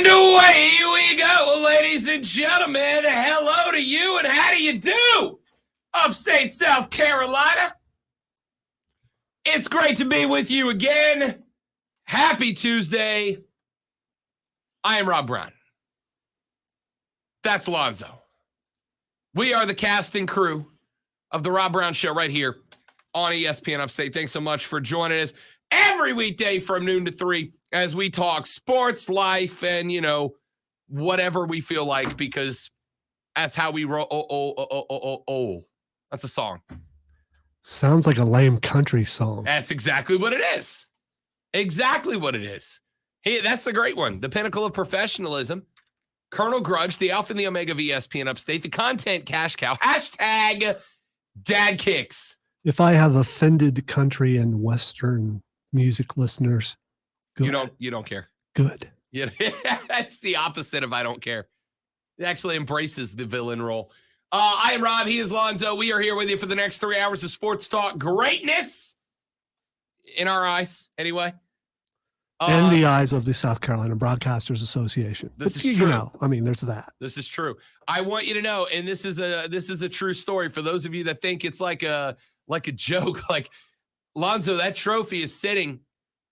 And away we go, ladies and gentlemen. Hello to you, and how do you do, upstate South Carolina? It's great to be with you again. Happy Tuesday. I am Rob Brown. That's Lonzo. We are the cast and crew of the Rob Brown Show right here on ESPN Upstate. Thanks so much for joining us every weekday from noon to 3 as we talk sports, life, and, whatever we feel like, because that's how we roll. That's a song. Sounds like a lame country song. That's exactly what it is. Exactly what it is. Hey, that's the great one. The pinnacle of professionalism. Colonel Grudge, the Alpha and the Omega of ESPN Upstate, the content cash cow. Hashtag dad kicks. If I have offended country and Western music listeners, good. You don't care. Good. Yeah, that's the opposite of I don't care. It actually embraces the villain role. I am Rob. He is Lonzo. We are here with you for the next 3 hours of sports talk greatness in our eyes, anyway. In the eyes of the South Carolina Broadcasters Association. This is true. There's that. This is true. I want you to know, and this is a true story for those of you that think it's like a joke. Like, Lonzo, that trophy is sitting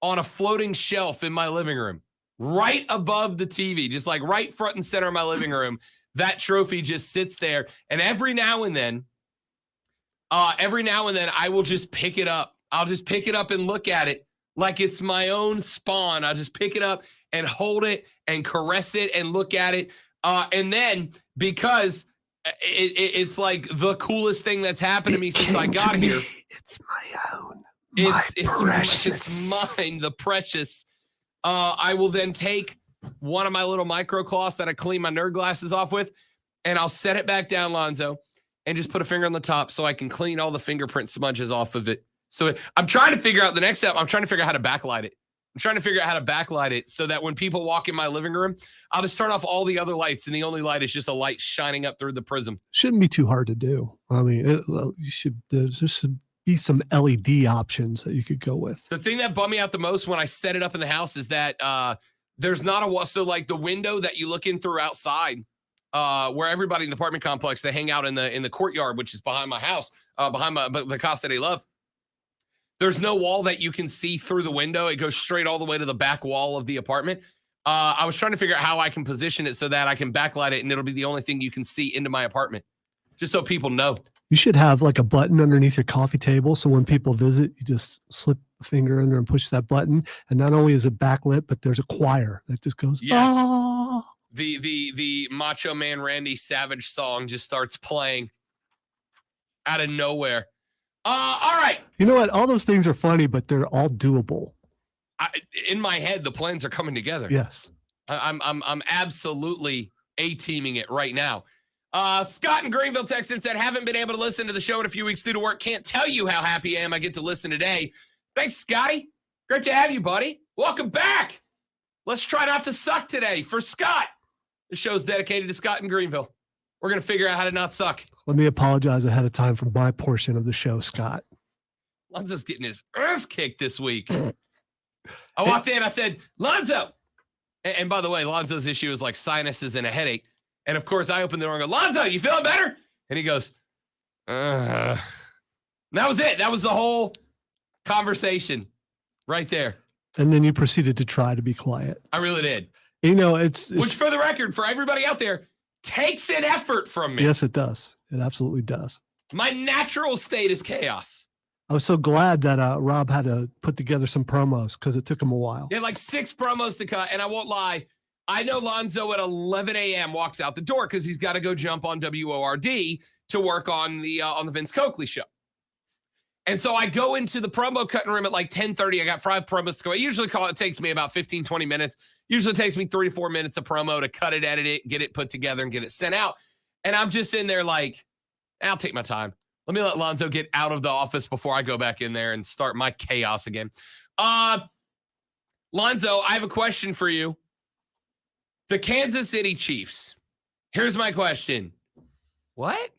on a floating shelf in my living room, right above the TV, just like right front and center of my living room. That trophy just sits there, and every now and then, I will just pick it up. I'll just pick it up and look at it like it's my own spawn. I'll just pick it up and hold it and caress it and look at it. And then, because it's like the coolest thing that's happened to me since I got here. It's my own. It's mine, the precious. I will then take one of my little microcloths that I clean my nerd glasses off with, and I'll set it back down, Lonzo, and just put a finger on the top so I can clean all the fingerprint smudges off of it. So I'm trying to figure out the next step. I'm trying to figure out how to backlight it. So that when people walk in my living room, I'll just turn off all the other lights, and the only light is just a light shining up through the prism. Shouldn't be too hard to do. I mean, there should be some LED options that you could go with. The thing that bummed me out the most when I set it up in the house is that there's not a wall. So like the window that you look in through outside, where everybody in the apartment complex, they hang out in the courtyard, which is behind my house, behind the Casa de Love. There's no wall that you can see through the window. It goes straight all the way to the back wall of the apartment. I was trying to figure out how I can position it so that I can backlight it, and it'll be the only thing you can see into my apartment, just so people know. You should have like a button underneath your coffee table, so when people visit, you just slip a finger in there and push that button. And not only is it backlit, but there's a choir that just goes, yes. Oh. The Macho Man Randy Savage song just starts playing out of nowhere. All right. You know what? All those things are funny, but they're all doable. In my head, the plans are coming together. Yes. I'm absolutely A-teaming it right now. Scott in Greenville, Texas said, haven't been able to listen to the show in a few weeks due to work. Can't tell you how happy I am I get to listen today. Thanks, Scotty. Great to have you, buddy. Welcome back. Let's try not to suck today for Scott. The show's dedicated to Scott in Greenville. We're going to figure out how to not suck. Let me apologize ahead of time for my portion of the show, Scott. Lonzo's getting his earth kicked this week. I walked in, I said, Lonzo. And by the way, Lonzo's issue is like sinuses and a headache. And of course, I opened the door and go, Lonzo, you feeling better? And he goes, That was it. That was the whole conversation right there. And then you proceeded to try to be quiet. I really did. It's which, for the record, for everybody out there, takes an effort from me. Yes, it does. It absolutely does. My natural state is chaos. I was so glad that Rob had to put together some promos because it took him a while. Yeah, like 6 promos to cut, and I won't lie. I know Lonzo at 11 a.m. walks out the door because he's got to go jump on WORD to work on the Vince Coakley show. And so I go into the promo cutting room at like 10:30. I got 5 promos to go. It takes me about 15, 20 minutes. Usually takes me 3 to 4 minutes of promo to cut it, edit it, get it put together, and get it sent out. And I'm just in there like, I'll take my time. Let me let Lonzo get out of the office before I go back in there and start my chaos again. Lonzo, I have a question for you. The Kansas City Chiefs. Here's my question. What?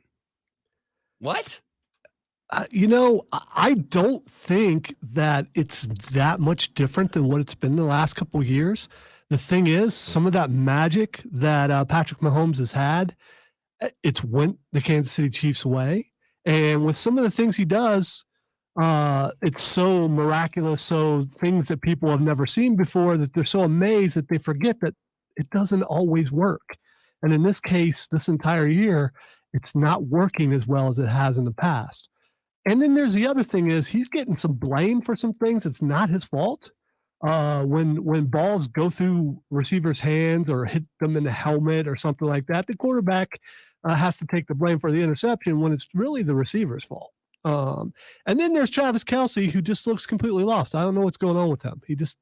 I don't think that it's that much different than what it's been the last couple of years. the thing is, some of that magic that Patrick Mahomes has had, it's went the Kansas City Chiefs' way. And with some of the things he does, it's so miraculous, so things that people have never seen before, that they're so amazed that they forget that it doesn't always work. And in this case, this entire year, it's not working as well as it has in the past. And then there's the other thing is he's getting some blame for some things. It's not his fault. When balls go through receivers' hands or hit them in the helmet or something like that, the quarterback has to take the blame for the interception when it's really the receiver's fault. And then there's Travis Kelce, who just looks completely lost. I don't know what's going on with him. He's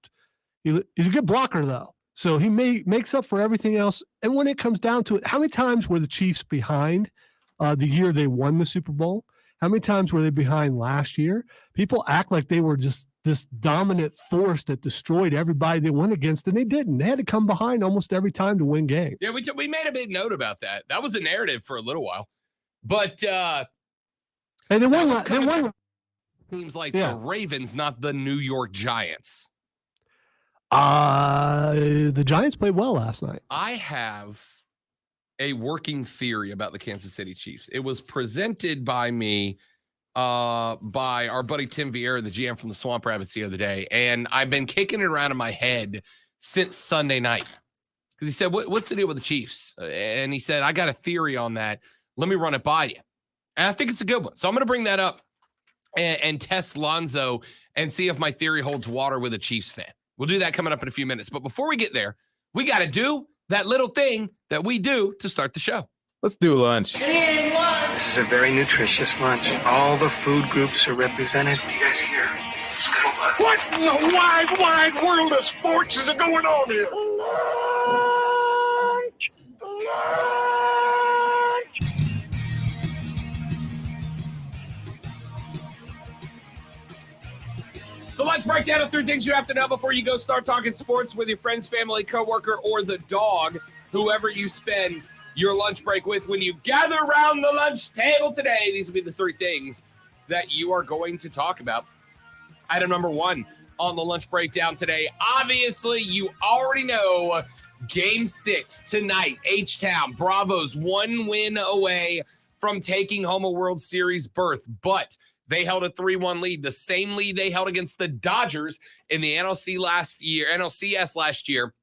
a good blocker, though. So he makes up for everything else. And when it comes down to it, how many times were the Chiefs behind the year they won the Super Bowl? How many times were they behind last year? People act like they were just this dominant force that destroyed everybody they went against, and they didn't. They had to come behind almost every time to win games. Yeah, we made a big note about that. That was a narrative for a little while. But and they won. Seems like the Ravens, not the New York Giants. The Giants played well last night. I have a working theory about the Kansas City Chiefs. It was presented by me by our buddy Tim Vieira, the GM from the Swamp Rabbits, the other day. And I've been kicking it around in my head since Sunday night. Because he said, what's the deal with the Chiefs? And he said, I got a theory on that. Let me run it by you. And I think it's a good one. So I'm going to bring that up and test Lonzo and see if my theory holds water with a Chiefs fan. We'll do that coming up in a few minutes. But before we get there, we got to do that little thing that we do to start the show. Let's do lunch. This is a very nutritious lunch. All the food groups are represented. You guys here? What in the wide world of sports is going on here? The lunch breakdown of 3 things you have to know before you go start talking sports with your friends, family, coworker, or the dog, whoever you spend your lunch break with. When you gather around the lunch table today, these will be the 3 things that you are going to talk about. Item number 1 on the lunch breakdown today. Obviously, you already know Game 6 tonight. H-Town, Bravos 1 win away from taking home a World Series berth, but they held a 3-1 lead, the same lead they held against the Dodgers in the NLCS last year,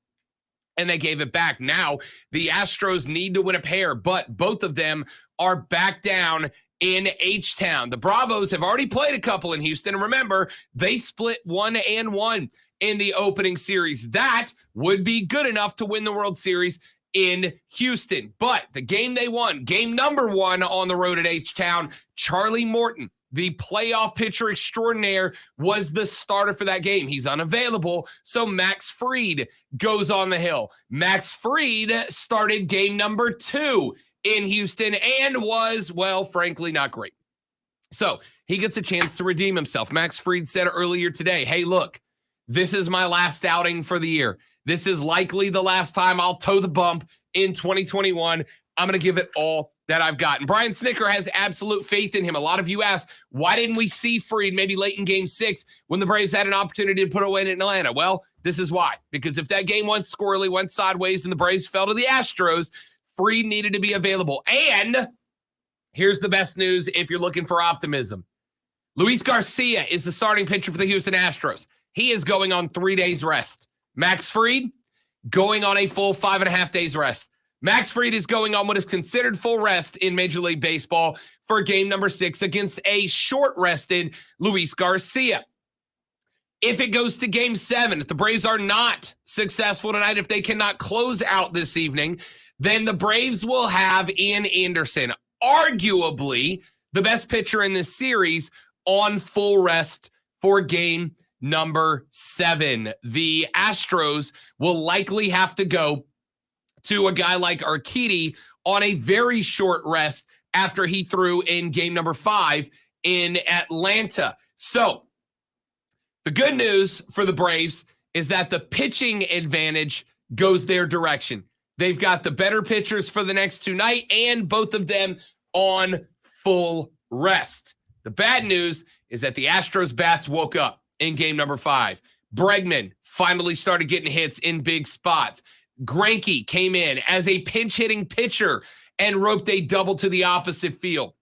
and they gave it back. Now, the Astros need to win a pair, but both of them are back down in H-Town. The Bravos have already played a couple in Houston, and remember, they split 1-1 in the opening series. That would be good enough to win the World Series in Houston. But the game they won, game number 1 on the road at H-Town, Charlie Morton, the playoff pitcher extraordinaire, was the starter for that game. He's unavailable, so Max Fried goes on the hill. Max Fried started game number 2 in Houston and was, well, frankly, not great. So he gets a chance to redeem himself. Max Fried said earlier today, hey, look, this is my last outing for the year. This is likely the last time I'll toe the bump in 2021. I'm going to give it all that I've gotten. Brian Snicker has absolute faith in him. A lot of you asked, why didn't we see Fried maybe late in game 6 when the Braves had an opportunity to put away in Atlanta? Well, this is why. Because if that game went squirrely, went sideways, and the Braves fell to the Astros, Fried needed to be available. And here's the best news if you're looking for optimism. Luis Garcia is the starting pitcher for the Houston Astros. He is going on 3 days rest. Max Fried going on a full 5.5 days rest. Max Fried is going on what is considered full rest in Major League Baseball for game number 6 against a short-rested Luis Garcia. If it goes to game 7, if the Braves are not successful tonight, if they cannot close out this evening, then the Braves will have Ian Anderson, arguably the best pitcher in this series, on full rest for game number 7. The Astros will likely have to go to a guy like Urquidy on a very short rest after he threw in game number 5 in Atlanta. So the good news for the Braves is that the pitching advantage goes their direction. They've got the better pitchers for the next 2 nights, and both of them on full rest. The bad news is that the Astros bats woke up in game number 5. Bregman finally started getting hits in big spots. Greinke came in as a pinch-hitting pitcher and roped a double to the opposite field.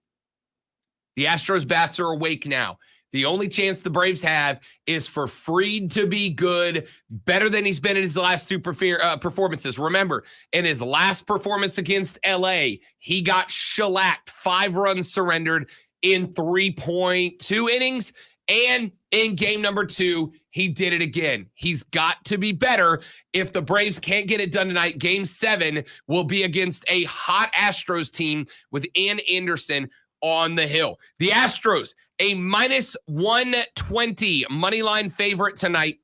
The Astros bats are awake now. The only chance the Braves have is for Fried to be good, better than he's been in his last two performances. Remember, in his last performance against LA, he got shellacked, 5 runs surrendered in 3.2 innings. And in game number 2, he did it again. He's got to be better. If the Braves can't get it done tonight, game 7 will be against a hot Astros team with Ian Anderson on the hill. The Astros, a minus 120 money line favorite tonight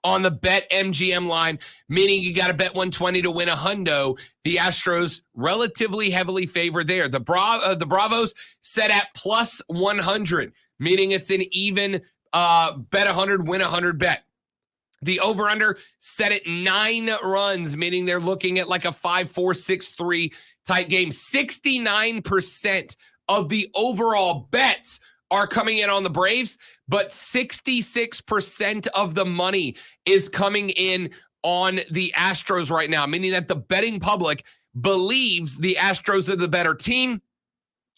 on the Bet MGM line, meaning you got to bet 120 to win a hundo. The Astros relatively heavily favored there. The Bravos set at plus 100, meaning it's an even bet 100, win 100 bet. The over-under set at 9 runs, meaning they're looking at like a 5-4, 6-3 type game. 69% of the overall bets are coming in on the Braves, but 66% of the money is coming in on the Astros right now, meaning that the betting public believes the Astros are the better team,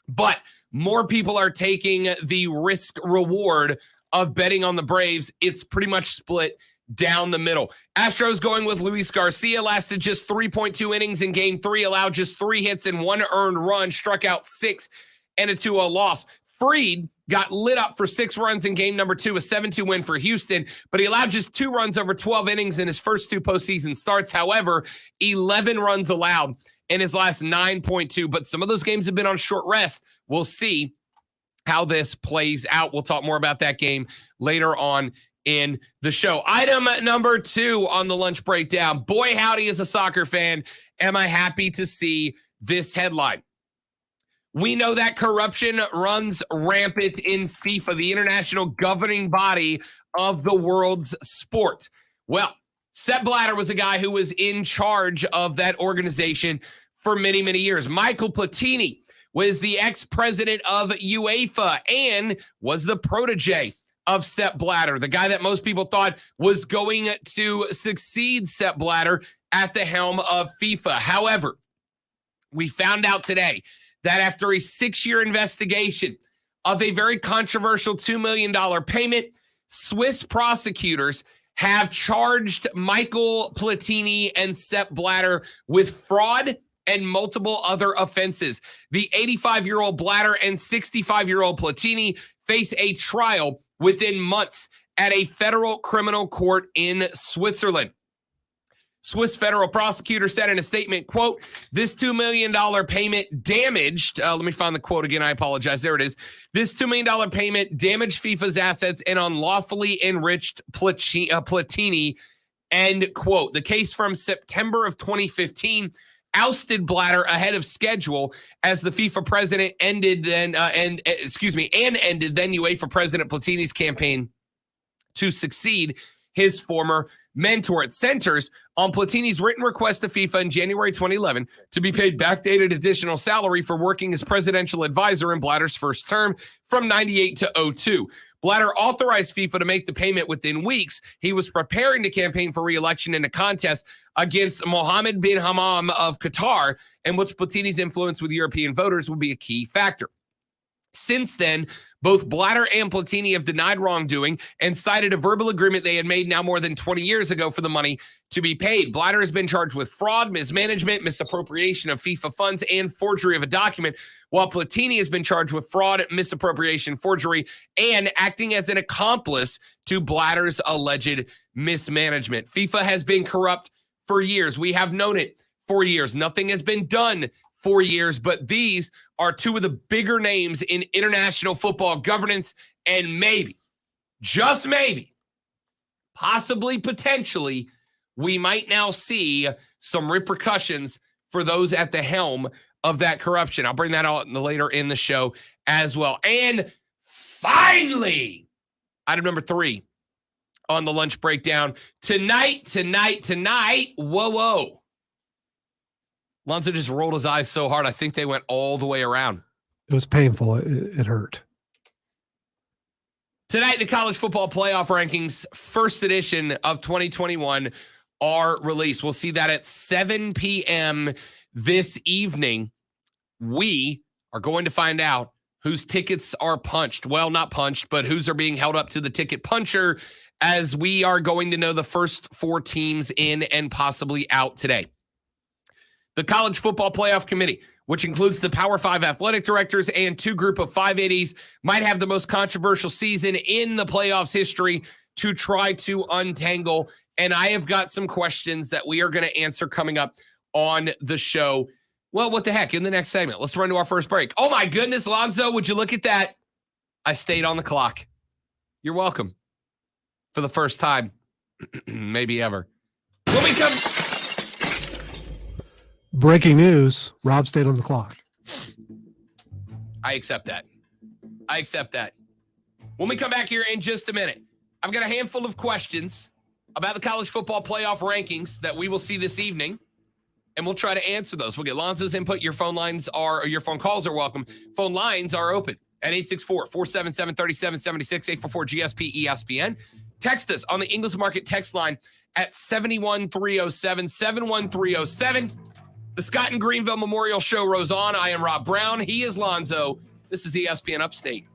but more people are taking the risk reward of betting on the Braves. It's pretty much split down the middle. Astros going with Luis Garcia, lasted just 3.2 innings in game 3, allowed just 3 hits and 1 earned run, struck out 6 and a 2-0 loss. Fried got lit up for 6 runs in game number 2, a 7-2 win for Houston, but he allowed just 2 runs over 12 innings in his first 2 postseason starts. However, 11 runs allowed in his last 9.2, but some of those games have been on short rest. We'll see how this plays out. We'll talk more about that game later on in the show. Item number 2 on the lunch breakdown. Boy, howdy, as a soccer fan, am I happy to see this headline. We know that corruption runs rampant in FIFA, the international governing body of the world's sport. Well, Sepp Blatter was a guy who was in charge of that organization for many, many years. Michael Platini was the ex-president of UEFA and was the protege of Sepp Blatter, the guy that most people thought was going to succeed Sepp Blatter at the helm of FIFA. However, we found out today that after a 6-year investigation of a very controversial $2 million payment, Swiss prosecutors have charged Michael Platini and Sepp Blatter with fraud and multiple other offenses. The 85-year-old Blatter and 65-year-old Platini face a trial within months at a federal criminal court in Switzerland. Swiss federal prosecutor said in a statement, quote, this $2 million payment damaged, let me find the quote again, I apologize, there it is. This $2 million payment damaged FIFA's assets and unlawfully enriched Platini, end quote. The case from September of 2015 ousted Blatter ahead of schedule as the FIFA president ended then ended then UEFA president Platini's campaign to succeed his former mentor. It centers on Platini's written request to FIFA in January 2011 to be paid backdated additional salary for working as presidential advisor in Blatter's first term from 98 to 02. Blatter authorized FIFA to make the payment within weeks. He was preparing to campaign for re-election in a contest against Mohammed bin Hammam of Qatar, in which Platini's influence with European voters would be a key factor. Since then, both Blatter and Platini have denied wrongdoing and cited a verbal agreement they had made now more than 20 years ago for the money to be paid. Blatter has been charged with fraud, mismanagement, misappropriation of FIFA funds, and forgery of a document, while Platini has been charged with fraud, misappropriation, forgery, and acting as an accomplice to Blatter's alleged mismanagement. FIFA has been corrupt for years. We have known it for years. Nothing has been done for years, but these are 2 of the bigger names in international football governance, and maybe, just maybe, possibly, potentially, we might now see some repercussions for those at the helm of that corruption. I'll bring that out later in the show as well. And finally, item number 3 on the lunch breakdown. Tonight, whoa. Lonzo just rolled his eyes so hard, I think they went all the way around. It was painful. It hurt. Tonight, the college football playoff rankings, first edition of 2021, are released. We'll see that at 7 p.m. this evening. We are going to find out whose tickets are punched. Well, not punched, but whose are being held up to the ticket puncher, as we are going to know the first 4 teams in and possibly out today. The College Football Playoff Committee, which includes the Power 5 athletic directors and 2 group of 580s, might have the most controversial season in the playoffs history to try to untangle. And I have got some questions that we are going to answer coming up on the show. Well, what the heck, in the next segment. Let's run to our first break. Oh my goodness, Lonzo, would you look at that? I stayed on the clock. You're welcome. For the first time, maybe ever. When we come... Breaking news, Rob stayed on the clock. I accept that. When we come back here in just a minute, I've got a handful of questions about the college football playoff rankings that we will see this evening, and we'll try to answer those. We'll get Lonzo's input. Your phone calls are welcome. Phone lines are open at 864-477-3776, 844-GSP-ESPN. Text us on the Ingles Market text line at 71307, 71307. The Scott and Greenville Memorial Show rolls on. I am Rob Brown. He is Lonzo. This is ESPN Upstate.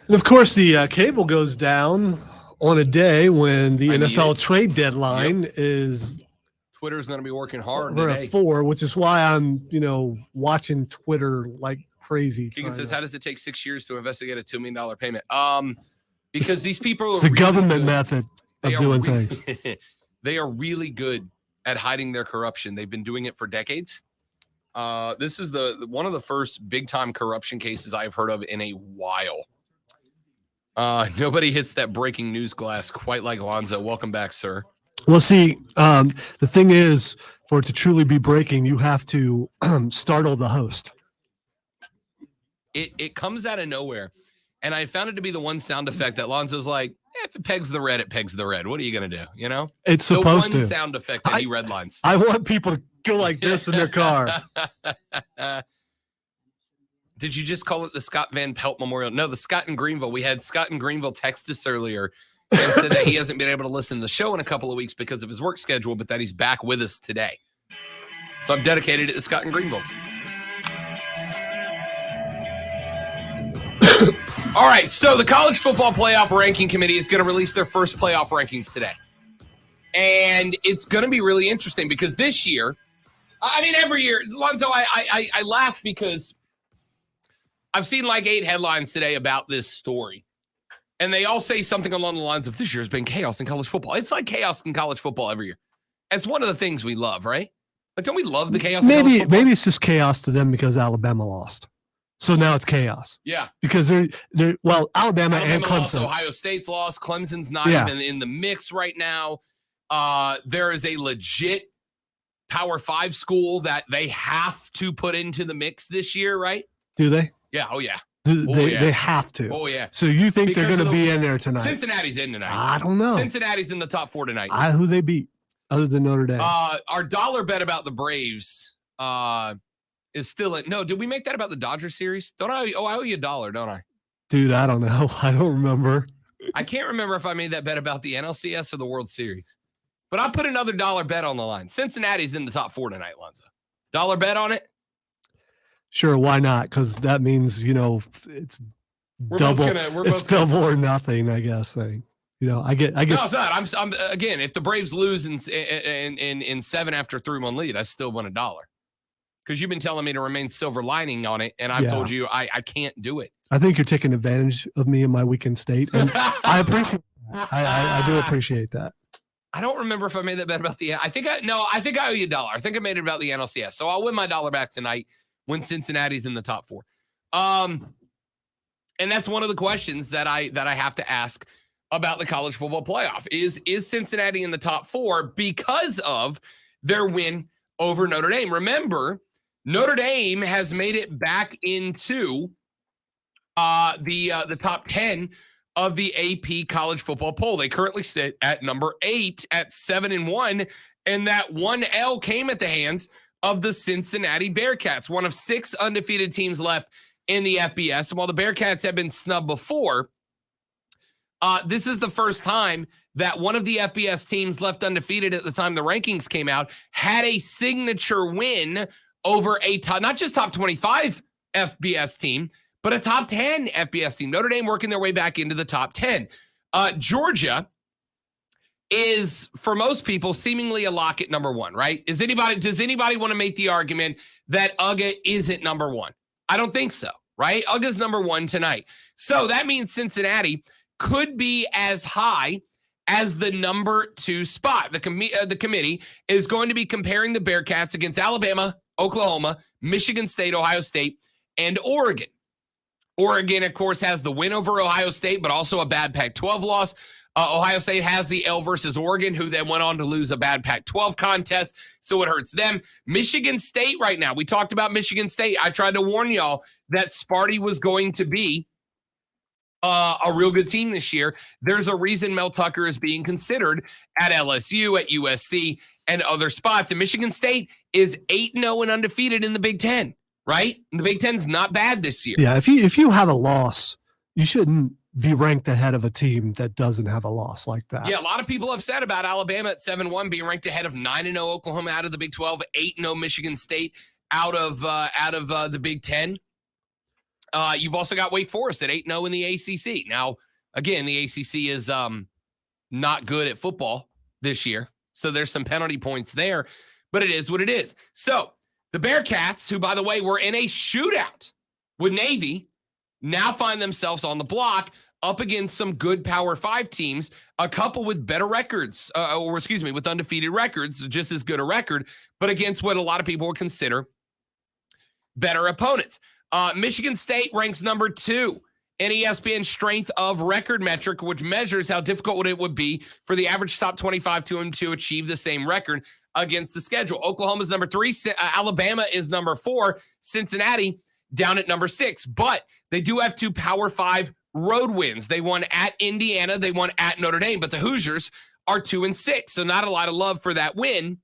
And of course, the cable goes down on a day when the I need NFL it. trade deadline is Twitter's going to be working hard we're today. at 4, which is why I'm, watching Twitter like crazy. Keegan says, trying how does it take 6 years to investigate a $2 million payment? Because these people are it's the really government good. method They of are doing really- things. They are really good at hiding their corruption. They've been doing it for decades. This is one of the first big time corruption cases I've heard of in a while. Nobody hits that breaking news glass quite like Lonzo. Welcome back, sir. Well, see, the thing is, for it to truly be breaking, you have to startle the host. It comes out of nowhere. And I found it to be the one sound effect that Lonzo's like, if it pegs the red, it pegs the red. What are you going to do? You know? It's The supposed one to. sound effect that he redlines. I want people to go like this in their car. Did you just call it the Scott Van Pelt Memorial? No, the Scott in Greenville. We had Scott in Greenville text us earlier and said that he hasn't been able to listen to the show in a couple of weeks because of his work schedule, but that he's back with us today. So I've dedicated it to Scott in Greenville. All right, so the College Football Playoff Ranking Committee is going to release their first playoff rankings today. And it's going to be really interesting because this year, I mean, every year, Lonzo, I laugh because I've seen like 8 headlines today about this story. And they all say something along the lines of this year has been chaos in college football. It's like chaos in college football every year. It's one of the things we love, right? Like, don't we love the chaos in college Maybe football? it's just chaos to them because Alabama lost. So now it's chaos Yeah. because they're Alabama and Alabama lost, Clemson. Ohio State's lost. Clemson's not Yeah. even in the mix right now. There is a legit Power 5 school that they have to put into the mix this year, right? Do they? Yeah. Oh, yeah. They have to. Oh, yeah. So you think they're Because going of to be those- in there tonight? Cincinnati's in tonight. I don't know. Cincinnati's in the top 4 tonight. Who they beat other than Notre Dame? Our dollar bet about the Braves is still in. No, did we make that about the Dodgers series? Don't I? Oh, I owe you $1, don't I? Dude, I don't know. I don't remember. I can't remember if I made that bet about the NLCS or the World Series. But I put another dollar bet on the line. Cincinnati's in the top 4 tonight, Lonzo. Dollar bet on it? Sure, why not? Because that means it's We're double. both gonna- we're It's both gonna- double or nothing, I guess. I get. No, it's not. I'm again. If the Braves lose in 7 after 3-1 lead, I still won $1. Because you've been telling me to remain silver lining on it, and I've Yeah. told you I can't do it. I think you're taking advantage of me in my weekend state, and I appreciate. I do appreciate that. I don't remember if I made that bet about the. I think I owe you $1. I think I made it about the NLCS, so I'll win my $1 back tonight when Cincinnati's in the top 4. And that's one of the questions that I have to ask about the college football playoff is Cincinnati in the top 4 because of their win over Notre Dame. Remember, Notre Dame has made it back into the top 10 of the AP college football poll. They currently sit at number 8 at 7-1, and that 1 L came at the hands of the Cincinnati Bearcats, one of 6 undefeated teams left in the FBS. And while the Bearcats have been snubbed before, this is the first time that one of the FBS teams left undefeated at the time the rankings came out had a signature win over a top, not just top 25 FBS team, but a top 10 FBS team. Notre Dame working their way back into the top 10. Georgia is, for most people, seemingly a lock at number 1, right? Does anybody want to make the argument that UGA isn't number 1? I don't think so, right? UGA's number 1 tonight. So that means Cincinnati could be as high as the number 2 spot. The committee is going to be comparing the Bearcats against Alabama, Oklahoma, Michigan State, Ohio State, and Oregon. Oregon, of course, has the win over Ohio State, but also a bad Pac-12 loss. Ohio State has the L versus Oregon, who then went on to lose a bad Pac-12 contest, so it hurts them. Michigan State right now, we talked about Michigan State. I tried to warn y'all that Sparty was going to be a real good team this year. There's a reason Mel Tucker is being considered at LSU, at USC, and other spots. And Michigan State is 8-0 and undefeated in the Big Ten, right? And the Big Ten's not bad this year. Yeah, if you have a loss, you shouldn't be ranked ahead of a team that doesn't have a loss like that. Yeah, a lot of people upset about Alabama at 7-1 being ranked ahead of 9-0 Oklahoma out of the Big 12, 8-0 Michigan State out of the Big 10. You've also got Wake Forest at 8-0 in the ACC. Now, again, the ACC is not good at football this year, so there's some penalty points there, but it is what it is. So the Bearcats, who, by the way, were in a shootout with Navy, now find themselves on the block up against some good Power 5 teams, a couple with better records, with undefeated records, just as good a record, but against what a lot of people would consider better opponents. Michigan State ranks number 2 in ESPN's strength of record metric, which measures how difficult it would be for the average top 25 team to achieve the same record against the schedule. Oklahoma's number 3, Alabama is number 4, Cincinnati down at number 6, but they do have 2 Power 5 road wins. They won at Indiana, they won at Notre Dame, but the Hoosiers are 2-6, so not a lot of love for that win.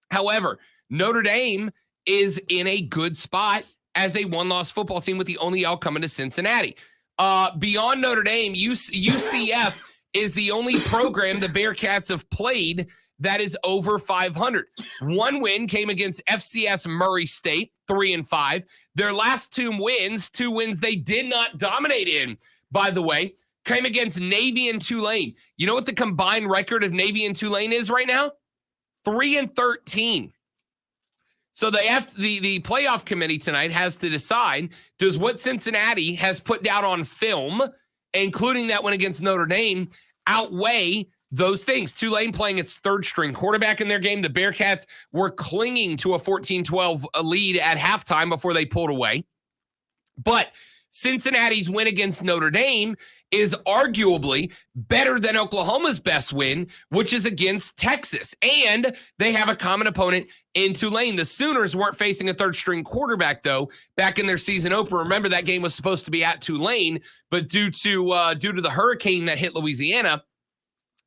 However, Notre Dame is in a good spot as a one-loss football team with the only L coming to Cincinnati. Beyond Notre Dame, UCF is the only program the Bearcats have played that is over 500. One win came against FCS Murray State, 3-5. Their last 2 wins they did not dominate in, by the way, came against Navy and Tulane. You know what the combined record of Navy and Tulane is right now? 3-13. So the playoff committee tonight has to decide, does what Cincinnati has put down on film, including that one against Notre Dame, outweigh those things? Tulane playing its 3rd string quarterback in their game. The Bearcats were clinging to a 14-12 lead at halftime before they pulled away. But Cincinnati's win against Notre Dame is arguably better than Oklahoma's best win, which is against Texas. And they have a common opponent in Tulane. The Sooners weren't facing a 3rd string quarterback, though, back in their season opener. Remember, that game was supposed to be at Tulane, but due to the hurricane that hit Louisiana,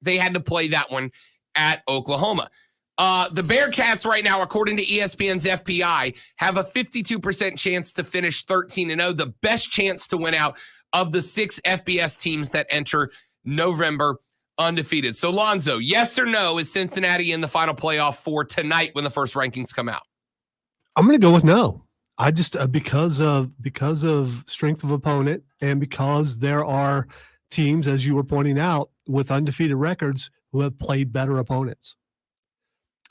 they had to play that one at Oklahoma. The Bearcats right now, according to ESPN's FPI, have a 52% chance to finish 13-0, the best chance to win out of the 6 FBS teams that enter November undefeated. So, Lonzo, yes or no, is Cincinnati in the final playoff for tonight when the first rankings come out? I'm going to go with no. I just because of strength of opponent and because there are teams, as you were pointing out, with undefeated records who have played better opponents.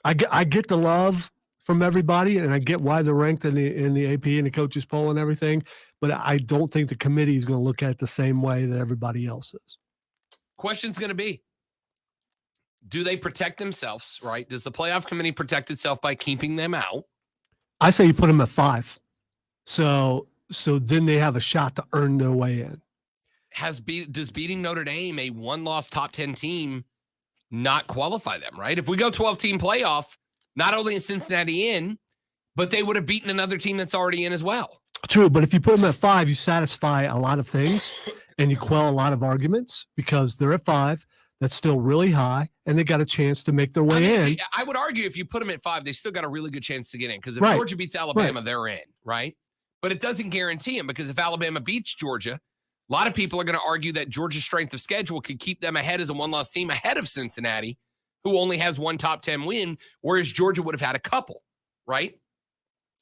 I get the love from everybody, and I get why they're ranked in the AP and the coaches poll and everything, but I don't think the committee is going to look at it the same way that everybody else is. Question's going to be, do they protect themselves, right? Does the playoff committee protect itself by keeping them out? I say you put them at 5. So then they have a shot to earn their way in. Does beating Notre Dame, a one-loss top 10 team, not qualify them, right? If we go 12-team playoff, not only is Cincinnati in, but they would have beaten another team that's already in as well. True, but if you put them at 5, you satisfy a lot of things and you quell a lot of arguments because they're at 5. That's still really high, and they got a chance to make their way in. I would argue if you put them at 5, they still got a really good chance to get in because if Right. Georgia beats Alabama, they're in, right? But it doesn't guarantee them because if Alabama beats Georgia, a lot of people are going to argue that Georgia's strength of schedule could keep them ahead as a one-loss team ahead of Cincinnati, who only has one top 10 win, whereas Georgia would have had a couple, right?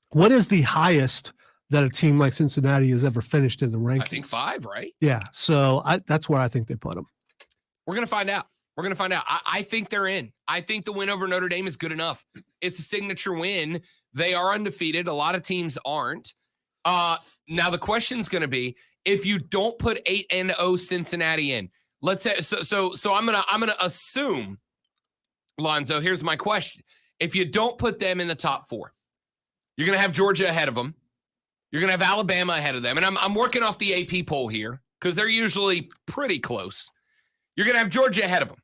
What is the highest that a team like Cincinnati has ever finished in the rankings? I think 5, right? Yeah, so that's where I think they put them. We're going to find out. I think they're in. I think the win over Notre Dame is good enough. It's a signature win. They are undefeated. A lot of teams aren't. Now the question's going to be, if you don't put 8-0 Cincinnati in, let's say, so I'm gonna assume, Lonzo, here's my question. If you don't put them in the top 4, you're gonna have Georgia ahead of them. You're gonna have Alabama ahead of them. And I'm working off the AP poll here because they're usually pretty close. You're gonna have Georgia ahead of them.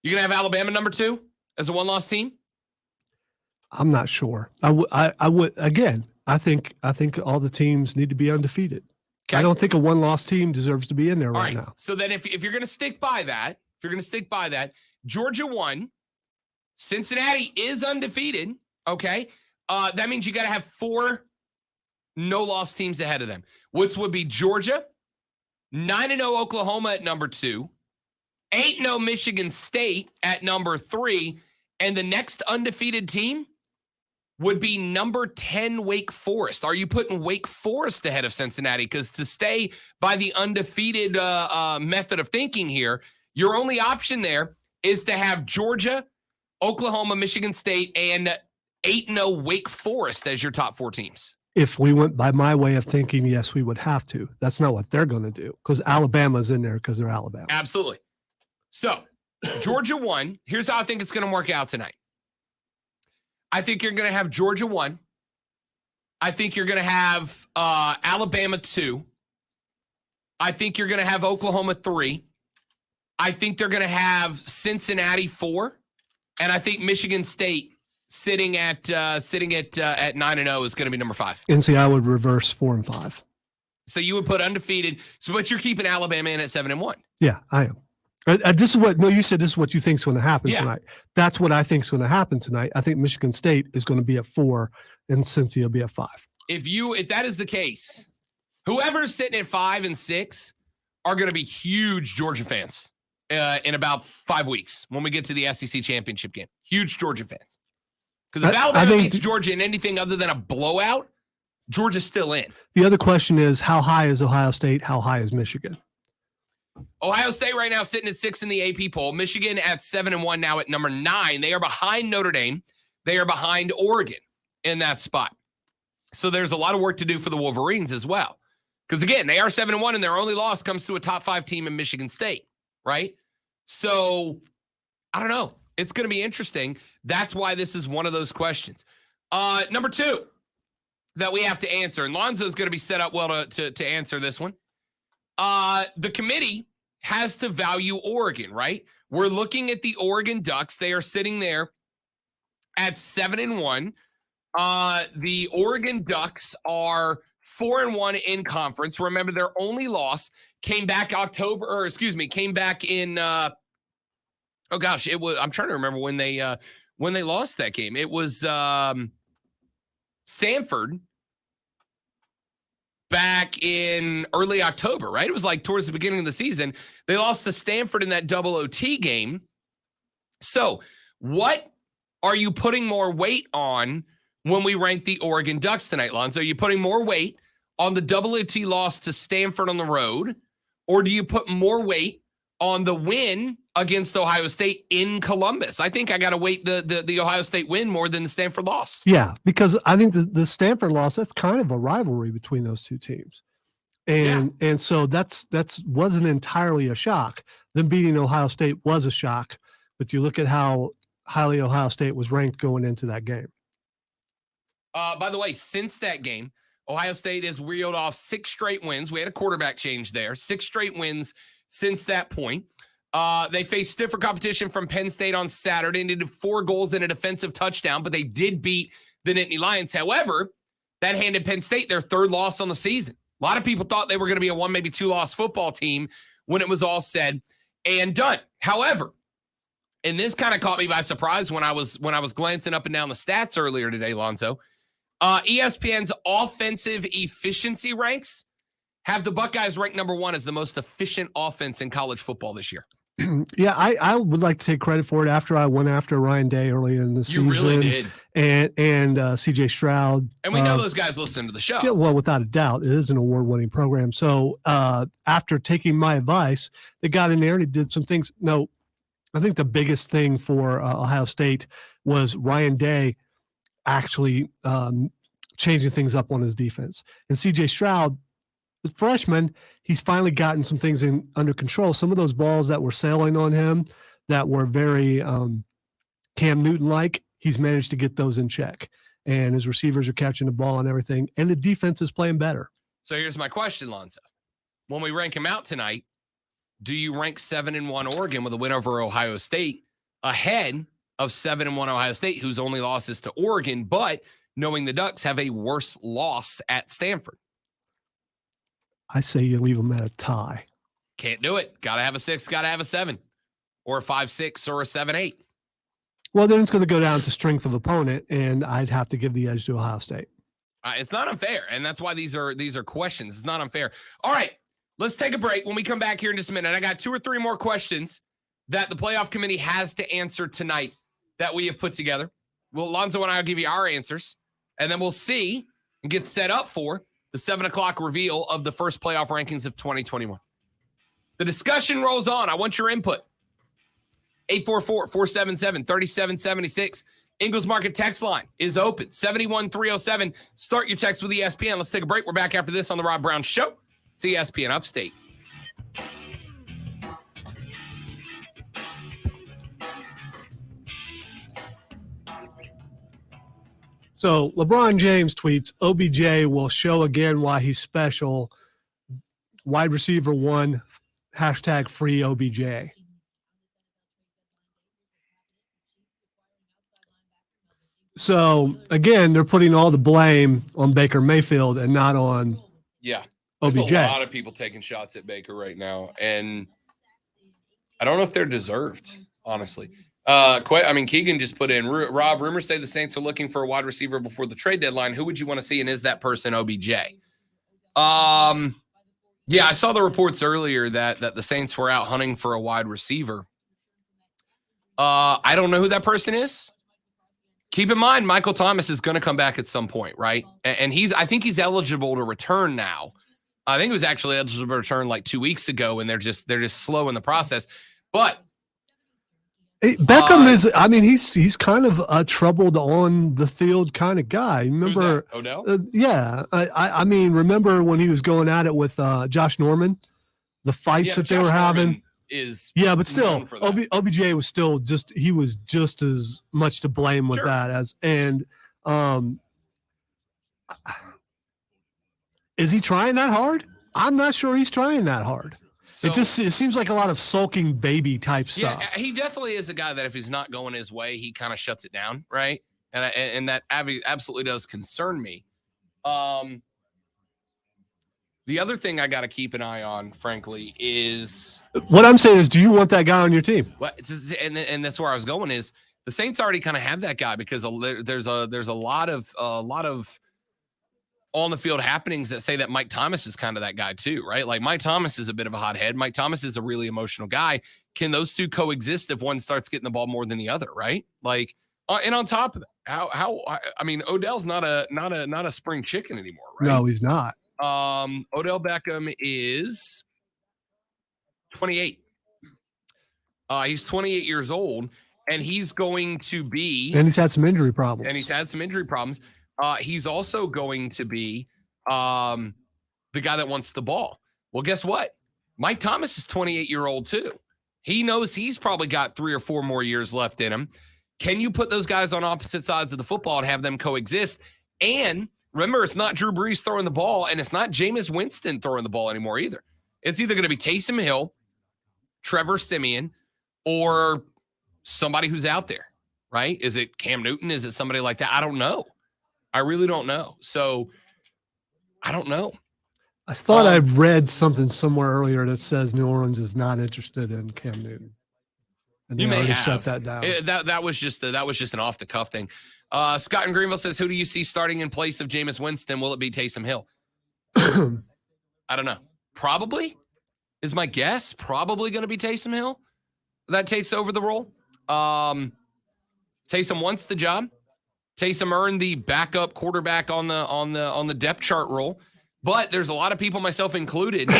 You're gonna have Alabama number 2 as a one-loss team. I'm not sure. I would again. I think all the teams need to be undefeated. Okay. I don't think a one-loss team deserves to be in there right now. So then if you're going to stick by that, Georgia won. Cincinnati is undefeated. Okay. That means you got to have 4 no-loss teams ahead of them, which would be Georgia, 9-0 Oklahoma at number 2, 8-0 Michigan State at number 3, and the next undefeated team would be number 10 Wake Forest. Are you putting Wake Forest ahead of Cincinnati? Because to stay by the undefeated method of thinking here, your only option there is to have Georgia, Oklahoma, Michigan State, and 8-0 Wake Forest as your top 4 teams. If we went by my way of thinking, yes, we would have to. That's not what they're going to do because Alabama's in there because they're Alabama. Absolutely. So Georgia 1. Here's how I think it's going to work out tonight. I think you're going to have Georgia 1. I think you're going to have Alabama 2. I think you're going to have Oklahoma 3. I think they're going to have Cincinnati 4. And I think Michigan State sitting at 9-0 is going to be number 5. And see, I would reverse 4 and 5. So you would put undefeated. So, but you're keeping Alabama in at 7-1. Yeah, I am. This is what you said. This is what you think is going to happen tonight. That's what I think is going to happen tonight. I think Michigan State is going to be at 4, and Cincy will be at 5. If that is the case, whoever's sitting at 5 and 6 are going to be huge Georgia fans in about 5 weeks when we get to the SEC championship game. Huge Georgia fans. Because if Alabama beats Georgia in anything other than a blowout, Georgia's still in. The other question is, how high is Ohio State? How high is Michigan? Ohio State right now sitting at 6 in the AP poll. Michigan at 7-1 now at number 9. They are behind Notre Dame. They are behind Oregon in that spot. So there's a lot of work to do for the Wolverines as well. Because, again, they are 7-1, and their only loss comes to a top 5 team in Michigan State, right? So, I don't know. It's going to be interesting. That's why this is one of those questions. Number 2 that we have to answer, and Lonzo's going to be set up well to answer this one. The committee has to value Oregon, right? We're looking at the Oregon Ducks. They are sitting there at 7-1. The Oregon Ducks are 4-1 in conference. Remember, their only loss came back in I'm trying to remember when they lost that game. It was Stanford back in early October, right? It was like towards the beginning of the season. They lost to Stanford in that double OT game. So what are you putting more weight on when we rank the Oregon Ducks tonight, Lonzo? Are you putting more weight on the double OT loss to Stanford on the road, or do you put more weight on the win against Ohio State in Columbus? I think I got to weight the Ohio State win more than the Stanford loss. Yeah, because I think the Stanford loss, that's kind of a rivalry between those two teams. And so that's wasn't entirely a shock. Them beating Ohio State was a shock, but you look at how highly Ohio State was ranked going into that game. By the way, since that game, Ohio State has reeled off 6 straight wins. We had a quarterback change there. 6 straight wins since that point. They faced stiffer competition from Penn State on Saturday and needed 4 goals and a defensive touchdown, but they did beat the Nittany Lions. However, that handed Penn State their 3rd loss on the season. A lot of people thought they were going to be a 1, maybe 2-loss football team when it was all said and done. However, and this kind of caught me by surprise when I was glancing up and down the stats earlier today, Lonzo. ESPN's offensive efficiency ranks have the Buckeyes ranked number 1 as the most efficient offense in college football this year. Yeah, I would like to take credit for it after I went after Ryan Day early in the season. You really did. And CJ Stroud. And we know those guys listen to the show. Yeah, well, without a doubt, it is an award-winning program. So after taking my advice, they got in there and he did some things. No, I think the biggest thing for Ohio State was Ryan Day actually changing things up on his defense. And CJ Stroud, the freshman, he's finally gotten some things under control. Some of those balls that were sailing on him that were very Cam Newton-like, he's managed to get those in check. And his receivers are catching the ball and everything. And the defense is playing better. So here's my question, Lonzo. When we rank him out tonight, do you rank 7-1 Oregon with a win over Ohio State ahead of 7-1 Ohio State, whose only loss is to Oregon, but knowing the Ducks have a worse loss at Stanford? I say you leave them at a tie. Can't do it. Got to have a 6, got to have a 7, or a 5-6, or a 7-8. Well, then it's going to go down to strength of opponent, and I'd have to give the edge to Ohio State. It's not unfair, and that's why these are questions. It's not unfair. All right, let's take a break. When we come back here in just a minute, I got 2 or 3 more questions that the playoff committee has to answer tonight that we have put together. Well, Lonzo and I will give you our answers, and then we'll see and get set up for the 7 o'clock reveal of the first playoff rankings of 2021. The discussion rolls on. I want your input. 844-477-3776. Ingles Market text line is open. 71307. Start your text with ESPN. Let's take a break. We're back after this on the Rob Brown Show. It's ESPN Upstate. So LeBron James tweets, OBJ will show again why he's special. Wide receiver 1, hashtag free OBJ. So, again, they're putting all the blame on Baker Mayfield and not on There's OBJ. a lot of people taking shots at Baker right now, and I don't know if they're deserved, honestly. Keegan just put in, Rob, rumors say the Saints are looking for a wide receiver before the trade deadline. Who would you want to see, and is that person OBJ? I saw the reports earlier that the Saints were out hunting for a wide receiver. I don't know who that person is. Keep in mind, Michael Thomas is going to come back at some point, right? And I think he's eligible to return now. I think he was actually eligible to return like 2 weeks ago, and they're just slow in the process. But Beckham is, he's kind of a troubled on the field kind of guy. Remember Odell? Remember when he was going at it with Josh Norman, the fights that they were having? But still, OBJ was still he was just as much to blame with that is he trying that hard? I'm not sure he's trying that hard. So, it seems like a lot of sulking baby type stuff. Yeah, he definitely is a guy that if he's not going his way, he kind of shuts it down, right? And that absolutely does concern me. The other thing I got to keep an eye on, frankly, is what I'm saying is, do you want that guy on your team? And that's where I was going is the Saints already kind of have that guy because there's a lot of on the field happenings that say that Mike Thomas is kind of that guy too, right? Like Mike Thomas is a bit of a hothead. Mike Thomas is a really emotional guy. Can those two coexist if one starts getting the ball more than the other, right? Like, and on top of that, Odell's not a spring chicken anymore, right? No, he's not. Odell Beckham is 28. He's 28 years old, and he's going to be. And he's had some injury problems. He's also going to be the guy that wants the ball. Well, guess what? Mike Thomas is 28-year-old too. He knows he's probably got 3 or 4 more years left in him. Can you put those guys on opposite sides of the football and have them coexist? And remember, it's not Drew Brees throwing the ball, and it's not Jameis Winston throwing the ball anymore either. It's either going to be Taysom Hill, Trevor Siemian, or somebody who's out there, right? Is it Cam Newton? Is it somebody like that? I don't know. I really don't know. So I don't know. I thought I read something somewhere earlier that says New Orleans is not interested in Cam Newton. And you may have shut that down. That was just an off the cuff thing. Scott in Greenville says, who do you see starting in place of Jameis Winston? Will it be Taysom Hill? I don't know. Probably is my guess. Probably going to be Taysom Hill that takes over the role. Taysom wants the job. Taysom earned the backup quarterback on the depth chart role, but there's a lot of people, myself included,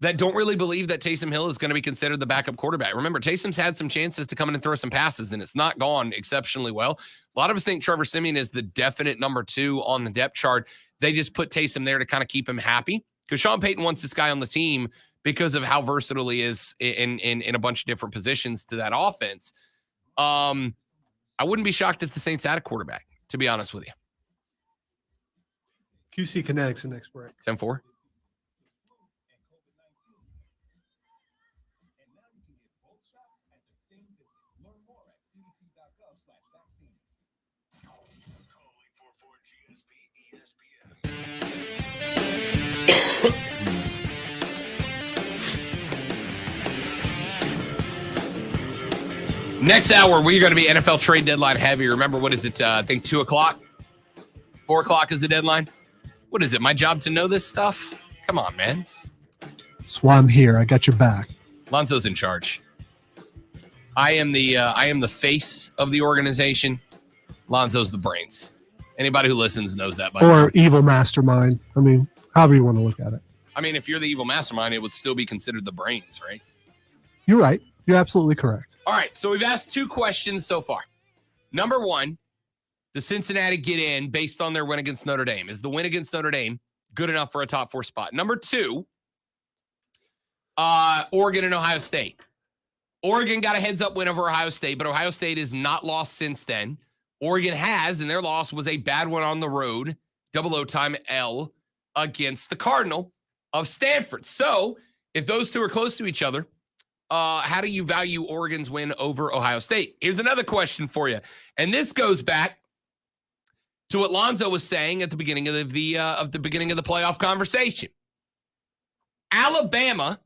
that don't really believe that Taysom Hill is going to be considered the backup quarterback. Remember, Taysom's had some chances to come in and throw some passes, and it's not gone exceptionally well. A lot of us think Trevor Siemian is the definite number 2 on the depth chart. They just put Taysom there to kind of keep him happy because Sean Payton wants this guy on the team because of how versatile he is in a bunch of different positions to that offense. I wouldn't be shocked if the Saints had a quarterback, to be honest with you. QC Kinetics the next break. 10-4. Next hour, we're going to be NFL trade deadline heavy. Remember, what is it? I think 2 o'clock? 4 o'clock is the deadline? What is it? My job to know this stuff? Come on, man. That's why I'm here. I got your back. Lonzo's in charge. I am the face of the organization. Lonzo's the brains. Anybody who listens knows that by now. Or evil mastermind. I mean, however you want to look at it. I mean, if you're the evil mastermind, it would still be considered the brains, right? You're right. You're absolutely correct. All right, so we've asked 2 questions so far. Number 1, does Cincinnati get in based on their win against Notre Dame? Is the win against Notre Dame good enough for a top 4 spot? Number 2, Oregon and Ohio State. Oregon got a heads-up win over Ohio State, but Ohio State has not lost since then. Oregon has, and their loss was a bad one on the road, double overtime L against the Cardinal of Stanford. So if those 2 are close to each other, how do you value Oregon's win over Ohio State? Here's another question for you. And this goes back to what Lonzo was saying at the beginning of the playoff conversation. Alabama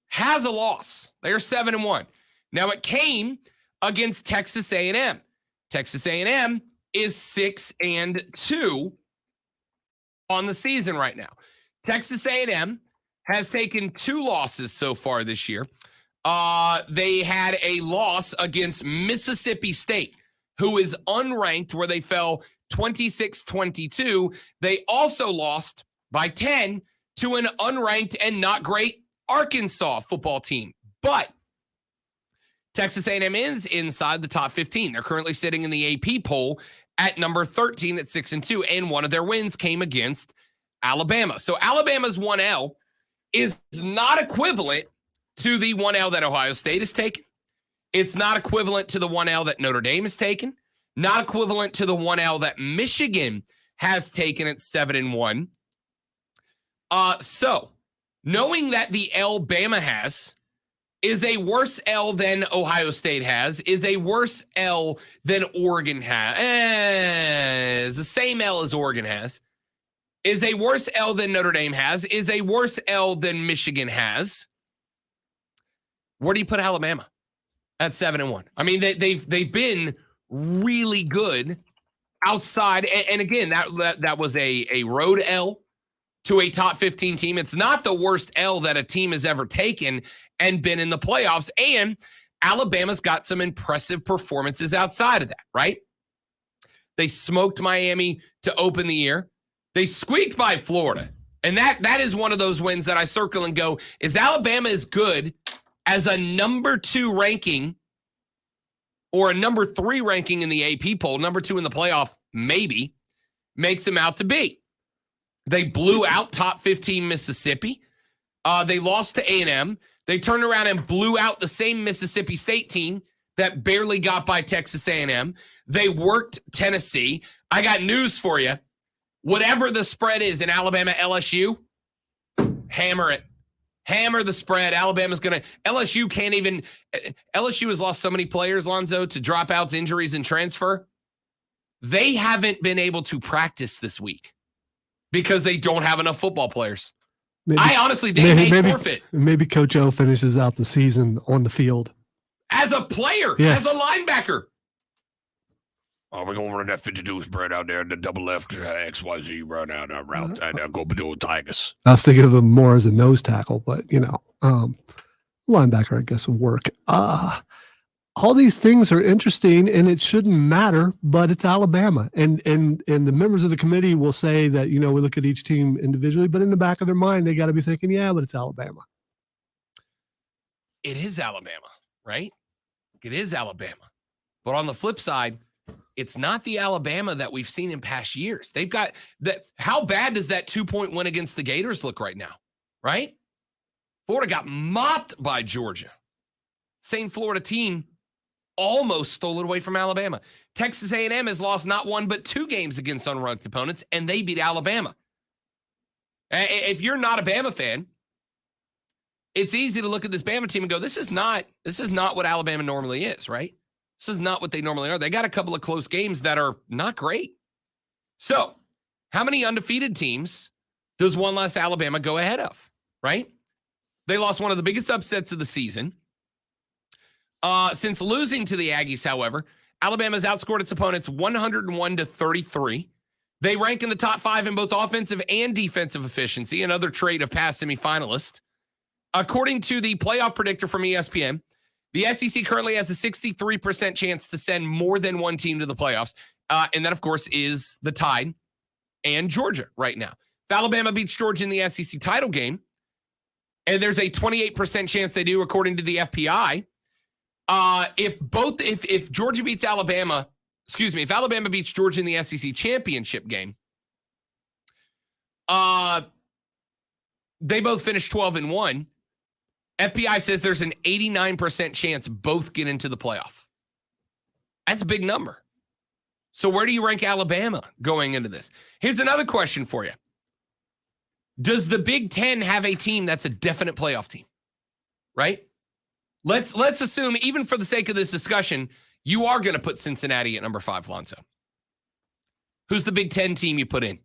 has a loss. They're 7-1. Now it came against Texas A&M. Texas A&M is 6-2 on the season right now. Texas A&M has taken 2 losses so far this year. They had a loss against Mississippi State, who is unranked, where they fell 26-22. They also lost by 10 to an unranked and not great Arkansas football team. But Texas A&M is inside the top 15. They're currently sitting in the AP poll at number 13 at 6-2, and one of their wins came against Alabama. So Alabama's 1L is not equivalent to the 1L that Ohio State has taken. It's not equivalent to the 1L that Notre Dame has taken. Not equivalent to the 1L that Michigan has taken at 7-1. So knowing that the L Bama has is a worse L than Ohio State has, is a worse L than Oregon has, is the same L as Oregon has, is a worse L than Notre Dame has, is a worse L than Michigan has. Where do you put Alabama at 7-1? I mean, they've been really good outside, and again, that was a road L to a top 15 team. It's not the worst L that a team has ever taken and been in the playoffs. And Alabama's got some impressive performances outside of that, right? They smoked Miami to open the year. They squeaked by Florida. And that is one of those wins that I circle and go, is Alabama as good as a number 2 ranking or a number 3 ranking in the AP poll, number 2 in the playoff, maybe, makes them out to be? They blew out top 15 Mississippi. They lost to A&M. They turned around and blew out the same Mississippi State team that barely got by Texas A&M. They worked Tennessee. I got news for you. Whatever the spread is in Alabama LSU, hammer it. Hammer the spread. Alabama's going to – LSU can't even – LSU has lost so many players, Lonzo, to dropouts, injuries, and transfer. They haven't been able to practice this week because they don't have enough football players. I honestly think they may forfeit. Maybe Coach O finishes out the season on the field. As a player, yes. As a linebacker. Oh, we're going to run that 52 spread out there, the double left XYZ run out route, and go do Tigers. I was thinking of him more as a nose tackle, but, linebacker, I guess, would work. All these things are interesting, and it shouldn't matter, but it's Alabama. And the members of the committee will say that, we look at each team individually, but in the back of their mind, they got to be thinking, yeah, but it's Alabama. It is Alabama, right? It is Alabama. But on the flip side, it's not the Alabama that we've seen in past years. They've got that. How bad does that 2-point win against the Gators look right now? Right? Florida got mopped by Georgia. Same Florida team almost stole it away from Alabama. Texas A&M has lost not 1 but 2 games against unranked opponents, and they beat Alabama. If you're not a Bama fan, it's easy to look at this Bama team and go, this is not what Alabama normally is, right? This is not what they normally are. They got a couple of close games that are not great. So, how many undefeated teams does one less Alabama go ahead of, right? They lost one of the biggest upsets of the season. Since losing to the Aggies, however, Alabama's outscored its opponents 101-33. They rank in the top 5 in both offensive and defensive efficiency, another trait of past semifinalists. According to the playoff predictor from ESPN, The SEC currently has a 63% chance to send more than one team to the playoffs. And that, of course, is the Tide and Georgia right now. If Alabama beats Georgia in the SEC title game, and there's a 28% chance they do, according to the FPI, if Georgia beats Alabama, if Alabama beats Georgia in the SEC championship game, they both finish 12-1. FPI says there's an 89% chance both get into the playoff. That's a big number. So where do you rank Alabama going into this? Here's another question for you. Does the Big Ten have a team that's a definite playoff team? Right? Let's assume, even for the sake of this discussion, you are going to put Cincinnati at number 5, Lonzo. Who's the Big Ten team you put in?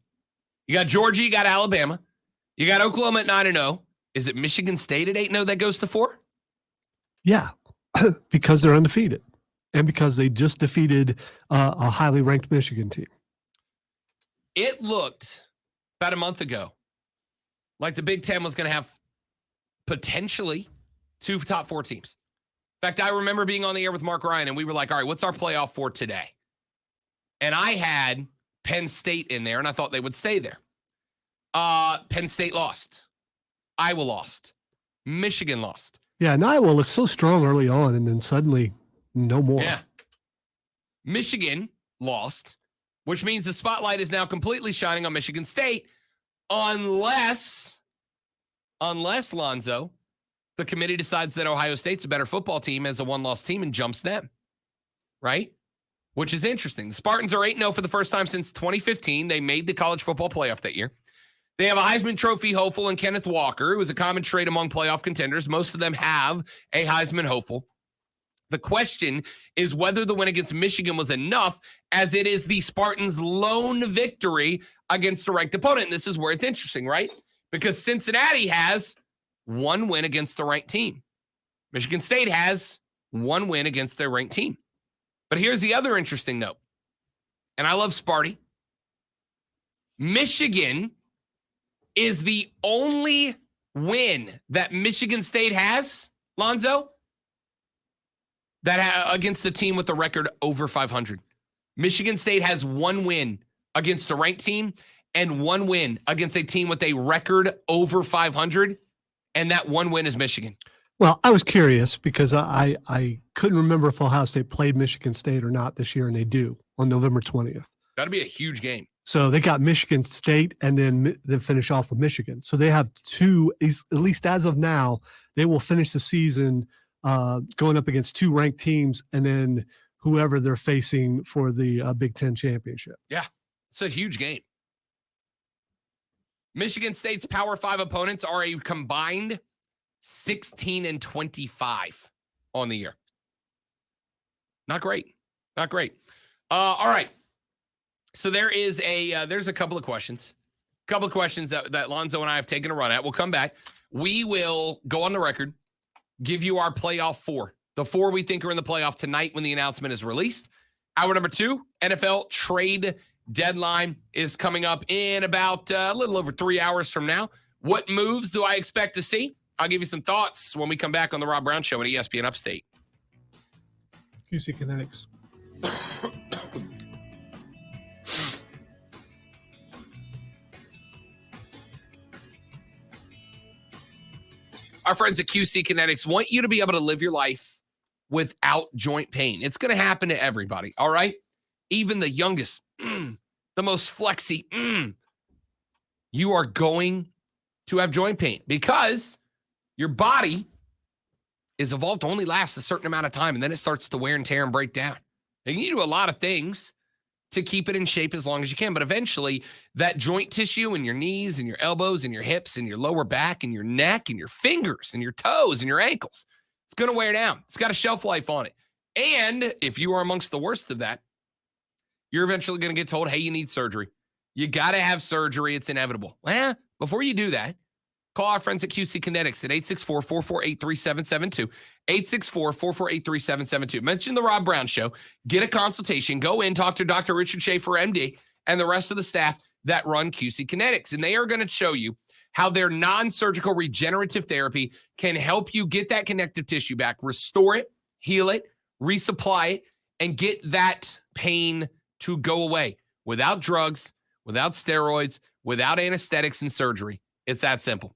You got Georgia, you got Alabama. You got Oklahoma at 9-0. Is it Michigan State at 8-0 that goes to 4? Yeah, because they're undefeated and because they just defeated a highly ranked Michigan team. It looked about a month ago like the Big Ten was going to have potentially 2 top 4 teams. In fact, I remember being on the air with Mark Ryan, and we were like, all right, what's our playoff for today? And I had Penn State in there, and I thought they would stay there. Penn State lost. Iowa lost. Michigan lost. Yeah, and Iowa looked so strong early on, and then suddenly no more. Yeah. Michigan lost, which means the spotlight is now completely shining on Michigan State, unless Lonzo, the committee decides that Ohio State's a better football team as a one-loss team and jumps them, right? Which is interesting. The Spartans are 8-0 for the first time since 2015. They made the college football playoff that year. They have a Heisman Trophy hopeful in Kenneth Walker, who is a common trait among playoff contenders. Most of them have a Heisman hopeful. The question is whether the win against Michigan was enough, as it is the Spartans' lone victory against a ranked opponent. And this is where it's interesting, right? Because Cincinnati has 1 win against a ranked team. Michigan State has 1 win against their ranked team. But here's the other interesting note. And I love Sparty. Michigan is the only win that Michigan State has, Lonzo, that against a team with a record over 500. Michigan State has 1 win against a ranked team and 1 win against a team with a record over 500, and that 1 win is Michigan. Well, I was curious because I couldn't remember if Ohio State played Michigan State or not this year, and they do on November 20th. That'd be a huge game. So they got Michigan State and then finish off with Michigan. So they have 2, at least as of now, they will finish the season going up against 2 ranked teams and then whoever they're facing for the Big Ten championship. Yeah, it's a huge game. Michigan State's Power 5 opponents are a combined 16-25 on the year. Not great. Not great. All right. So there's a couple of questions. That Lonzo and I have taken a run at. We'll come back. We will go on the record, give you our playoff 4. The 4 we think are in the playoff tonight when the announcement is released. Hour number 2, NFL trade deadline is coming up in about a little over 3 hours from now. What moves do I expect to see? I'll give you some thoughts when we come back on the Rob Brown Show at ESPN Upstate. QC Kinetics. Our friends at QC Kinetics want you to be able to live your life without joint pain. It's going to happen to everybody, all right? Even the youngest, the most flexy, you are going to have joint pain because your body is evolved to only last a certain amount of time, and then it starts to wear and tear and break down. And you do a lot of things to keep it in shape as long as you can. But eventually, that joint tissue in your knees and your elbows and your hips and your lower back and your neck and your fingers and your toes and your ankles, it's going to wear down. It's got a shelf life on it. And if you are amongst the worst of that, you're eventually going to get told, hey, you need surgery. You got to have surgery. It's inevitable. Well, before you do that, call our friends at QC Kinetics at 864-448-3772. 864-448-3772. Mention the Rob Brown Show. Get a consultation. Go in, talk to Dr. Richard Schaefer, MD, and the rest of the staff that run QC Kinetics. And they are going to show you how their non-surgical regenerative therapy can help you get that connective tissue back, restore it, heal it, resupply it, and get that pain to go away without drugs, without steroids, without anesthetics and surgery. It's that simple.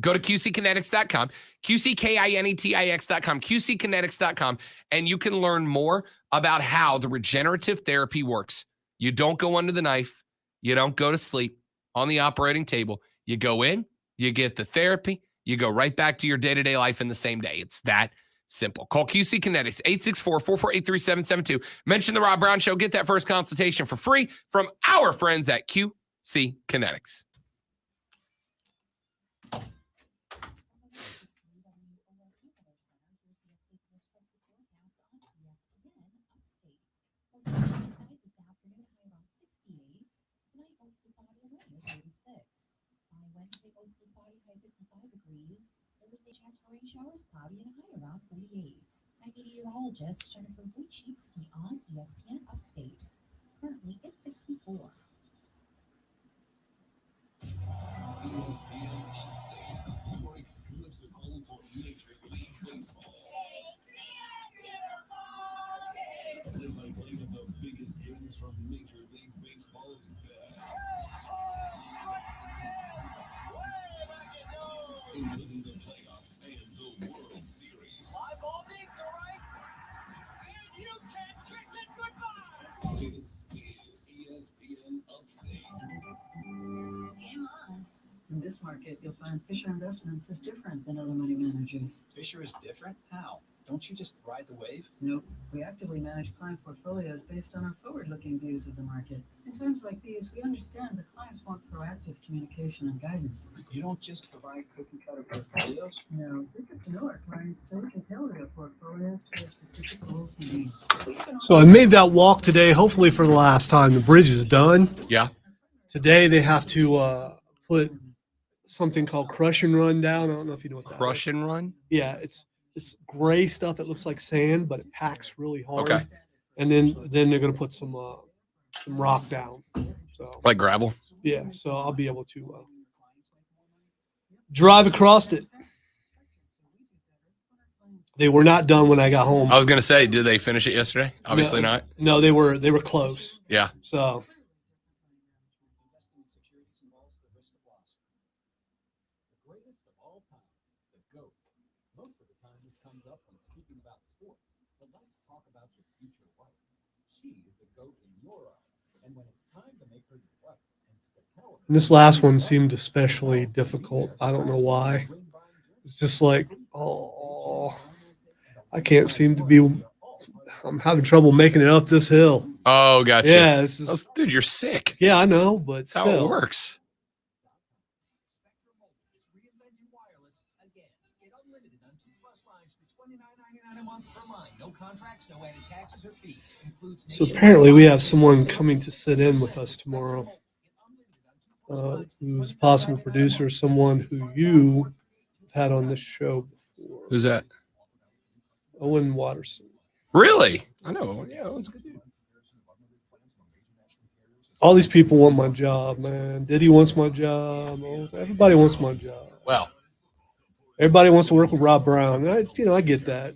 Go to QCkinetics.com, QCKINETIX.com, QCkinetics.com, and you can learn more about how the regenerative therapy works. You don't go under the knife. You don't go to sleep on the operating table. You go in, you get the therapy, you go right back to your day-to-day life in the same day. It's that simple. Call QC Kinetics, 864-448-3772. Mention the Rob Brown Show. Get that first consultation for free from our friends at QC Kinetics. Showers cloudy and a high around 48. I'm meteorologist Jennifer Wojcicki on ESPN Upstate. Currently, it's 64. ESPN Upstate, your exclusive home for Major League Baseball. Play-by-play of the biggest games from Major League Baseball's best. Including the playoffs and the World Series. Live all week, all right? And you can kiss it goodbye. This is ESPN Upstate. Game on. In this market, you'll find Fisher Investments is different than other money managers. Fisher is different? How? Don't you just ride the wave? Nope. We actively manage client portfolios based on our forward-looking views of the market. In times like these, we understand that clients want proactive communication and guidance. You don't just provide cookie-cutter portfolios? No, we get to know our clients so we can tailor their portfolios to their specific goals and needs. So I made that walk today, hopefully for the last time. The bridge is done. Yeah. Today they have to put something called crush and run down. I don't know if you know what that Crush and run? Yeah, it's gray stuff that looks like sand, but it packs really hard. Okay. And then they're gonna put some rock down. So Like gravel? yeah, so I'll be able to drive across it. They were not done when I got home. I was going to say, did they finish it yesterday? Obviously not. No, they were close. Yeah. So and this last one seemed especially difficult. I don't know why. It's just like, oh, I can't seem to be. I'm having trouble making it up this hill. Oh, gotcha. Yeah, this is, Dude, you're sick. yeah, I know, but That's how it still. works. So apparently we have someone coming to sit in with us tomorrow, who's a possible producer, someone who you had on this show before. Who's that? Owen Watterson. Really? I know. Yeah, that was a good dude. All these people want my job, man. Diddy wants my job. Everybody wants my job. Well, Everybody wants to work with Rob Brown. I get that.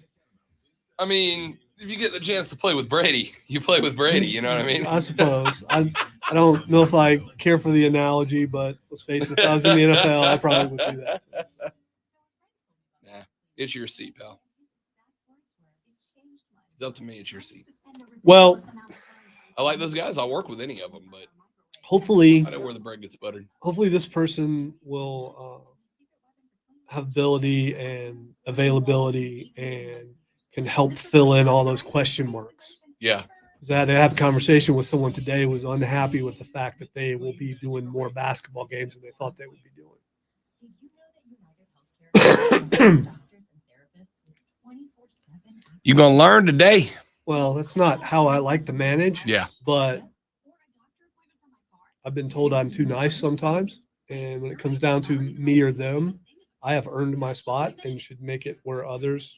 I mean, if you get the chance to play with Brady, you play with Brady. You know what I mean? I suppose. I don't know if I care for the analogy, but let's face it, if I was in the NFL, I probably would do that. Nah, it's your seat, pal. It's up to me. It's your seat. Well, I like those guys. I'll work with any of them, but hopefully I know where the bread gets buttered. hopefully this person will have ability and availability and can help fill in all those question marks. Yeah. Because I had to have a conversation with someone today who was unhappy with the fact that they will be doing more basketball games than they thought they would be doing. You're going to learn today. Well, that's not how I like to manage. Yeah. But I've been told I'm too nice sometimes. And when it comes down to me or them, I have earned my spot and should make it where others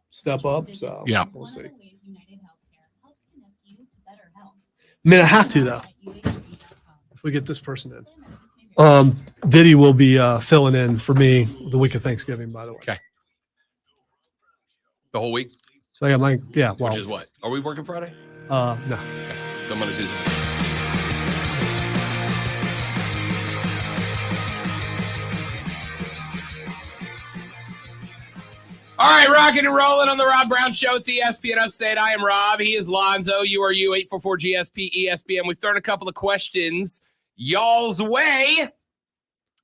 step up. So Yeah. We'll see. I mean, I have to though. If we get this person in, Diddy will be filling in for me the week of Thanksgiving. By the way, Okay. The whole week? So yeah, well, Which is what? Are we working Friday? no. So Monday, Tuesday. All right, rocking and rolling on the Rob Brown Show. It's ESPN Upstate. I am Rob. He is Lonzo. You are you. 844-GSP ESPN. We've thrown a couple of questions y'all's way.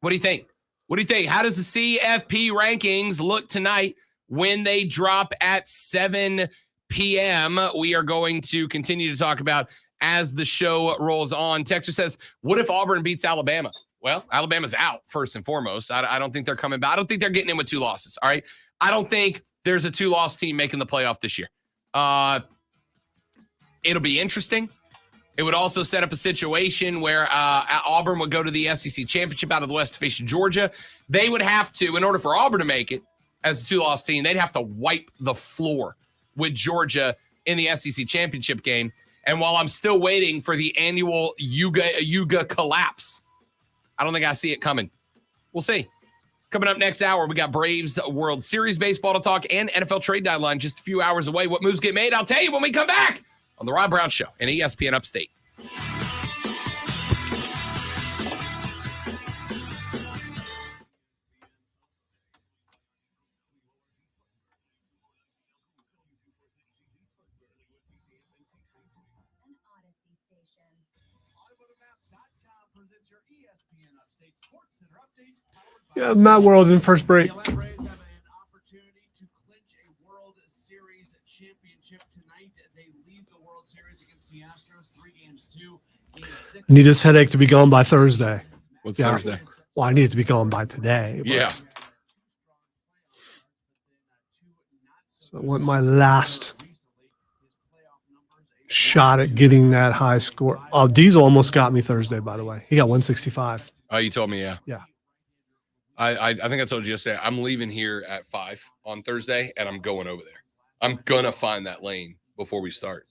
What do you think? What do you think? How does the CFP rankings look tonight when they drop at 7 p.m.? We are going to continue to talk about as the show rolls on. Texter says, what if Auburn beats Alabama? Well, Alabama's out first and foremost. I don't think they're coming back. I don't think they're getting in with 2 losses. All right. I don't think there's a 2-loss team making the playoff this year. It'll be interesting. It would also set up a situation where Auburn would go to the SEC championship out of the West to face Georgia. They would have to, in order for Auburn to make it as a 2-loss team, they'd have to wipe the floor with Georgia in the SEC championship game. And while I'm still waiting for the annual Yuga collapse, I don't think I see it coming. We'll see. Coming up next hour, we got Braves World Series baseball to talk and NFL trade deadline just a few hours away. What moves get made? I'll tell you when we come back on the Rob Brown Show and ESPN Upstate. Yeah, Matt World in first break. The Braves have an opportunity to clinch a World Series championship tonight. They lead the World Series against the Astros 3-2. Need this headache to be gone by Thursday. What's Yeah. Thursday? Well, I need it to be gone by today. but- Yeah. So I want my last shot at getting that high score. Oh, Diesel almost got me Thursday, by the way. He got 165. Oh, you told me, yeah. Yeah. I think I told you yesterday. I'm leaving here at 5 on Thursday, and I'm going over there. I'm gonna find that lane before we start.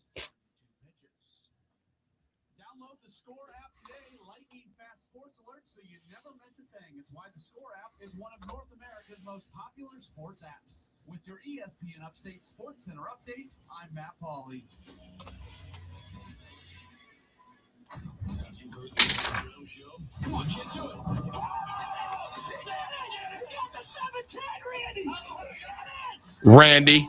Download the Score app today. Lightning fast sports alerts so you never miss a thing. It's why the Score app is one of North America's most popular sports apps. With your ESPN Upstate Sports Center update, I'm Matt Pauley. You heard the Rob Brown Show? Come on, get to it. Got the 710, Randy. Randy.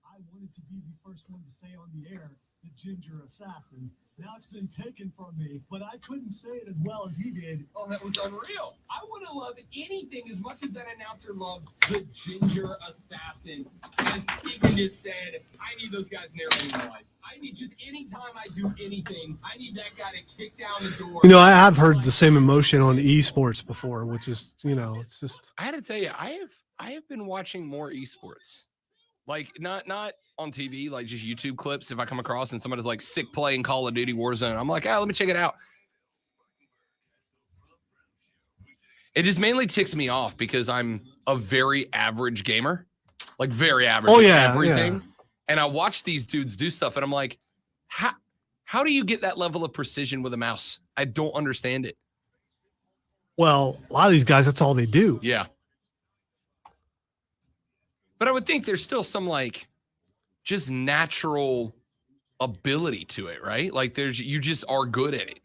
I wanted to be the first one to say on the air, the Ginger Assassin. Now it's been taken from me, but I couldn't say it as well as he did. Oh, that was unreal. I would have loved anything as much as that announcer loved the Ginger Assassin. As Keegan just said, I need those guys narrating my life. I need just anytime I do anything, I need that guy to kick down the door. You know, I have heard the same emotion on esports before, which is, it's just. I had to tell you, I have been watching more esports. Like not on TV, like just YouTube clips. If I come across and somebody's like sick playing Call of Duty Warzone, I'm like, let me check it out. It just mainly ticks me off because I'm a very average gamer, like very average. Oh, at yeah, everything. yeah. And I watch these dudes do stuff, and I'm like, how do you get that level of precision with a mouse? I don't understand it. Well, a lot of these guys, that's all they do. Yeah. But I would think there's still some like just natural ability to it, right? Like you just are good at it.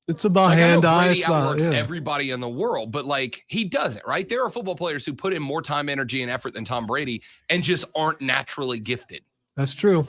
It's about Like, hand I know eye. Brady It's about, outworks yeah. everybody in the world, but like he doesn't, right? There are football players who put in more time, energy, and effort than Tom Brady and just aren't naturally gifted. That's true.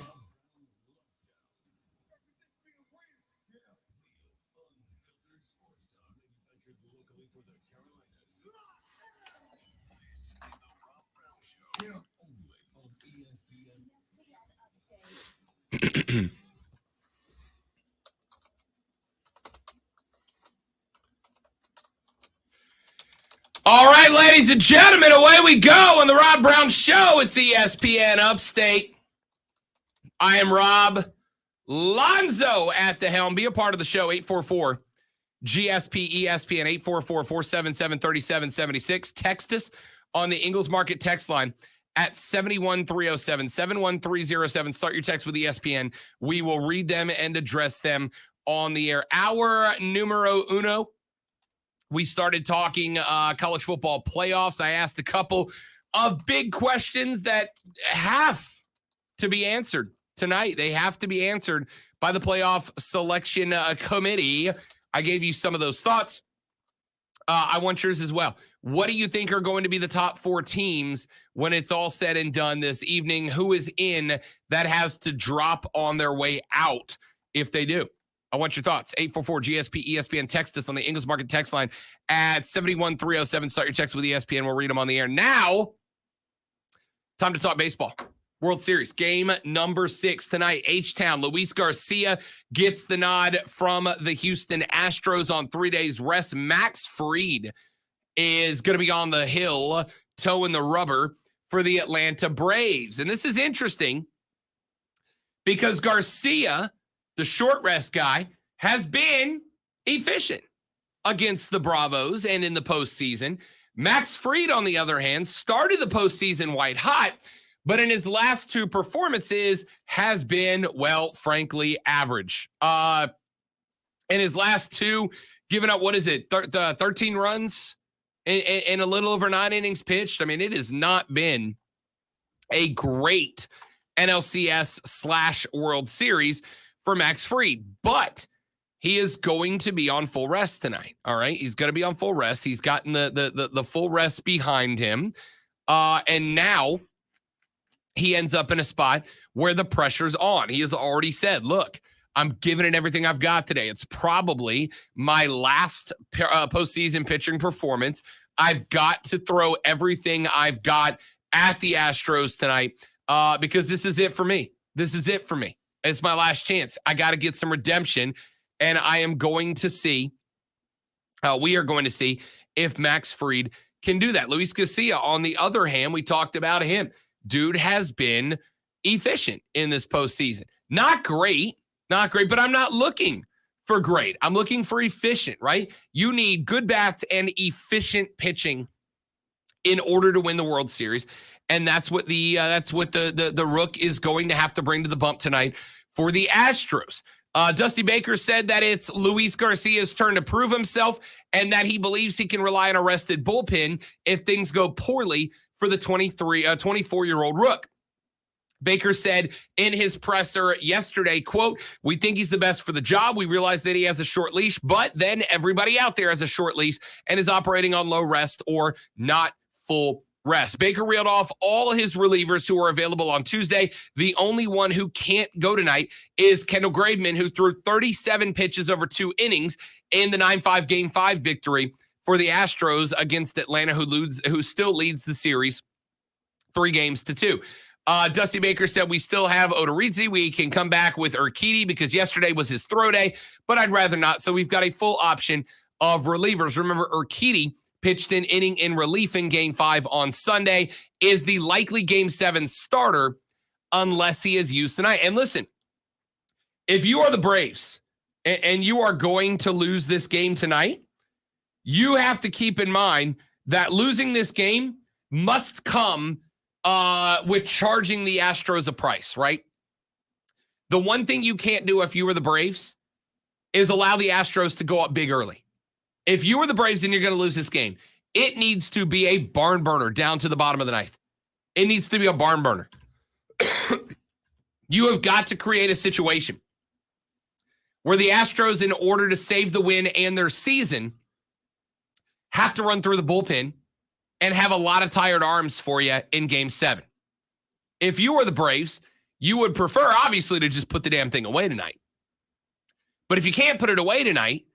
All right, ladies and gentlemen, away we go on the Rob Brown Show. It's ESPN Upstate. I am Rob Lonzo at the helm. Be a part of the show, 844 GSP ESPN 844-477-3776. Text us on the Ingles Market text line at 71307, 71307. Start your text with ESPN. We will read them and address them on the air. Hour numero uno. We started talking college football playoffs. I asked a couple of big questions that have to be answered tonight. They have to be answered by the playoff selection committee. I gave you some of those thoughts. I want yours as well. What do you think are going to be the top 4 teams when it's all said and done this evening? Who is in that has to drop on their way out if they do? I want your thoughts. 844-GSP, ESPN. Text us on the Ingles Market text line at 71307. Start your text with ESPN. We'll read them on the air. Now, time to talk baseball. World Series, game number 6 tonight. H-Town, Luis Garcia gets the nod from the Houston Astros on 3 days rest. Max Fried is going to be on the hill, toeing the rubber for the Atlanta Braves. And this is interesting because Garcia, the short rest guy, has been efficient against the Bravos and in the postseason. Max Fried, on the other hand, started the postseason white hot, but in his last 2 performances has been, well, frankly, average. In his last 2, giving up, 13 runs in a little over 9 innings pitched. I mean, it has not been a great NLCS/World Series for Max Fried, but he is going to be on full rest tonight. All right. He's going to be on full rest. He's gotten the full rest behind him. And now he ends up in a spot where the pressure's on. He has already said, look, I'm giving it everything I've got today. It's probably my last postseason pitching performance. I've got to throw everything I've got at the Astros tonight because this is it for me. This is it for me. It's my last chance. I got to get some redemption, and I am going to see, we are going to see if Max Fried can do that. Luis Garcia, on the other hand, we talked about him. Dude has been efficient in this postseason. Not great, but I'm not looking for great. I'm looking for efficient, right? You need good bats and efficient pitching in order to win the World Series. And that's what the Rook is going to have to bring to the bump tonight for the Astros. Dusty Baker said that it's Luis Garcia's turn to prove himself and that he believes he can rely on a rested bullpen if things go poorly for the 24-year-old Rook. Baker said in his presser yesterday, quote, "We think he's the best for the job. We realize that he has a short leash, but then everybody out there has a short leash and is operating on low rest or not full rest." Baker reeled off all his relievers who are available on Tuesday. The only one who can't go tonight is Kendall Graveman, who threw 37 pitches over 2 innings in the 9-5 Game 5 victory for the Astros against Atlanta, who still leads the series 3-2. Dusty Baker said, "We still have Odorizzi. We can come back with Urquidy because yesterday was his throw day, but I'd rather not. So we've got a full option of relievers." Remember, Urquidy pitched an inning in relief in Game 5 on Sunday, is the likely Game 7 starter unless he is used tonight. And listen, if you are the Braves and you are going to lose this game tonight, you have to keep in mind that losing this game must come with charging the Astros a price, right? The one thing you can't do if you were the Braves is allow the Astros to go up big early. If you were the Braves and you're going to lose this game, it needs to be a barn burner down to the bottom of the ninth. It needs to be a barn burner. You have got to create a situation where the Astros, in order to save the win and their season, have to run through the bullpen and have a lot of tired arms for you in Game 7. If you were the Braves, you would prefer, obviously, to just put the damn thing away tonight. But if you can't put it away tonight,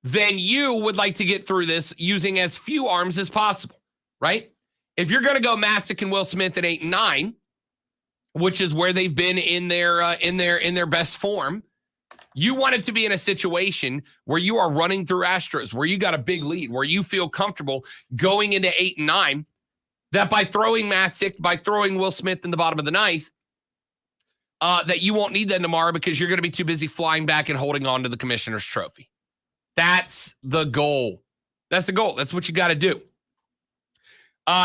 then you would like to get through this using as few arms as possible, right? If you're going to go Matzik and Will Smith at 8 and 9, which is where they've been in their best form, you want it to be in a situation where you are running through Astros, where you got a big lead, where you feel comfortable going into 8 and 9, that by throwing Matzik, by throwing Will Smith in the bottom of the ninth, that you won't need them tomorrow because you're going to be too busy flying back and holding on to the commissioner's trophy. That's the goal. That's the goal. That's what you got to do.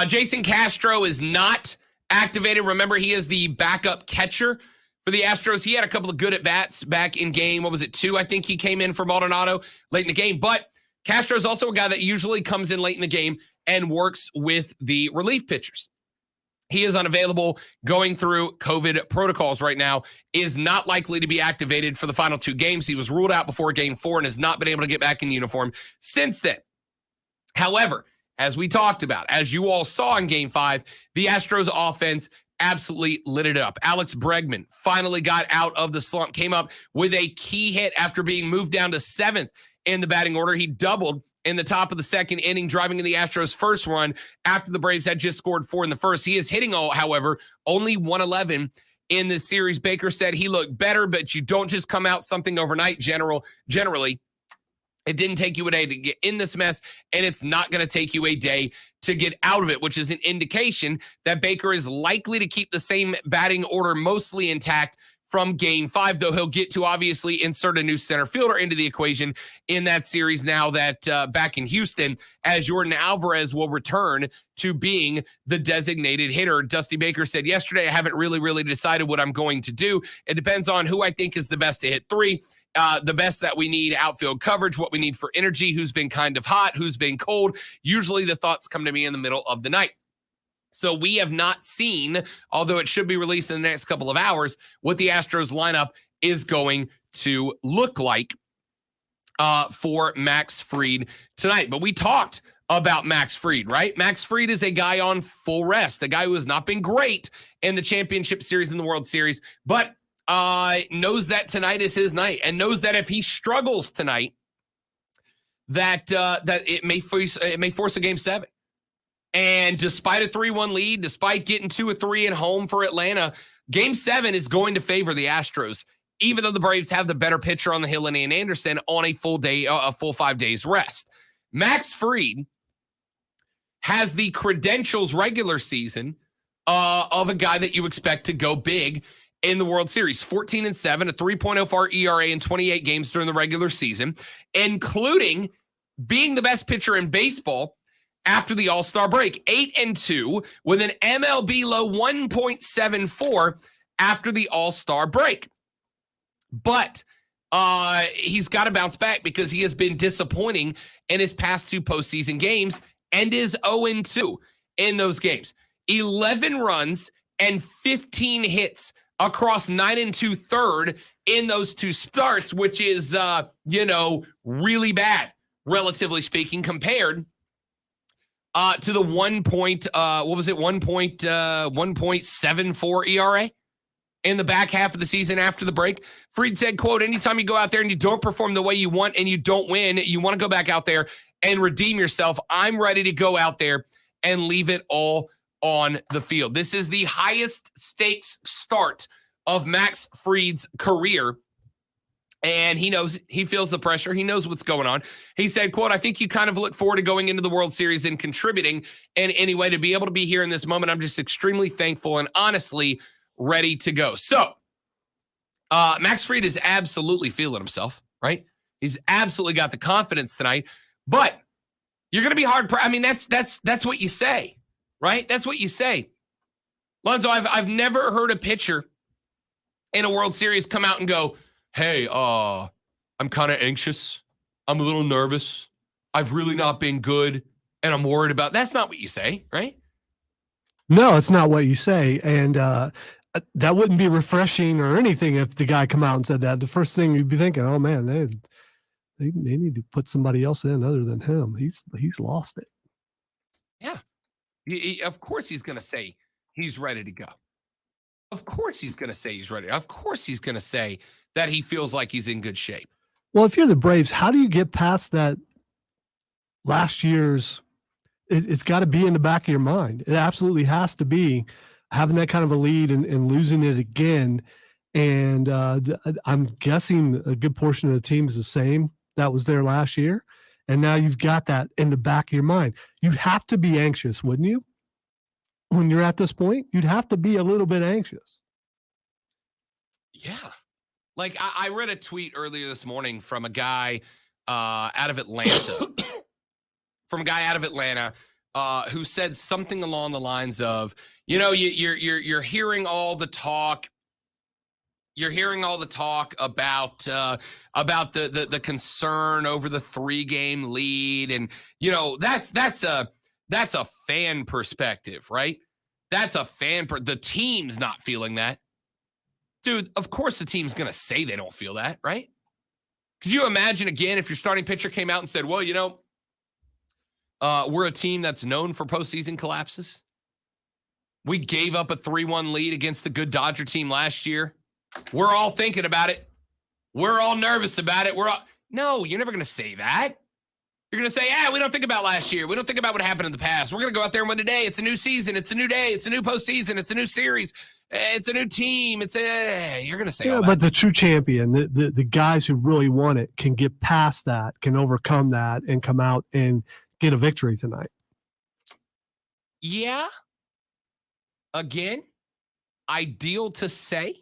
Jason Castro is not activated. Remember, he is the backup catcher for the Astros. He had a couple of good at-bats back in game. What was it, 2? I think he came in for Maldonado late in the game. But Castro is also a guy that usually comes in late in the game and works with the relief pitchers. He is unavailable, going through COVID protocols right now, is not likely to be activated for the final 2 games. He was ruled out before Game 4 and has not been able to get back in uniform since then. However, as we talked about, as you all saw in Game 5, the Astros offense absolutely lit it up. Alex Bregman finally got out of the slump, came up with a key hit after being moved down to 7th in the batting order. He doubled in the top of the 2nd inning, driving in the Astros' first run after the Braves had just scored 4 in the first. He is hitting, however, only 111 in this series. Baker said he looked better, but you don't just come out something overnight. Generally, it didn't take you a day to get in this mess, and it's not going to take you a day to get out of it, which is an indication that Baker is likely to keep the same batting order mostly intact from Game 5, though he'll get to obviously insert a new center fielder into the equation in that series now that back in Houston, as Jordan Alvarez will return to being the designated hitter. Dusty Baker said yesterday, I haven't really decided what I'm going to do. It depends on who I think is the best to hit 3. The best that we need outfield coverage, what we need for energy, who's been kind of hot, who's been cold. Usually the thoughts come to me in the middle of the night. So we have not seen, although it should be released in the next couple of hours, what the Astros lineup is going to look like for Max Fried tonight. But we talked about Max Fried, right? Max Fried is a guy on full rest, a guy who has not been great in the championship series and the World Series, but knows that tonight is his night and knows that if he struggles tonight, that it may force a Game 7. And despite a 3-1 lead, despite getting 2 or 3 at home for Atlanta, Game 7 is going to favor the Astros, even though the Braves have the better pitcher on the hill in Ian Anderson on a full 5 days rest. Max Fried has the credentials regular season of a guy that you expect to go big in the World Series. 14-7, a 3.04 ERA in 28 games during the regular season, including being the best pitcher in baseball after the All-Star break. 8-2 with an MLB low 1.74 after the All-Star break. But he's got to bounce back because he has been disappointing in his past 2 postseason games and is 0-2 in those games. 11 runs and 15 hits across 9 2/3 in those 2 starts, which is, really bad, relatively speaking, compared to the 1.74 ERA in the back half of the season after the break. Fried said, quote, anytime you go out there and you don't perform the way you want and you don't win, you want to go back out there and redeem yourself. I'm ready to go out there and leave it all on the field. This is the highest stakes start of Max Fried's career. And he knows, he feels the pressure. He knows what's going on. He said, quote, I think you kind of look forward to going into the World Series and contributing in any way. To be able to be here in this moment, I'm just extremely thankful and honestly ready to go. So Max Fried is absolutely feeling himself, right? He's absolutely got the confidence tonight, but you're going to be hard. I mean, that's what you say, right? That's what you say. Lonzo, I've never heard a pitcher in a World Series come out and go, hey, I'm kind of anxious. I'm a little nervous. I've really not been good, and I'm worried about. That's not what you say, right? No, it's not what you say. And that wouldn't be refreshing or anything if the guy come out and said that. The first thing you'd be thinking, oh, man, they need to put somebody else in other than him. He's lost it. Yeah. Of course he's going to say he's ready to go. Of course he's going to say he's ready. Of course he's going to say that he feels like he's in good shape. Well, if you're the Braves, how do you get past that last year's? It's got to be in the back of your mind. It absolutely has to be having that kind of a lead and losing it again. And I'm guessing a good portion of the team is the same that was there last year. And now you've got that in the back of your mind. You'd have to be anxious, wouldn't you? When you're at this point, you'd have to be a little bit anxious. Yeah. Like I read a tweet earlier this morning from a guy out of Atlanta, who said something along the lines of, you're hearing all the talk You're hearing all the talk about the concern over the 3-game lead, and that's a fan perspective, right? That's a fan. The team's not feeling that, dude. Of course, the team's gonna say they don't feel that, right? Could you imagine again if your starting pitcher came out and said, "Well, we're a team that's known for postseason collapses. We gave up a 3-1 lead against the good Dodger team last year. We're all thinking about it. We're all nervous about it. No, you're never going to say that. You're going to say, we don't think about last year. We don't think about what happened in the past. We're going to go out there and win today. It's a new season. It's a new day. It's a new postseason. It's a new series. It's a new team. You're going to say all that. But the true champion, the guys who really want it can get past that, can overcome that, and come out and get a victory tonight. Yeah. Again, ideal to say.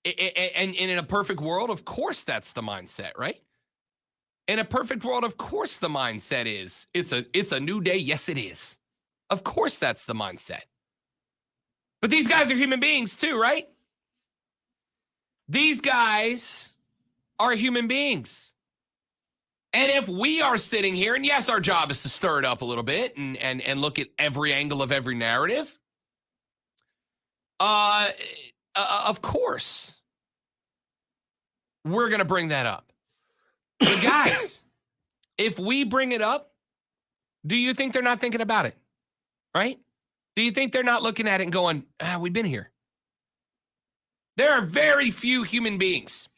And in a perfect world, of course, that's the mindset, right? In a perfect world, of course, the mindset is it's a new day. Yes, it is. Of course, that's the mindset. But these guys are human beings too, right? These guys are human beings. And if we are sitting here, and yes, our job is to stir it up a little bit and look at every angle of every narrative, of course, we're going to bring that up. But guys, if we bring it up, do you think they're not thinking about it? Right? Do you think they're not looking at it and going, we've been here? There are very few human beings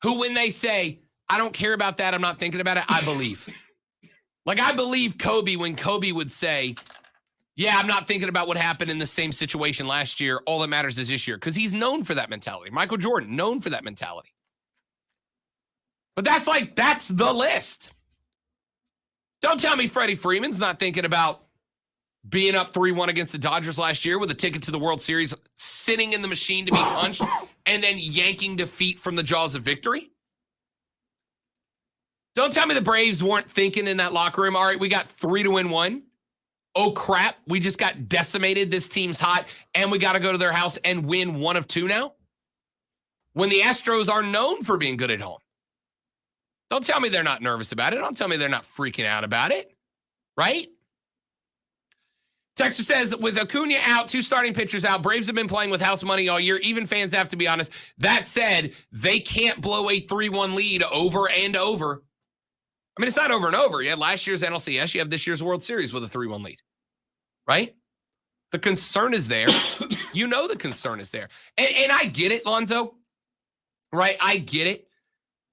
who, when they say, I don't care about that, I'm not thinking about it, I believe. Like, I believe Kobe when Kobe would say, yeah, I'm not thinking about what happened in the same situation last year. All that matters is this year. Because he's known for that mentality. Michael Jordan, known for that mentality. But that's the list. Don't tell me Freddie Freeman's not thinking about being up 3-1 against the Dodgers last year with a ticket to the World Series, sitting in the machine to be punched, and then yanking defeat from the jaws of victory. Don't tell me the Braves weren't thinking in that locker room, all right, we got 3 to win 1. Oh, crap, we just got decimated. This team's hot, and we got to go to their house and win 1 of 2 now? When the Astros are known for being good at home. Don't tell me they're not nervous about it. Don't tell me they're not freaking out about it, right? Texter says, with Acuna out, 2 starting pitchers out, Braves have been playing with house money all year. Even fans have to be honest. That said, they can't blow a 3-1 lead over and over. I mean, it's not over and over. You had last year's NLCS. You have this year's World Series with a 3-1 lead, right? The concern is there. You know the concern is there. And I get it, Lonzo, right? I get it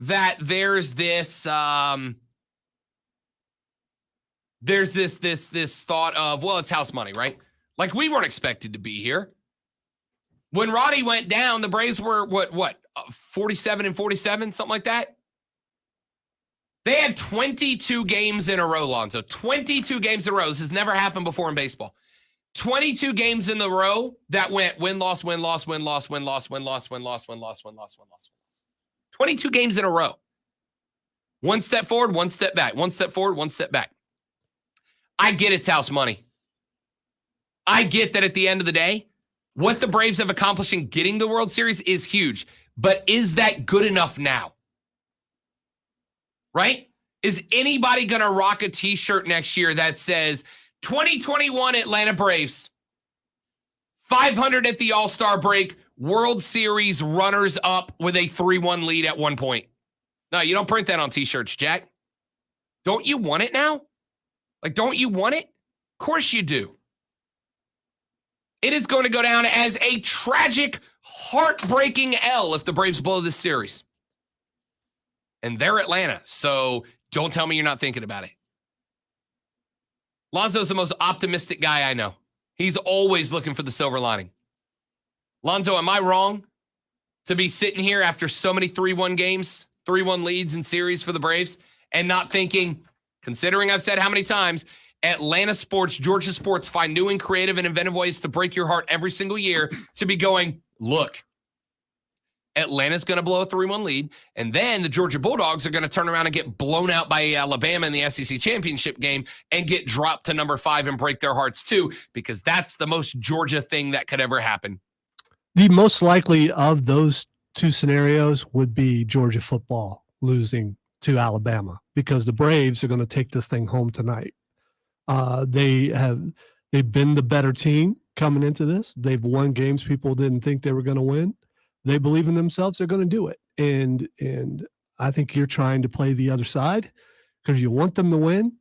that there's this this thought of, well, it's house money, right? Like, we weren't expected to be here. When Roddy went down, the Braves were, 47-47, something like that? They had 22 games in a row, Lonzo. 22 games in a row. This has never happened before in baseball. 22 games in the row that went win-loss, win-loss, win-loss, win-loss, win-loss, win-loss, win-loss, win-loss, win-loss. 22 games in a row. One step forward, one step back. One step forward, one step back. I get it's house money. I get that at the end of the day, what the Braves have accomplished in getting the World Series is huge. But is that good enough now? Right? Is anybody going to rock a t-shirt next year that says 2021 Atlanta Braves, 500 at the All-Star break, World Series runners up with a 3-1 lead at one point? No, you don't print that on t-shirts, Jack. Don't you want it now? Like, don't you want it? Of course you do. It is going to go down as a tragic, heartbreaking L if the Braves blow this series. And they're Atlanta, so don't tell me you're not thinking about it. Lonzo's the most optimistic guy I know. He's always looking for the silver lining. Lonzo, am I wrong to be sitting here after so many 3-1 games, 3-1 leads in series for the Braves, and not thinking, considering I've said how many times, Atlanta sports, Georgia sports find new and creative and inventive ways to break your heart every single year, to be going, look, Atlanta's going to blow a 3-1 lead, and then the Georgia Bulldogs are going to turn around and get blown out by Alabama in the SEC championship game and get dropped to number 5 and break their hearts too, because that's the most Georgia thing that could ever happen. The most likely of those two scenarios would be Georgia football losing to Alabama because the Braves are going to take this thing home tonight. They've been the better team coming into this. They've won games people didn't think they were going to win. They believe in themselves. They're going to do it. And I think you're trying to play the other side because you want them to win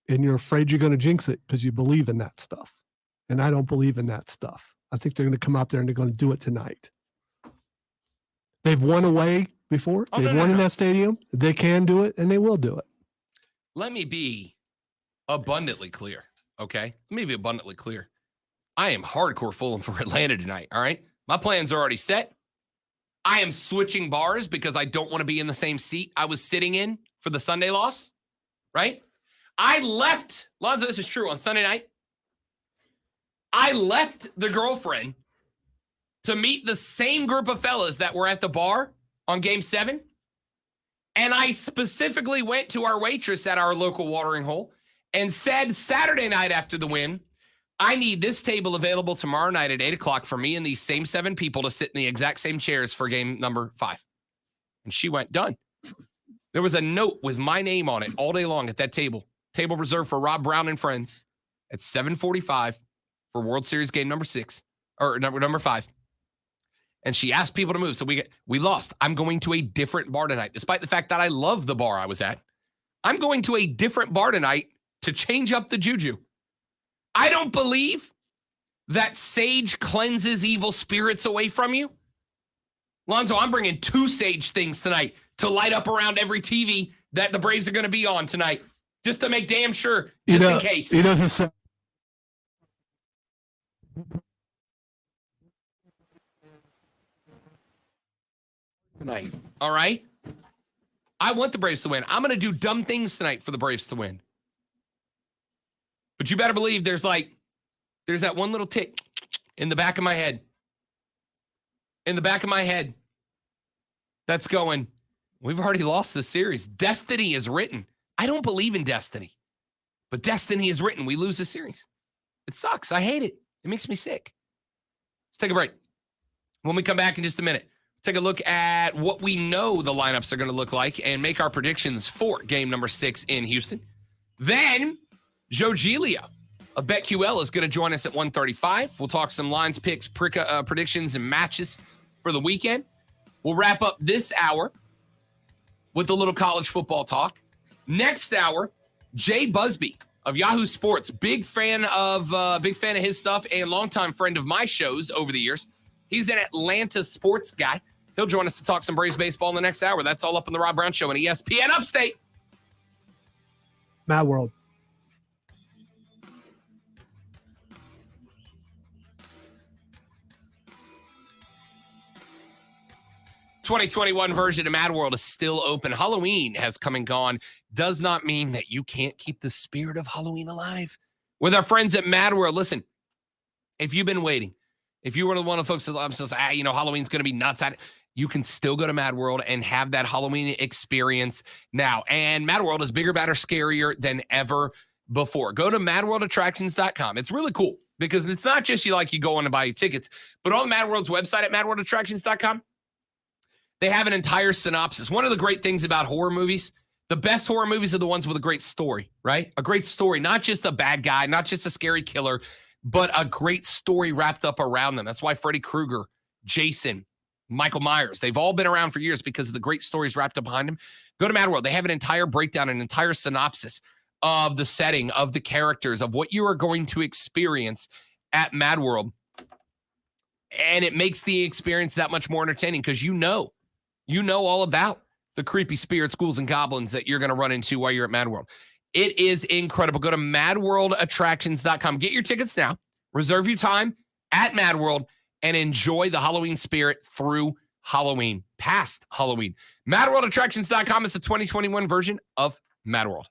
and you're afraid you're going to jinx it because you believe in that stuff. And I don't believe in that stuff. I think they're going to come out there and they're going to do it tonight. They've won away before. They've won in that stadium. They can do it and they will do it. Let me be abundantly clear, okay? Let me be abundantly clear. I am hardcore Fulham for Atlanta tonight, all right? My plans are already set. I am switching bars because I don't want to be in the same seat I was sitting in for the Sunday loss, right? I left, Lonzo, this is true, on Sunday night. I left the girlfriend to meet the same group of fellas that were at the bar on Game 7. And I specifically went to our waitress at our local watering hole and said Saturday night after the win, I need this table available tomorrow night at 8 o'clock for me and these same 7 people to sit in the exact same chairs for game number 5. And she went, done. There was a note with my name on it all day long at that table. Table reserved for Rob Brown and friends at 7:45 for World Series game number 6 or number 5. And she asked people to move. So we lost. I'm going to a different bar tonight, despite the fact that I love the bar I was at. I'm going to a different bar tonight to change up the juju. I don't believe that sage cleanses evil spirits away from you. Lonzo, I'm bringing 2 sage things tonight to light up around every TV that the Braves are going to be on tonight, just to make damn sure, just in case. He doesn't say. Tonight, all right? I want the Braves to win. I'm going to do dumb things tonight for the Braves to win. But you better believe there's that one little tick in the back of my head. In the back of my head. That's going, we've already lost this series. Destiny is written. I don't believe in destiny. But destiny is written. We lose the series. It sucks. I hate it. It makes me sick. Let's take a break. When we come back in just a minute, take a look at what we know the lineups are going to look like and make our predictions for game number 6 in Houston. Then Joe Giglio of BetQL is going to join us at 1:35. We'll talk some lines, picks, predictions, and matches for the weekend. We'll wrap up this hour with a little college football talk. Next hour, Jay Busby of Yahoo Sports, big fan of his stuff and longtime friend of my shows over the years. He's an Atlanta sports guy. He'll join us to talk some Braves baseball in the next hour. That's all up on the Rob Brown Show on ESPN Upstate. Mad World. The 2021 version of Mad World is still open. Halloween has come and gone. Does not mean that you can't keep the spirit of Halloween alive. With our friends at Mad World, listen, if you've been waiting, if you were one of the folks that says, Halloween's going to be nuts, you can still go to Mad World and have that Halloween experience now. And Mad World is bigger, better, scarier than ever before. Go to madworldattractions.com. It's really cool because it's not just you go on to buy your tickets, but on Mad World's website at madworldattractions.com, they have an entire synopsis. One of the great things about horror movies, the best horror movies are the ones with a great story, right? A great story, not just a bad guy, not just a scary killer, but a great story wrapped up around them. That's why Freddy Krueger, Jason, Michael Myers, they've all been around for years because of the great stories wrapped up behind them. Go to Mad World. They have an entire breakdown, an entire synopsis of the setting, of the characters, of what you are going to experience at Mad World. And it makes the experience that much more entertaining because you know all about the creepy spirits, ghouls, and goblins that you're going to run into while you're at Mad World. It is incredible. Go to madworldattractions.com. Get your tickets now. Reserve your time at Mad World and enjoy the Halloween spirit through Halloween, past Halloween. Madworldattractions.com is the 2021 version of Mad World.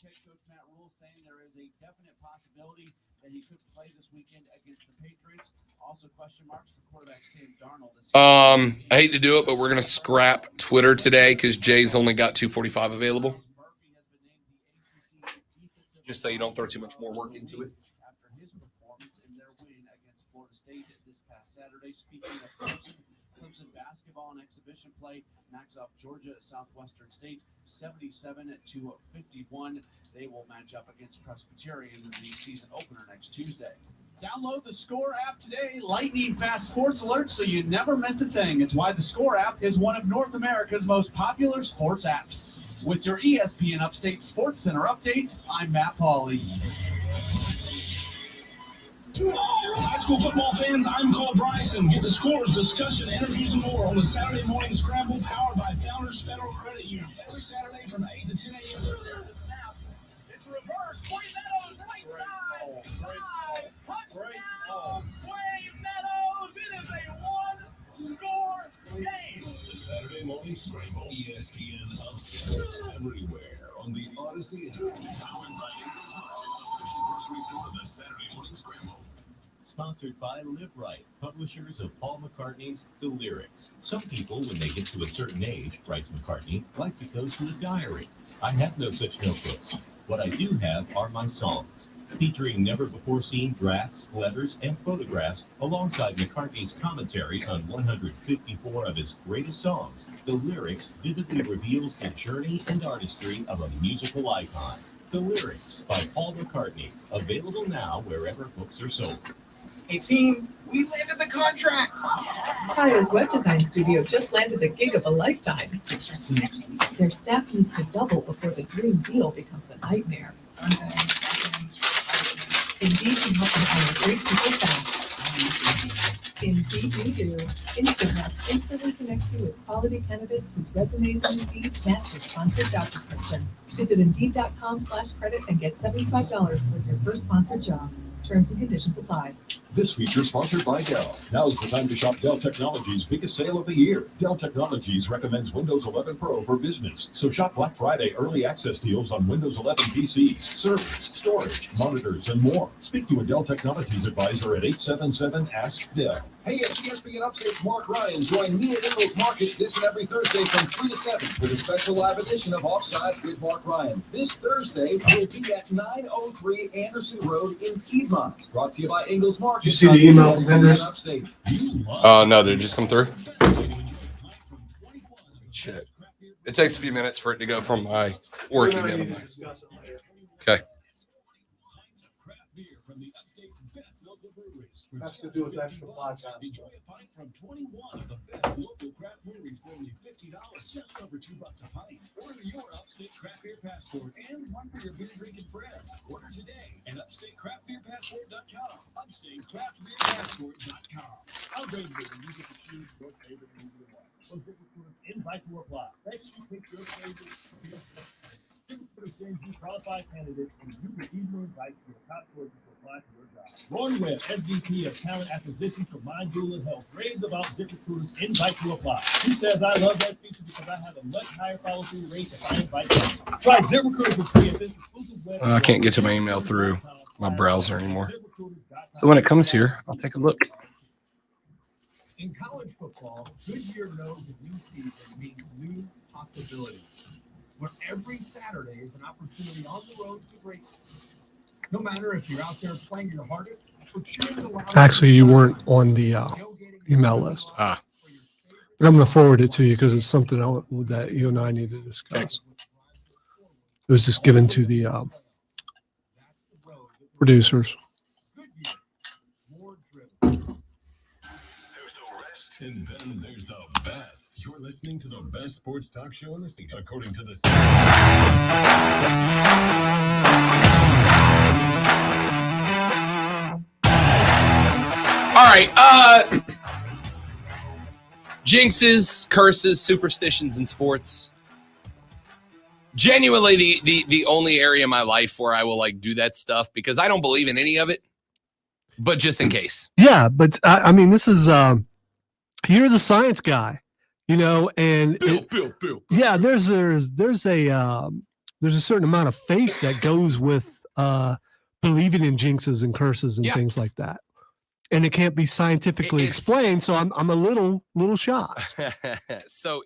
Head coach Matt Rule saying there is a definite possibility that he could play this weekend against the Patriots. Also I hate to do it, but we're gonna scrap Twitter today because Jay's only got 245 available. Just so you don't throw too much more work into it. After his performance in their win against Florida State this past Saturday, speaking of Clemson basketball and exhibition play knocks off Georgia at Southwestern State 77-51. They will match up against Presbyterian in the season opener next Tuesday. Download the Score app today. Lightning fast sports alerts so you never miss a thing. It's why the Score app is one of North America's most popular sports apps. With your ESPN Upstate Sports Center update, I'm Matt Pauley. High school football fans, I'm Cole Bryson. Get the scores, discussion, interviews, and more on the Saturday Morning Scramble powered by Founders Federal Credit Union. Every Saturday from 8 to 10 a.m. It's reverse. Wade Meadows, right side. Touchdown. Wade Meadows. It is a one-score game. The Saturday Morning Scramble, ESPN Upstate, everywhere on the Odyssey app. Powered by Ingles Markets, official grocery store of the Saturday Morning Scramble. Sponsored by Live Right, publishers of Paul McCartney's The Lyrics. Some people, when they get to a certain age, writes McCartney, like to go to the diary. I have no such notebooks. What I do have are my songs, featuring never-before-seen drafts, letters, and photographs, alongside McCartney's commentaries on 154 of his greatest songs. The Lyrics vividly reveals the journey and artistry of a musical icon. The Lyrics by Paul McCartney, available now wherever books are sold. Hey team, we landed the contract. Kaya's web design studio just landed the gig of a lifetime. It starts next week. Their staff needs to double before the dream deal becomes a nightmare. Indeed can help you hire great people fast. Indeed you do. Instagram instantly connects you with quality candidates whose resumes on Indeed match your sponsored job description. Visit Indeed.com/credit and get $75 towards your first sponsored job. Terms and conditions apply. This feature sponsored by Dell. Now's the time to shop Dell Technologies' biggest sale of the year. Dell Technologies recommends Windows 11 Pro for business. So shop Black Friday early access deals on Windows 11 PCs, servers, storage, monitors, and more. Speak to a Dell Technologies advisor at 877-ASK-DELL. Hey, it's ESPN Upstate's Mark Ryan. Join me at Ingles Markets this and every Thursday from 3 to 7 with a special live edition of Offsides with Mark Ryan. This Thursday, we'll be at 903 Anderson Road in Piedmont. Brought to you by Ingles Markets. You see the email from Hendricks? No, did it just come through? Shit. It takes a few minutes for it to go from my work email. Okay. Has to do with extra podcast. Enjoy a pint from 21 of the best local craft breweries for only $50, just over $2 a pint. Order your Upstate Craft Beer Passport and one for your beer drinking friends. Order today at UpstateCraftBeerPassport.com. UpstateCraftBeerPassport.com. I'm ready to music to choose your favorite movie to watch. So ZipRecruiter invite to apply. Let you pick your favorite. ZipRecruiter sends you qualified candidates, and you can even invite your top choices to apply to your job. Roy Webb, SVP of Talent Acquisition for Mind Jewel and Health, raves about ZipRecruiter's invite to apply. He says, I love that feature because I have a much higher follow-through rate if I invite you. Try ZipRecruiter for free at this exclusive web. I can't get to my email through my browser anymore. So when it comes here, I'll take a look. In college football, Goodyear knows a new season means new possibilities, where every Saturday is an opportunity on the road to greatness. No matter if you're out there playing your hardest or cheering aloud. Actually, you weren't on the email list. But I'm going to forward it to you because it's something that you and I need to discuss. It was just given to the producers. And then there's the best. You're listening to the best sports talk show in the state, according to the All right. Jinxes, curses, superstitions in sports. Genuinely the only area in my life where I will like do that stuff because I don't believe in any of it, but just in case. Yeah, but I mean, this is you're the science guy, you know, and Bill. Yeah, there's a certain amount of faith that goes with believing in jinxes and curses and things like that. and it can't be scientifically It's- explained. So I'm a little shocked. so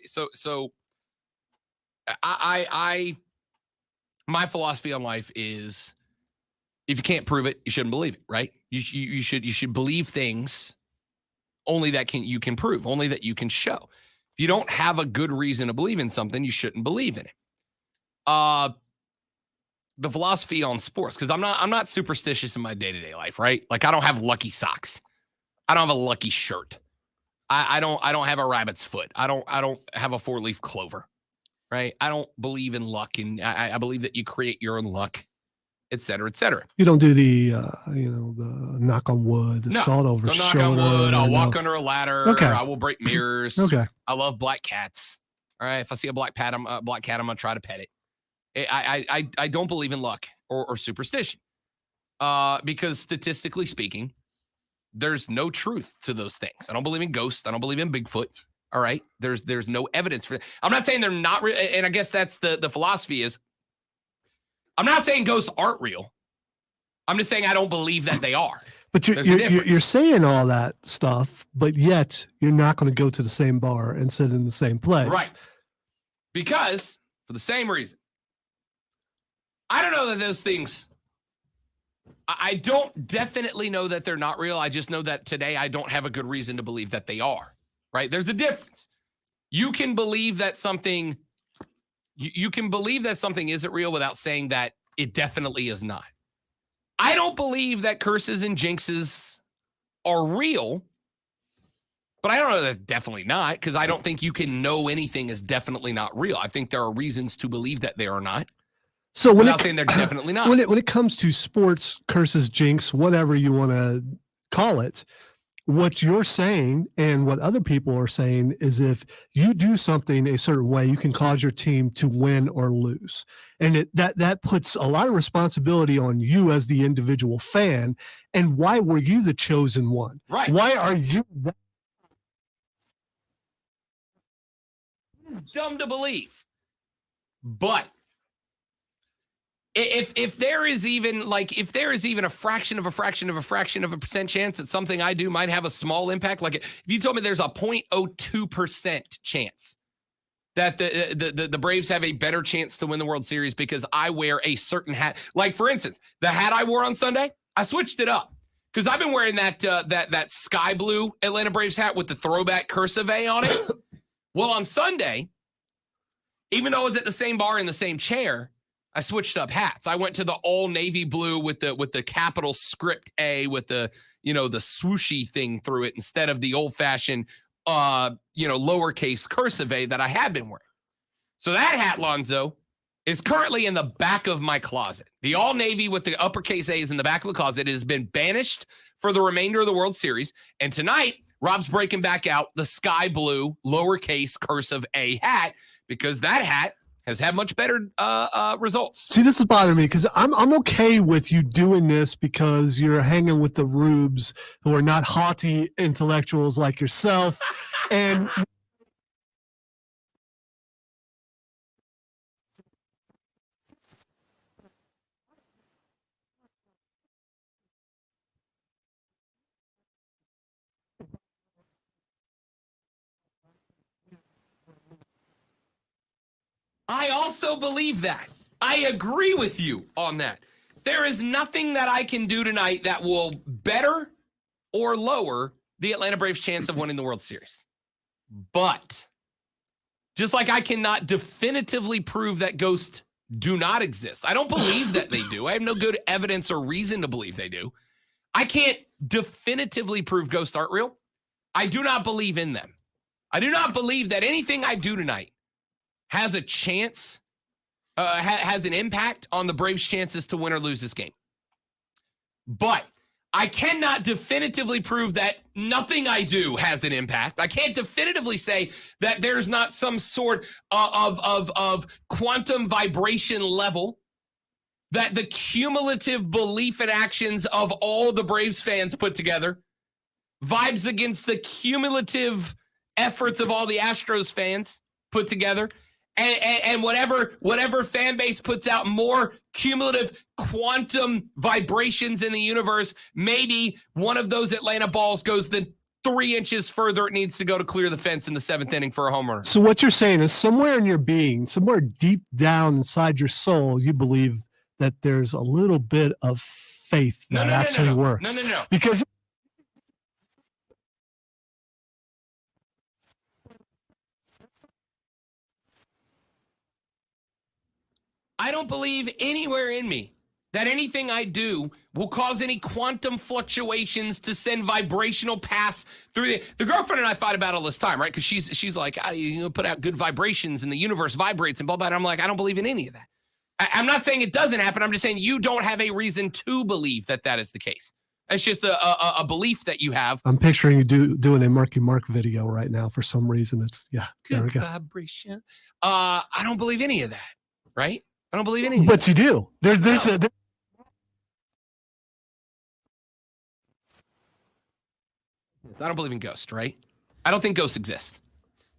I my philosophy on life is if you can't prove it, you shouldn't believe it, right? You should believe things only that you can prove, only that you can show. If you don't have a good reason to believe in something, you shouldn't believe in it. The philosophy on sports, because I'm not superstitious in my day-to-day life, right? Like I don't have lucky socks. I don't have a lucky shirt. I don't have a rabbit's foot. I don't have a 4-leaf clover, right? I don't believe in luck, and I believe that you create your own luck, et cetera, et cetera. You don't do the the knock on wood, the salt over Don't knock shoulder. on wood. I'll walk no. under a ladder. Okay. I will break mirrors. Okay. I love black cats. All right. If I see a black cat, I'm gonna try to pet it. I don't believe in luck or superstition. Because statistically speaking, there's no truth to those things. I don't believe in ghosts. I don't believe in Bigfoot. All right. There's no evidence for it. I'm not saying they're not real. And I guess that's the philosophy is I'm not saying ghosts aren't real. I'm just saying I don't believe that they are. But There's a difference. you're saying all that stuff, but yet you're not going to go to the same bar and sit in the same place. Right. Because for the same reason. I don't know that those things, I don't definitely know that they're not real. I just know that today I don't have a good reason to believe that they are, right? There's a difference. You can believe that something, you can believe that something isn't real without saying that it definitely is not. I don't believe that curses and jinxes are real, but I don't know that definitely not, because I don't think you can know anything is definitely not real. I think there are reasons to believe that they are not. So when Without saying they're definitely not. When it comes to sports, curses, jinx, whatever you want to call it, what you're saying and what other people are saying is if you do something a certain way, you can cause your team to win or lose. And that puts a lot of responsibility on you as the individual fan. And why were you the chosen one? Right. Why are you Dumb to believe. But if there is even a fraction of a percent chance that something I do might have a small impact, like if you told me there's a 0.02% chance that the Braves have a better chance to win the World Series because I wear a certain hat, like for instance, the hat I wore on Sunday, I switched it up because I've been wearing that sky blue Atlanta Braves hat with the throwback cursive A on it. Well, on Sunday, even though I was at the same bar in the same chair, I switched up hats. I went to the all navy blue with the capital script A with the swooshy thing through it instead of the old fashioned lowercase cursive A that I had been wearing. So that hat, Lonzo, is currently in the back of my closet. The all navy with the uppercase A is in the back of the closet. It has been banished for the remainder of the World Series. And tonight, Rob's breaking back out the sky blue lowercase cursive A hat because that hat has had much better results. See, this is bothering me because I'm okay with you doing this because you're hanging with the rubes who are not haughty intellectuals like yourself. And I also believe that. I agree with you on that. There is nothing that I can do tonight that will better or lower the Atlanta Braves' chance of winning the World Series. But just like I cannot definitively prove that ghosts do not exist, I don't believe that they do. I have no good evidence or reason to believe they do. I can't definitively prove ghosts aren't real. I do not believe in them. I do not believe that anything I do tonight has a chance, has an impact on the Braves' chances to win or lose this game. But I cannot definitively prove that nothing I do has an impact. I can't definitively say that there's not some sort of quantum vibration level that the cumulative belief and actions of all the Braves fans put together vibes against the cumulative efforts of all the Astros fans put together. And whatever fan base puts out more cumulative quantum vibrations in the universe, maybe one of those Atlanta balls goes the 3 inches further it needs to go to clear the fence in the 7th inning for a home run. So what you're saying is somewhere in your being, somewhere deep down inside your soul, you believe that there's a little bit of faith that actually works. No. Because I don't believe anywhere in me that anything I do will cause any quantum fluctuations to send vibrational paths through the girlfriend and I fight about all this time, right? Because she's like, put out good vibrations and the universe vibrates and blah, blah. And I'm like, I don't believe in any of that. I'm not saying it doesn't happen. I'm just saying you don't have a reason to believe that that is the case. It's just a belief that you have. I'm picturing you doing a Marky Mark video right now for some reason. It's there we Good go. vibration. I don't believe any of that, right? I don't believe any of But that. you do. There's No. I don't believe in ghosts, right? I don't think ghosts exist.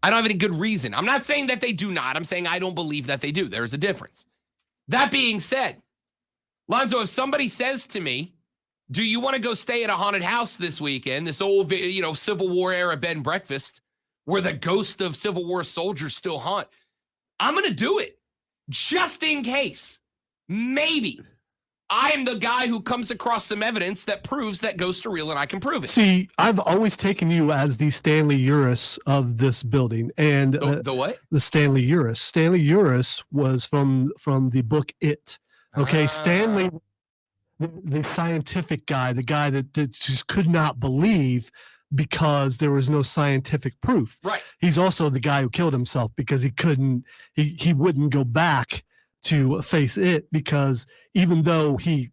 I don't have any good reason. I'm not saying that they do not. I'm saying I don't believe that they do. There's a difference. That being said, Lonzo, if somebody says to me, do you want to go stay at a haunted house this weekend, this old, Civil War era bed and breakfast where the ghost of Civil War soldiers still haunt, I'm going to do it just in case. Maybe I am the guy who comes across some evidence that proves that ghosts are real and I can prove it. See, I've always taken you as the Stanley Uris of this building, and The what? the Stanley Uris. Stanley Uris was from the book It. Okay, Stanley, the scientific guy, the guy that just could not believe because there was no scientific proof. Right. He's also the guy who killed himself because he wouldn't go back to face it, because even though he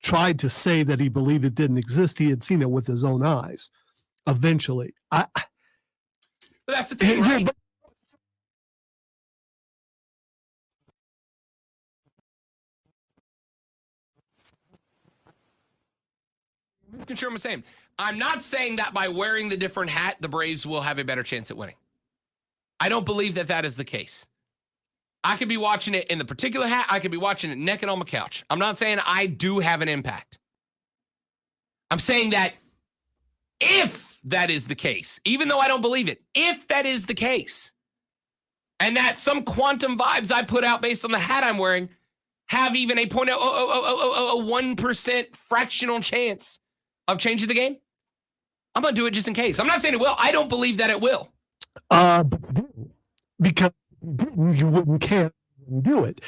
tried to say that he believed it didn't exist, he had seen it with his own eyes. Eventually, But that's the thing, Yeah, right? but- Sure, I'm saying. I'm not saying that by wearing the different hat, the Braves will have a better chance at winning. I don't believe that that is the case. I could be watching it in the particular hat. I could be watching it naked on my couch. I'm not saying I do have an impact. I'm saying that if that is the case, even though I don't believe it, if that is the case, and that some quantum vibes I put out based on the hat I'm wearing have even a 0.01% fractional chance of changing the game, I'm going to do it just in case. I'm not saying it will. I don't believe that it will. Because you wouldn't care to do it.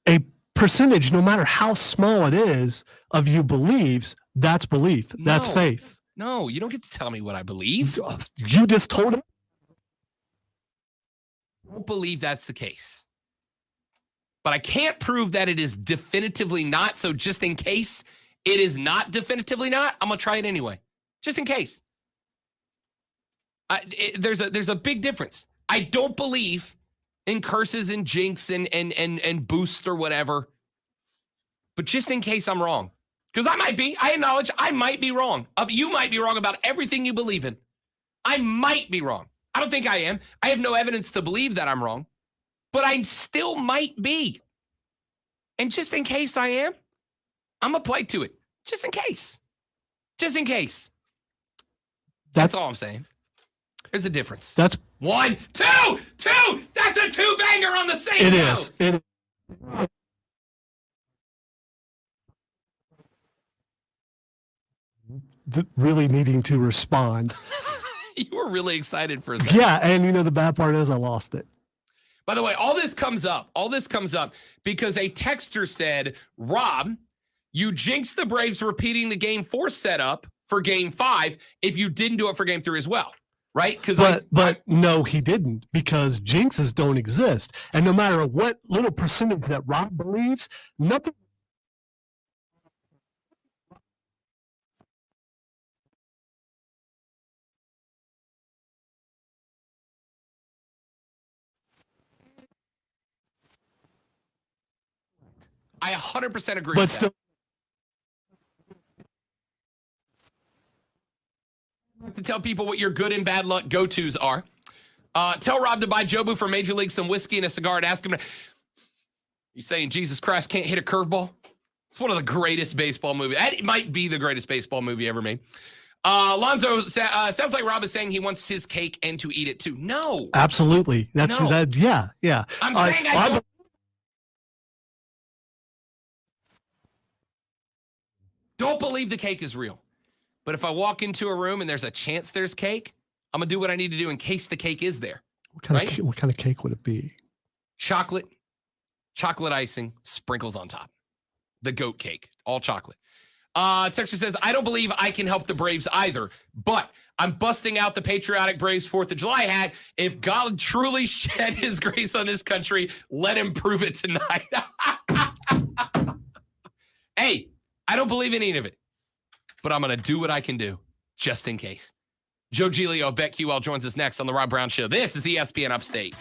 A percentage, no matter how small it is, of you believes, that's belief. That's No. faith. No, you don't get to tell me what I believe. You just told him. I don't believe that's the case. But I can't prove that it is definitively not. So just in case it is not definitively not, I'm going to try it anyway. Just in case. There's a big difference. I don't believe in curses and jinx and boost or whatever. But just in case I'm wrong. Because I acknowledge I might be wrong. You might be wrong about everything you believe in. I might be wrong. I don't think I am. I have no evidence to believe that I'm wrong. But I still might be. And just in case I am, I'm going to play to it. Just in case. Just in case. That's all I'm saying. There's a difference. That's 1, 2, 2. That's a 2-banger on the same it. note. Is. It really needing to respond. You were really excited for a second. Yeah, and the bad part is I lost it. By the way, all this comes up because a texter said, Rob, you jinxed the Braves repeating the Game 4 setup for Game 5 if you didn't do it for Game 3 as well, right? But no, he didn't, because jinxes don't exist. And no matter what little percentage that Rob believes, nothing. I 100% agree But with still, that. To tell people what your good and bad luck go-tos are. Tell Rob to buy Jobu from Major League some whiskey and a cigar and ask him to... You saying Jesus Christ can't hit a curveball? It's one of the greatest baseball movies. It might be the greatest baseball movie ever made. Lonzo sounds like Rob is saying he wants his cake and to eat it too. No, Absolutely. That's No. that. Yeah, yeah. I'm saying I don't believe the cake is real. But if I walk into a room and there's a chance there's cake, I'm gonna do what I need to do in case the cake is there. What kind of cake would it be? Chocolate icing, sprinkles on top. The goat cake, all chocolate. Texture says, I don't believe I can help the Braves either, but I'm busting out the patriotic Braves 4th of July hat. If God truly shed his grace on this country, let him prove it tonight. Hey, I don't believe in any of it, but I'm going to do what I can do just in case. Joe Giglio, BetQL joins us next on The Rob Brown Show. This is ESPN Upstate.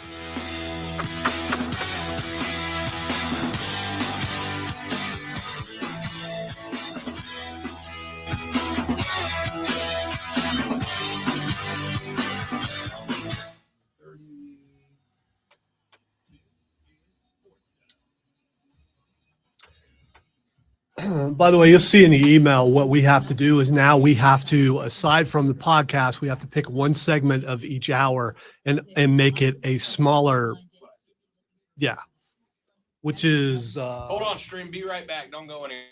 By the way, you'll see in the email what we have to do is now we have to, aside from the podcast, we have to pick one segment of each hour and make it a smaller, which is Hold on, stream. Be right back. Don't go anywhere.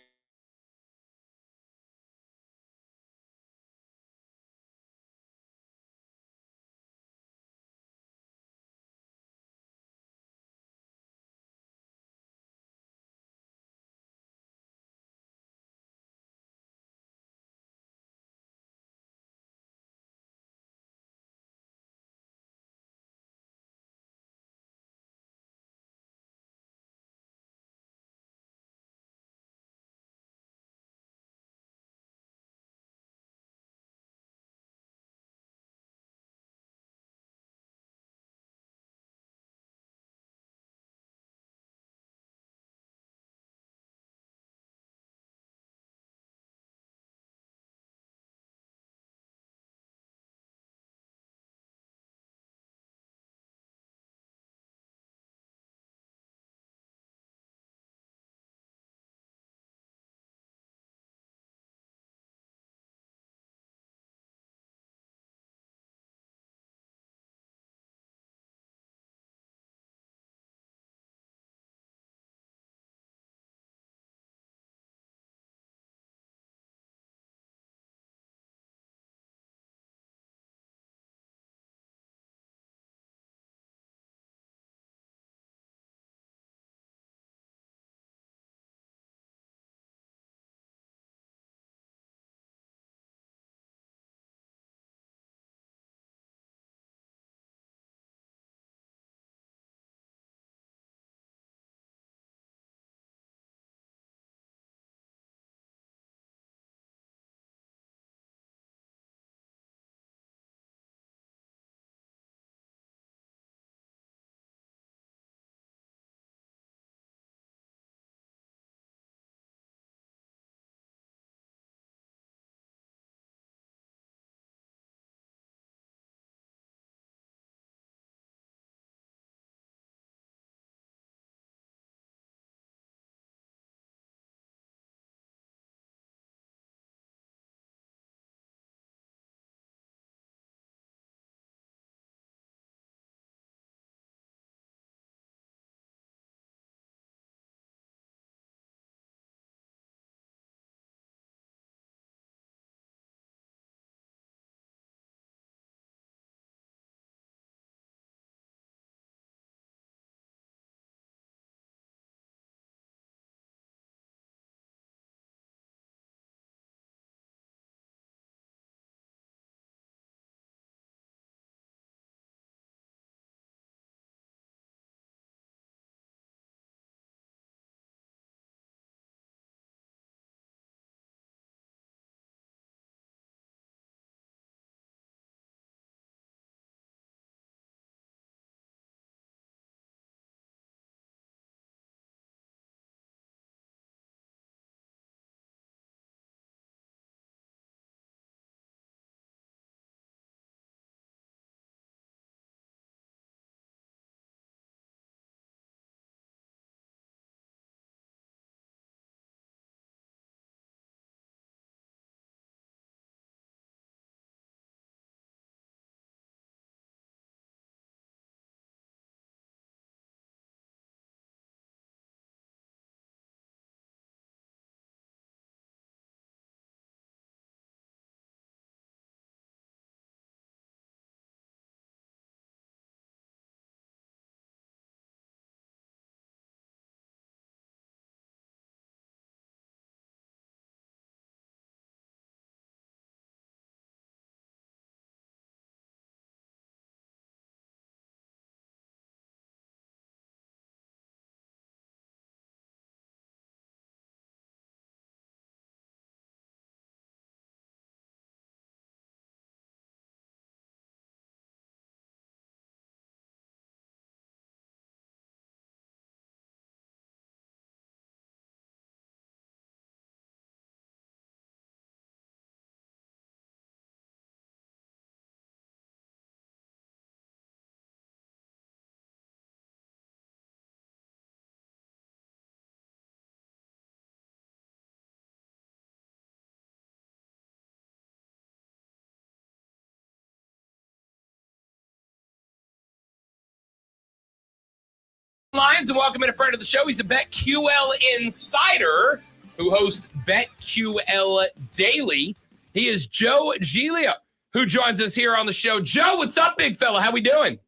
Lions, and welcome in a friend of the show. He's a BetQL insider who hosts BetQL Daily. He is Joe Giglio, who joins us here on the show. Joe, what's up, big fella? How we doing?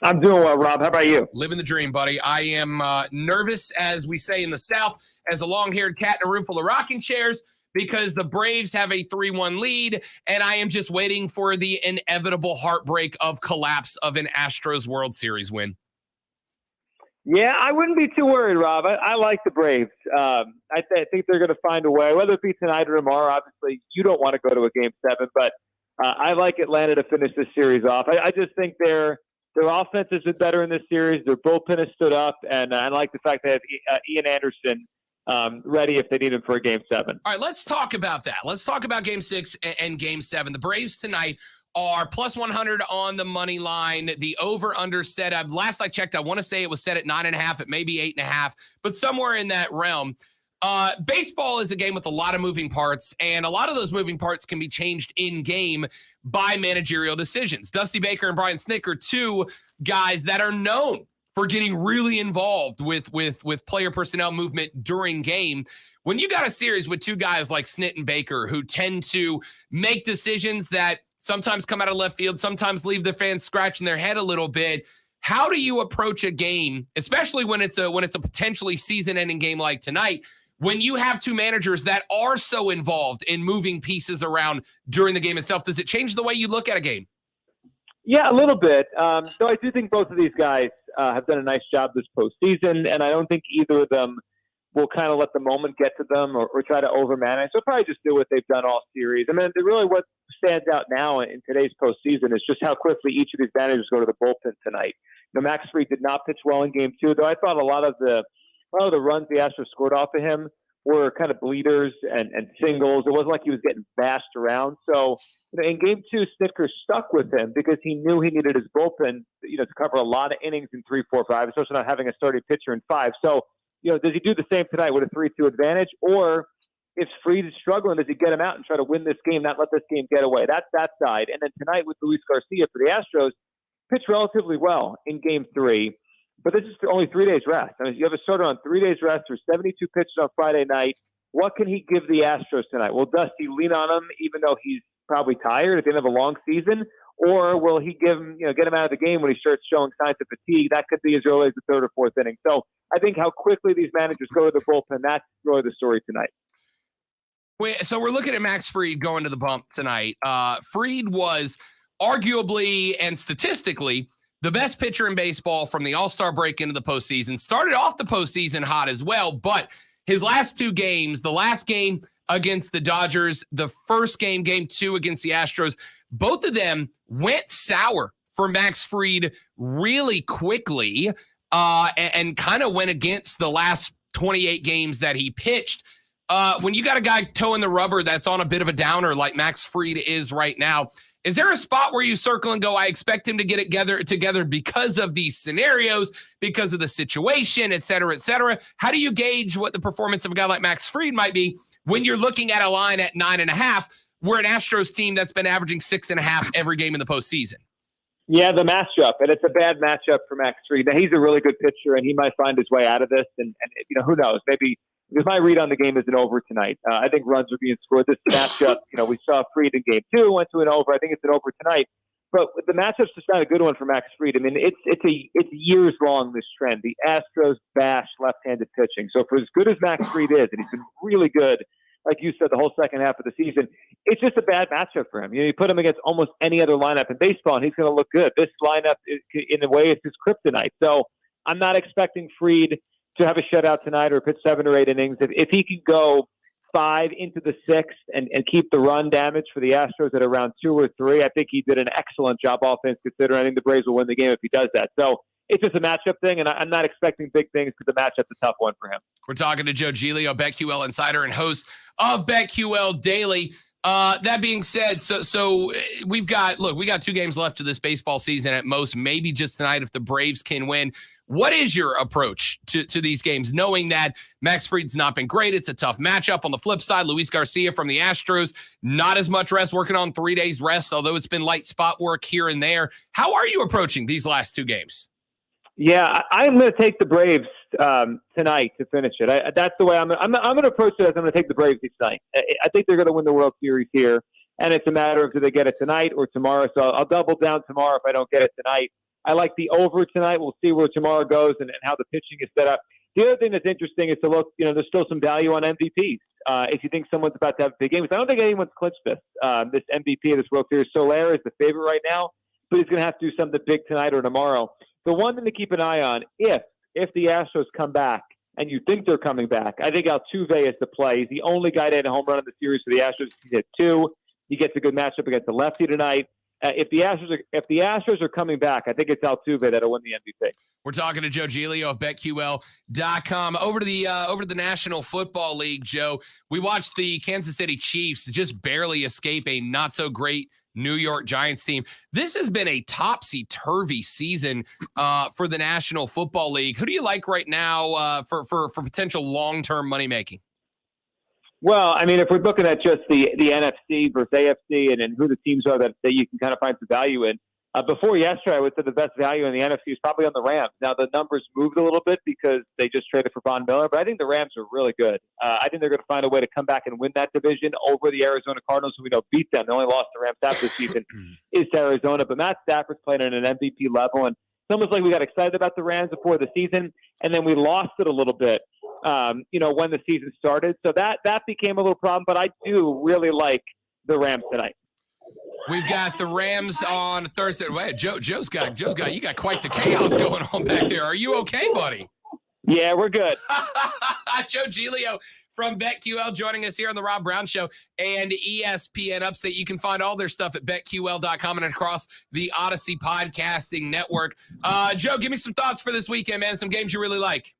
I'm doing well, Rob. How about you? Living the dream, buddy. I am nervous, as we say in the South, as a long-haired cat in a room full of rocking chairs, because the Braves have a 3-1 lead, and I am just waiting for the inevitable heartbreak of collapse of an Astros World Series win. Yeah, I wouldn't be too worried, Rob. I like the Braves. I think they're going to find a way, whether it be tonight or tomorrow. Obviously, you don't want to go to a Game 7, but I like Atlanta to finish this series off. I just think their offense has been better in this series. Their bullpen has stood up, and I like the fact they have Ian Anderson ready if they need him for a Game 7. All right, let's talk about that. Let's talk about Game 6 and Game 7. The Braves tonight are plus 100 on the money line. The over-under set up. Last I checked, I want to say it was set at 9.5. It may be 8.5, but somewhere in that realm. Baseball is a game with a lot of moving parts, and a lot of those moving parts can be changed in game by managerial decisions. Dusty Baker and Brian Snitker are two guys that are known for getting really involved with player personnel movement during game. When you got a series with two guys like Snit and Baker who tend to make decisions that sometimes come out of left field, sometimes leave the fans scratching their head a little bit, how do you approach a game, especially when it's a potentially season-ending game like tonight, when you have two managers that are so involved in moving pieces around during the game itself? Does it change the way you look at a game? Yeah, a little bit. So I do think both of these guys have done a nice job this postseason, and I don't think either of them will kind of let the moment get to them or try to overmanage. They'll probably just do what they've done all series. I mean, really what stands out now in today's postseason is just how quickly each of these managers go to the bullpen tonight. You know, Max Fried did not pitch well in Game 2, though I thought a lot of the runs the Astros scored off of him were kind of bleeders and singles. It wasn't like he was getting bashed around. So in Game 2, Snitker stuck with him because he knew he needed his bullpen, to cover a lot of innings in 3, 4, 5, especially not having a starting pitcher in 5. So, does he do the same tonight with a 3-2 advantage? Or if Fried is struggling, does he get him out and try to win this game, not let this game get away? That's that side. And then tonight with Luis Garcia for the Astros, pitched relatively well in Game 3. But this is only 3 days rest. I mean, you have a starter on 3 days rest for 72 pitches on Friday night. What can he give the Astros tonight? Will Dusty lean on him even though he's probably tired at the end of a long season? Or will he give him, get him out of the game when he starts showing signs of fatigue? That could be as early as the third or fourth inning. So I think how quickly these managers go to the bullpen, that's really the story tonight. So we're looking at Max Fried going to the bump tonight. Fried was arguably and statistically the best pitcher in baseball from the All-Star break into the postseason. Started off the postseason hot as well, but his last two games, the last game against the Dodgers, the first game, Game 2 against the Astros, both of them went sour for Max Fried really quickly and kind of went against the last 28 games that he pitched. When you got a guy toeing the rubber that's on a bit of a downer like Max Fried is right now, is there a spot where you circle and go, I expect him to get it together because of these scenarios, because of the situation, et cetera, et cetera? How do you gauge what the performance of a guy like Max Fried might be when you're looking at a line at 9.5? We're an Astros team that's been averaging 6.5 every game in the postseason. Yeah, the matchup, and it's a bad matchup for Max Fried. Now, he's a really good pitcher, and he might find his way out of this. And who knows? Maybe because my read on the game isn't over tonight. I think runs are being scored. This matchup, we saw Fried in Game 2, went to an over. I think it's an over tonight. But the matchup's just not a good one for Max Fried. I mean, it's years long, this trend. The Astros bash left-handed pitching. So for as good as Max Fried is, and he's been really good, like you said, the whole second half of the season, it's just a bad matchup for him. You put him against almost any other lineup in baseball, and he's going to look good. This lineup, in a way, it's his kryptonite. So I'm not expecting Fried to have a shutout tonight or pitch 7 or 8 innings. If he can go 5 into the 6th and keep the run damage for the Astros at around 2 or 3, I think he did an excellent job offense considering. I think the Braves will win the game if he does that. So it's just a matchup thing, and I'm not expecting big things because the matchup's a tough one for him. We're talking to Joe Giglio, BetQL insider and host of BetQL Daily. That being said, so we got 2 games left of this baseball season at most, maybe just tonight if the Braves can win. What is your approach to these games, knowing that Max Fried's not been great? It's a tough matchup. On the flip side, Luis Garcia from the Astros, not as much rest, working on 3 days rest, although it's been light spot work here and there. How are you approaching these last 2 games? Yeah, I'm going to take the Braves tonight to finish it. That's the way I'm going to approach it. As I'm going to take the Braves tonight. I think they're going to win the World Series here, and it's a matter of do they get it tonight or tomorrow. So I'll double down tomorrow if I don't get it tonight. I like the over tonight. We'll see where tomorrow goes and how the pitching is set up. The other thing that's interesting is to look. There's still some value on MVPs. If you think someone's about to have a big game, I don't think anyone's clinched this. This MVP of this World Series, Soler is the favorite right now, but he's going to have to do something big tonight or tomorrow. The one thing to keep an eye on, if the Astros come back, and you think they're coming back, I think Altuve is the play. He's the only guy to hit a home run in the series for the Astros. He hit 2. He gets a good matchup against the lefty tonight. If the Astros are coming back, I think it's Altuve that'll win the MVP. We're talking to Joe Giglio of BetQL.com. Over to the National Football League, Joe. We watched the Kansas City Chiefs just barely escape a not-so-great New York Giants team. This has been a topsy-turvy season for the National Football League. Who do you like right now for potential long-term money-making? Well, I mean, if we're looking at just the NFC versus AFC and who the teams are that you can kind of find some value in, before yesterday, I would say the best value in the NFC is probably on the Rams. Now, the numbers moved a little bit because they just traded for Von Miller, but I think the Rams are really good. I think they're going to find a way to come back and win that division over the Arizona Cardinals, who we know beat them. The only loss the Rams have this season is to Arizona, but Matt Stafford's playing at an MVP level, and it's almost like we got excited about the Rams before the season, and then we lost it a little bit. When the season started. So that became a little problem, but I do really like the Rams tonight. We've got the Rams on Thursday. Wait, Joe's got you got quite the chaos going on back there. Are you okay, buddy? Yeah, we're good. Joe Giglio from BetQL joining us here on the Rob Brown Show and ESPN Upstate. You can find all their stuff at BetQL.com and across the Odyssey Podcasting Network. Joe, give me some thoughts for this weekend, man. Some games you really like.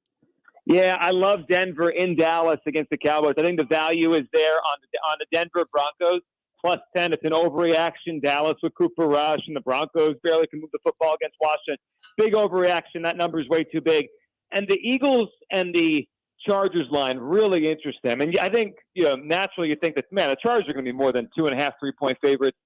Yeah, I love Denver in Dallas against the Cowboys. I think the value is there on the Denver Broncos, +10. It's an overreaction. Dallas with Cooper Rush, and the Broncos barely can move the football against Washington. Big overreaction. That number is way too big. And the Eagles and the Chargers line really interest them. And I think, naturally you think that, man, the Chargers are going to be more than 2.5 3-point favorites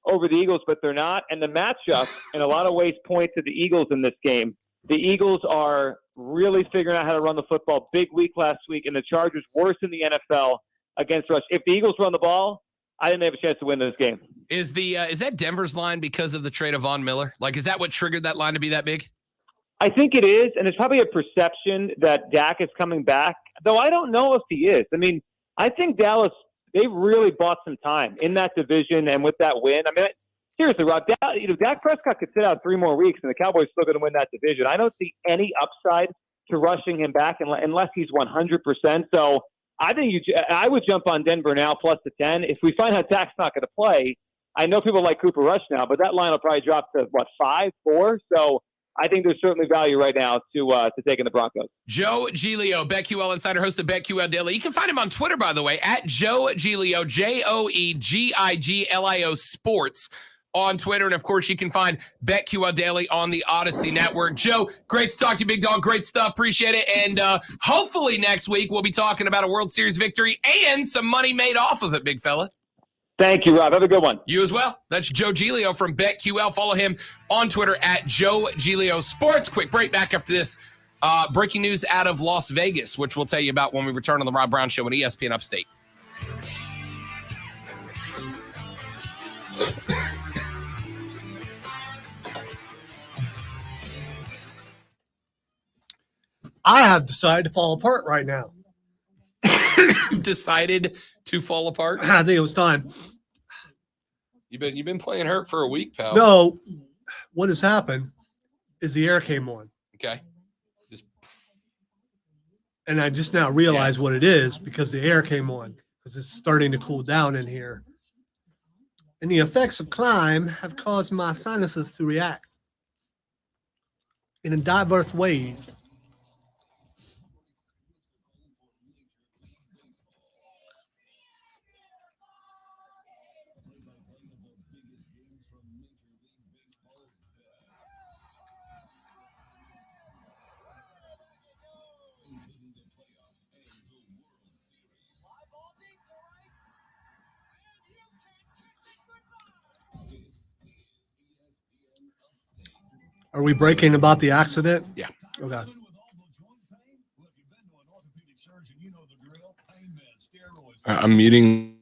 over the Eagles, but they're not. And the matchup, in a lot of ways, point to the Eagles in this game. The Eagles are really figuring out how to run the football. Big week last week, and the Chargers worse in the NFL against rush. If the Eagles run the ball, I think they have a chance to win this game. Is that Denver's line because of the trade of Von Miller? Like, is that what triggered that line to be that big? I think it is, and there's probably a perception that Dak is coming back, though I don't know if he is. I mean, I think Dallas, they really bought some time in that division and with that win. I mean, seriously, Rob, Dak Prescott could sit out 3 more weeks, and the Cowboys are still going to win that division. I don't see any upside to rushing him back unless he's 100%. So I think I would jump on Denver now +10. If we find out Dak's not going to play, I know people like Cooper Rush now, but that line will probably drop to, 5, 4? So I think there's certainly value right now to taking the Broncos. Joe Giglio, BetQL Insider, host of BetQL Daily. You can find him on Twitter, by the way, at Joe Giglio, JoeGiglio Sports on Twitter. And, of course, you can find BetQL Daily on the Odyssey Network. Joe, great to talk to you, big dog. Great stuff. Appreciate it. And hopefully next week we'll be talking about a World Series victory and some money made off of it, big fella. Thank you, Rob. Have a good one. You as well. That's Joe Giglio from BetQL. Follow him on Twitter at Joe Giglio Sports. Quick break back after this. Breaking news out of Las Vegas, which we'll tell you about when we return on the Rob Brown Show on ESPN Upstate. I have decided to fall apart right now. You've decided to fall apart? I think it was time. You've been playing hurt for a week, pal. No, what has happened is the air came on. Okay. And I just now realize what it is because the air came on because it's starting to cool down in here. And the effects of climb have caused my sinuses to react in a diverse ways. Are we breaking about the accident? Yeah. Okay. I'm muting.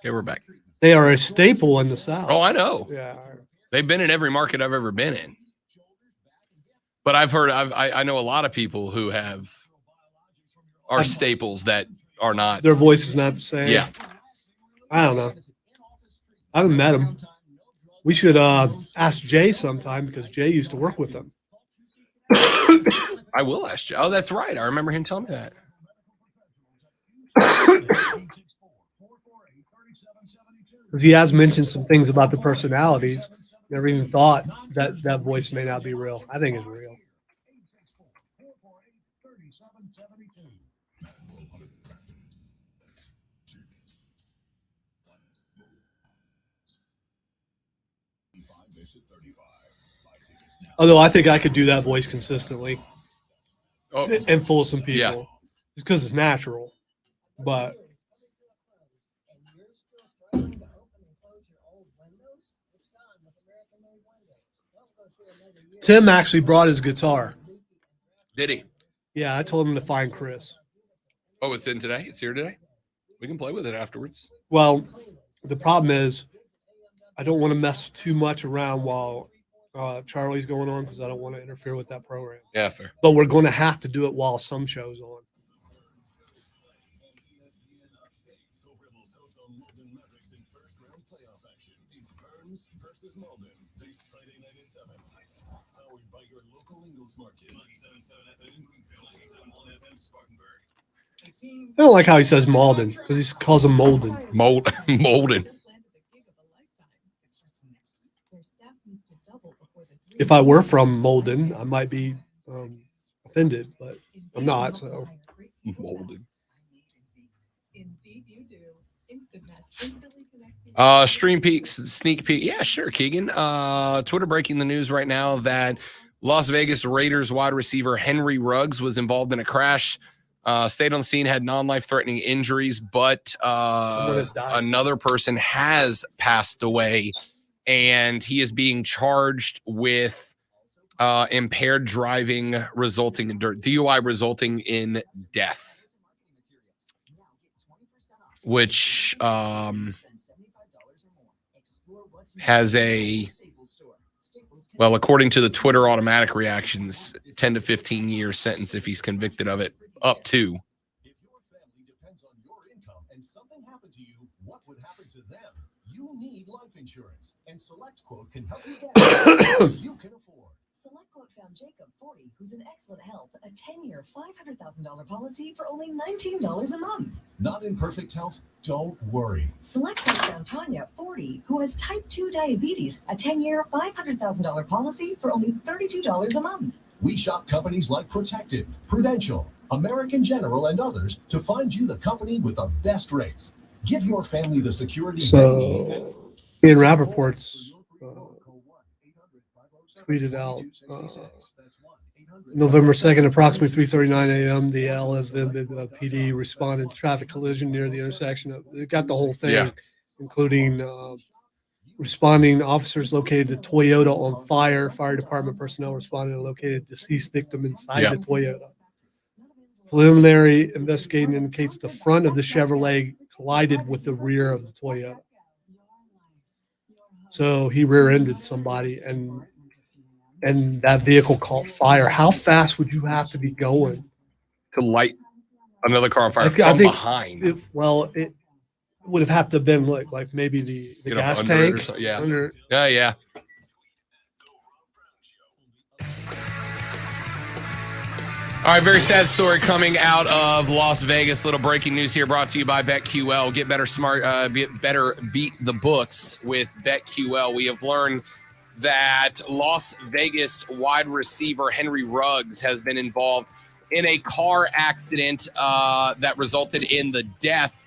Okay, we're back. They are a staple in the South. Oh, I know. Yeah. They've been in every market I've ever been in. But I've heard, I know a lot of people who are staples that are not. Their voice is not the same. Yeah. I don't know. I haven't met him. We should ask Jay sometime because Jay used to work with them. I will ask you. Oh, that's right. I remember him telling me that. Because he has mentioned some things about the personalities. Never even thought that that voice may not be real. I think it's real. Although I think I could do that voice consistently and fool some people. Yeah. Just because it's natural. But Tim actually brought his guitar. Did he? Yeah, I told him to find Chris. Oh, it's in today? It's here today? We can play with it afterwards. Well, the problem is I don't want to mess too much around while Charlie's going on because I don't want to interfere with that program. Yeah, fair. But we're going to have to do it while some show's on. I don't like how he says Malden because he calls him Molden. Molden. If I were from Molden, I might be offended, but I'm not. So Molden. Indeed, you do. Instant Match instantly connects you. Stream peeks, sneak peek. Yeah, sure, Keegan. Twitter breaking the news right now that Las Vegas Raiders wide receiver Henry Ruggs was involved in a crash. Stayed on the scene, had non-life-threatening injuries, but another person has passed away, and he is being charged with impaired driving resulting in DUI resulting in death, which has a, well, according to the Twitter automatic reactions, 10 to 15 year sentence if he's convicted of it, up to. If your family depends on your income and something happened to you, what would happen to them? You need life insurance, and SelectQuote can help you get it. You can afford. SelectQuote found Jacob, 40, who's in excellent health, a 10-year, $500,000 policy for only $19 a month. Not in perfect health? Don't worry. SelectQuote found Tanya, 40, who has type 2 diabetes, a 10-year, $500,000 policy for only $32 a month. We shop companies like Protective, Prudential, American General, and others to find you the company with the best rates. Give your family the security they need. So Ian Rappaport's tweeted out November 2nd, approximately 3:39 a.m. The LFM PD responded traffic collision near the intersection. It got the whole thing, including responding officers located the Toyota on fire. Fire department personnel responded and located deceased victim inside the Toyota. Preliminary investigating indicates the front of the Chevrolet collided with the rear of the Toyota. So he rear-ended somebody, and that vehicle caught fire. How fast would you have to be going to light another car on fire from behind? It would have to have been like maybe the gas tank. Yeah. Yeah. All right, very sad story coming out of Las Vegas. Little breaking news here, brought to you by BetQL. Get better, beat the books with BetQL. We have learned that Las Vegas wide receiver Henry Ruggs has been involved in a car accident that resulted in the death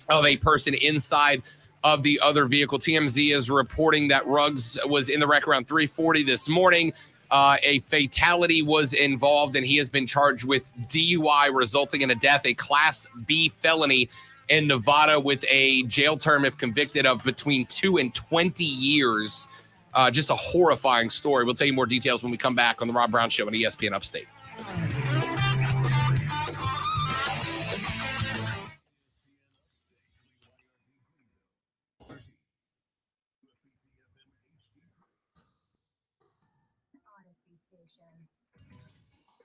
of a person inside of the other vehicle. TMZ is reporting that Ruggs was in the wreck around 3:40 this morning. A fatality was involved, and he has been charged with DUI resulting in a death, a Class B felony in Nevada with a jail term, if convicted, of between 2 and 20 years. Just a horrifying story. We'll tell you more details when we come back on the Rob Brown Show on ESPN Upstate.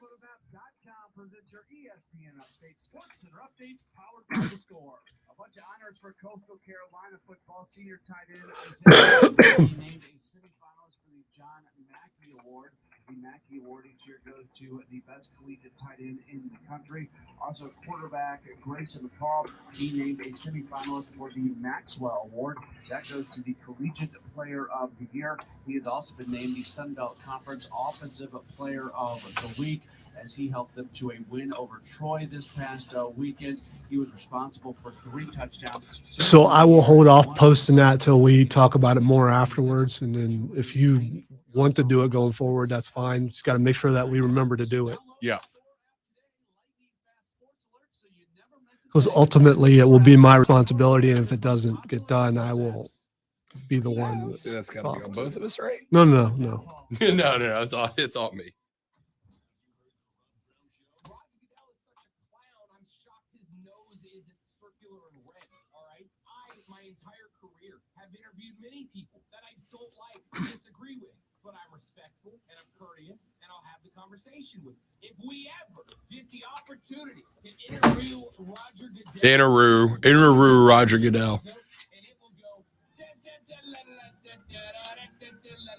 Photomath.com presents your ESPN Upstate Sports Center updates powered by The Score. A bunch of honors for Coastal Carolina football senior tight end Isaiah named a semifinalist for the John Mackey Award. The Mackey Award each year goes to the best collegiate tight end in the country. Also, quarterback Grayson McCall, he named a semifinalist for the Maxwell Award. That goes to the Collegiate Player of the Year. He has also been named the Sun Belt Conference Offensive Player of the Week, as he helped them to a win over Troy this past weekend. He was responsible for 3 touchdowns. So I will hold off posting that till we talk about it more afterwards. And then if you want to do it going forward, that's fine. Just got to make sure that we remember to do it. Yeah. Because ultimately it will be my responsibility. And if it doesn't get done, I will be the one. That's got to be on both of us, right? No. no, it's all me. My entire career have interviewed many people that I don't like or disagree with, but I'm respectful and I'm courteous and I'll have the conversation with. If we ever get the opportunity to interview Roger Goodell, Interview Roger Goodell.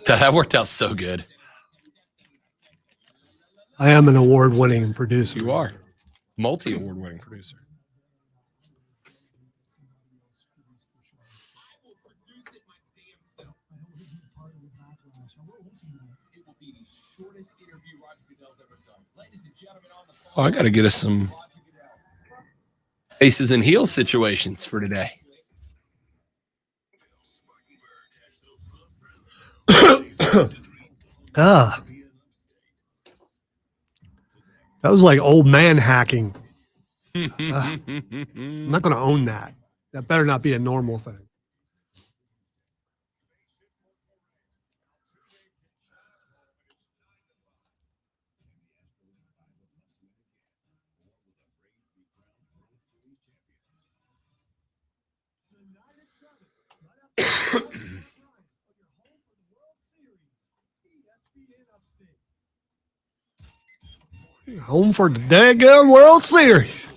That worked out so good. I am an award-winning producer. You are. Multi-award-winning producer. Oh, I got to get us some faces and heels situations for today. That was like old man hacking. I'm not going to own that. That better not be a normal thing. Home for the daggone World Series.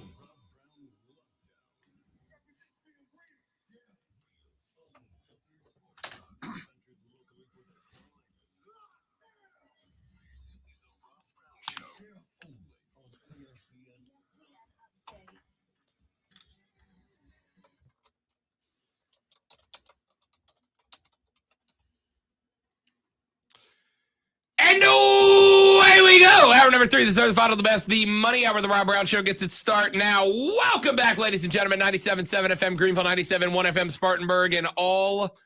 And away we go. Hour number 3, the third, the final, the best. The Money Hour of the Rob Brown Show gets its start now. Welcome back, ladies and gentlemen. 97.7 FM Greenville, 97.1 FM Spartanburg, and all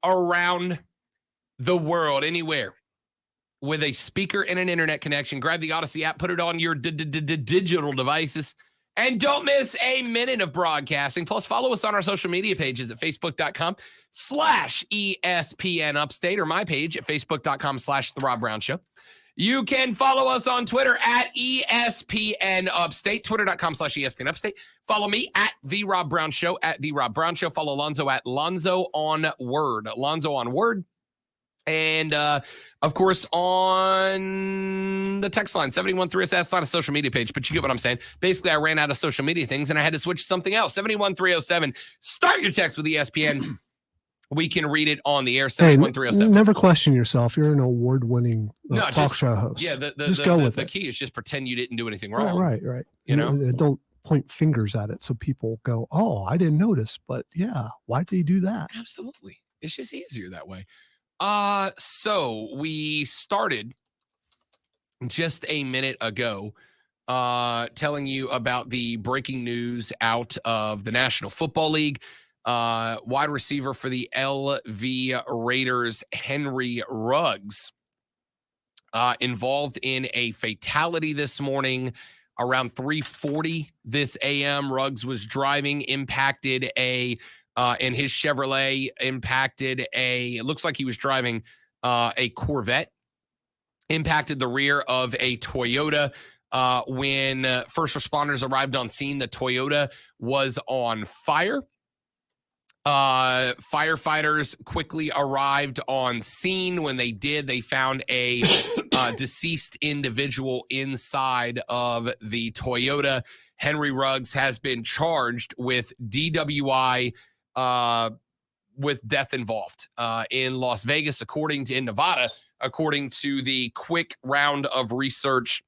around the world, anywhere with a speaker and an internet connection. Grab the Odyssey app, put it on your digital devices, and don't miss a minute of broadcasting. Plus, follow us on our social media pages at facebook.com/ESPN Upstate or my page at facebook.com/The Rob Brown Show. You can follow us on Twitter at ESPN Upstate, twitter.com/ESPN Upstate. Follow me at The Rob Brown Show, at The Rob Brown Show. Follow Lonzo at Lonzo on Word. Lonzo on Word. And, of course, on the text line, 713, that's not a social media page, but you get what I'm saying. Basically, I ran out of social media things, and I had to switch to something else. 71307, start your text with ESPN. We can read it on the air, 71307. Never question yourself. You're an award-winning talk show host. Yeah, just go with the it. key is just pretend you didn't do anything wrong. Right. You know? And don't point fingers at it so people go, oh, I didn't notice, but yeah, why did he do that? Absolutely. It's just easier that way. So we started just a minute ago telling you about the breaking news out of the National Football League. Wide receiver for the LV Raiders, Henry Ruggs, involved in a fatality this morning around 3:40 this AM. Ruggs was driving, impacted in his Chevrolet, it looks like he was driving a Corvette, impacted the rear of a Toyota. When first responders arrived on scene, the Toyota was on fire. Firefighters quickly arrived on scene. When they did, they found a deceased individual inside of the Toyota. Henry Ruggs has been charged with DWI with death involved in Las Vegas, in Nevada, according to the quick round of research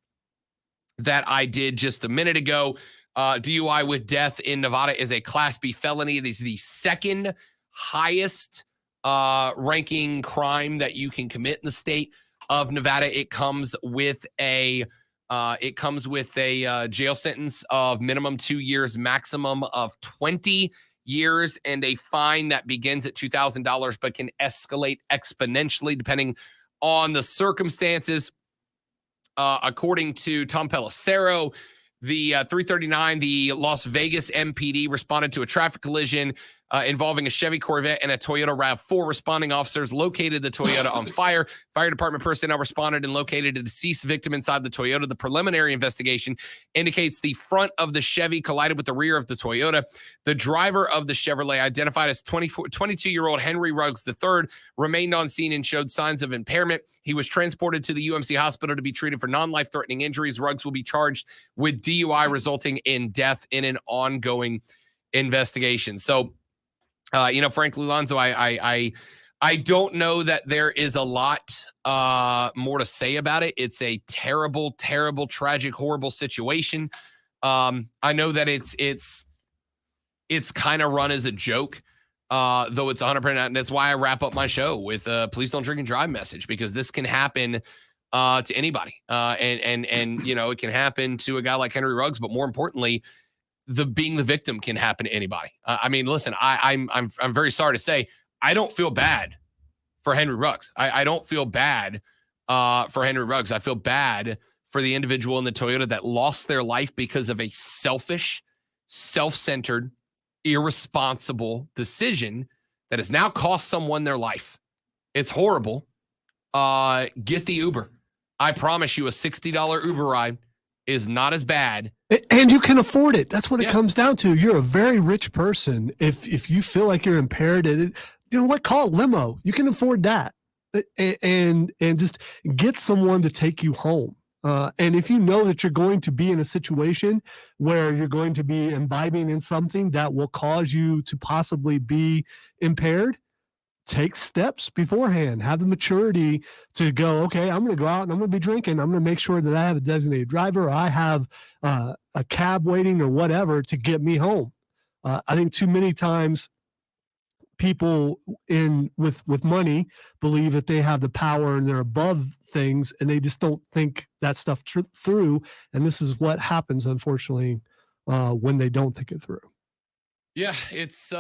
that I did just a minute ago. DUI with death in Nevada is a Class B felony. It is the second highest ranking crime that you can commit in the state of Nevada. It comes with a jail sentence of minimum 2 years, maximum of 20 years, and a fine that begins at $2,000 but can escalate exponentially depending on the circumstances. According to Tom Pelissero, the 3:39, the Las Vegas MPD responded to a traffic collision involving a Chevy Corvette and a Toyota RAV4. Responding officers located the Toyota on fire. Fire department personnel responded and located a deceased victim inside the Toyota. The preliminary investigation indicates the front of the Chevy collided with the rear of the Toyota. The driver of the Chevrolet, identified as 22-year-old Henry Ruggs III, remained on scene and showed signs of impairment. He was transported to the UMC hospital to be treated for non-life-threatening injuries. Ruggs will be charged with DUI resulting in death in an ongoing investigation. So, frankly, Lonzo, I don't know that there is a lot more to say about it. It's a terrible, terrible, tragic, horrible situation. I know that it's kind of run as a joke. Though it's 100%, and that's why I wrap up my show with please don't drink and drive message, because this can happen to anybody. And it can happen to a guy like Henry Ruggs, but more importantly, being the victim can happen to anybody. Listen, I'm very sorry to say, I don't feel bad for Henry Ruggs. I don't feel bad for Henry Ruggs. I feel bad for the individual in the Toyota that lost their life because of a selfish, self-centered, irresponsible decision that has now cost someone their life. It's horrible. Get the Uber. I promise you, a $60 Uber ride is not as bad. And you can afford it. That's what it comes down to. You're a very rich person. If you feel like you're impaired, you know what? Call it limo. You can afford that, and just get someone to take you home. And if you know that you're going to be in a situation where you're going to be imbibing in something that will cause you to possibly be impaired, take steps beforehand. Have the maturity to go, okay, I'm going to go out and I'm going to be drinking. I'm going to make sure that I have a designated driver, or I have a cab waiting or whatever to get me home. I think too many times people with money believe that they have the power and they're above things, and they just don't think that stuff through. And this is what happens, unfortunately, when they don't think it through. Yeah, it's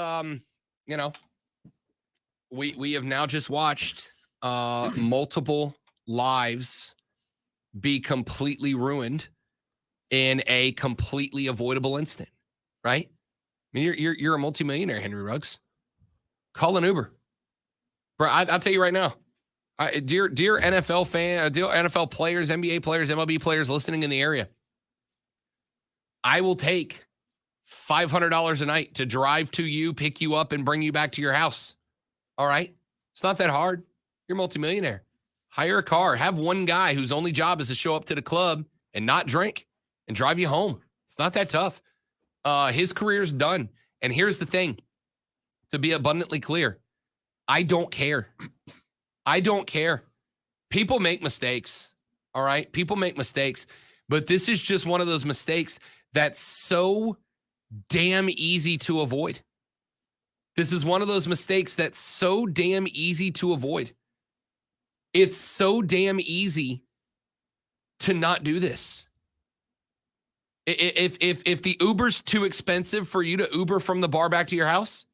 we have now just watched multiple lives be completely ruined in a completely avoidable instant, right? I mean, you're a multimillionaire, Henry Ruggs. Call an Uber, bro. I'll tell you right now, dear NFL fan, dear NFL players, NBA players, MLB players listening in the area, I will take $500 a night to drive to you, pick you up, and bring you back to your house. All right, it's not that hard. You're a multimillionaire. Hire a car. Have one guy whose only job is to show up to the club and not drink and drive you home. It's not that tough. His career's done. And here's the thing. To be abundantly clear, I don't care. I don't care. People make mistakes, all right? People make mistakes, but this is just one of those mistakes that's so damn easy to avoid. This is one of those mistakes that's so damn easy to avoid. It's so damn easy to not do this. If the Uber's too expensive for you to Uber from the bar back to your house,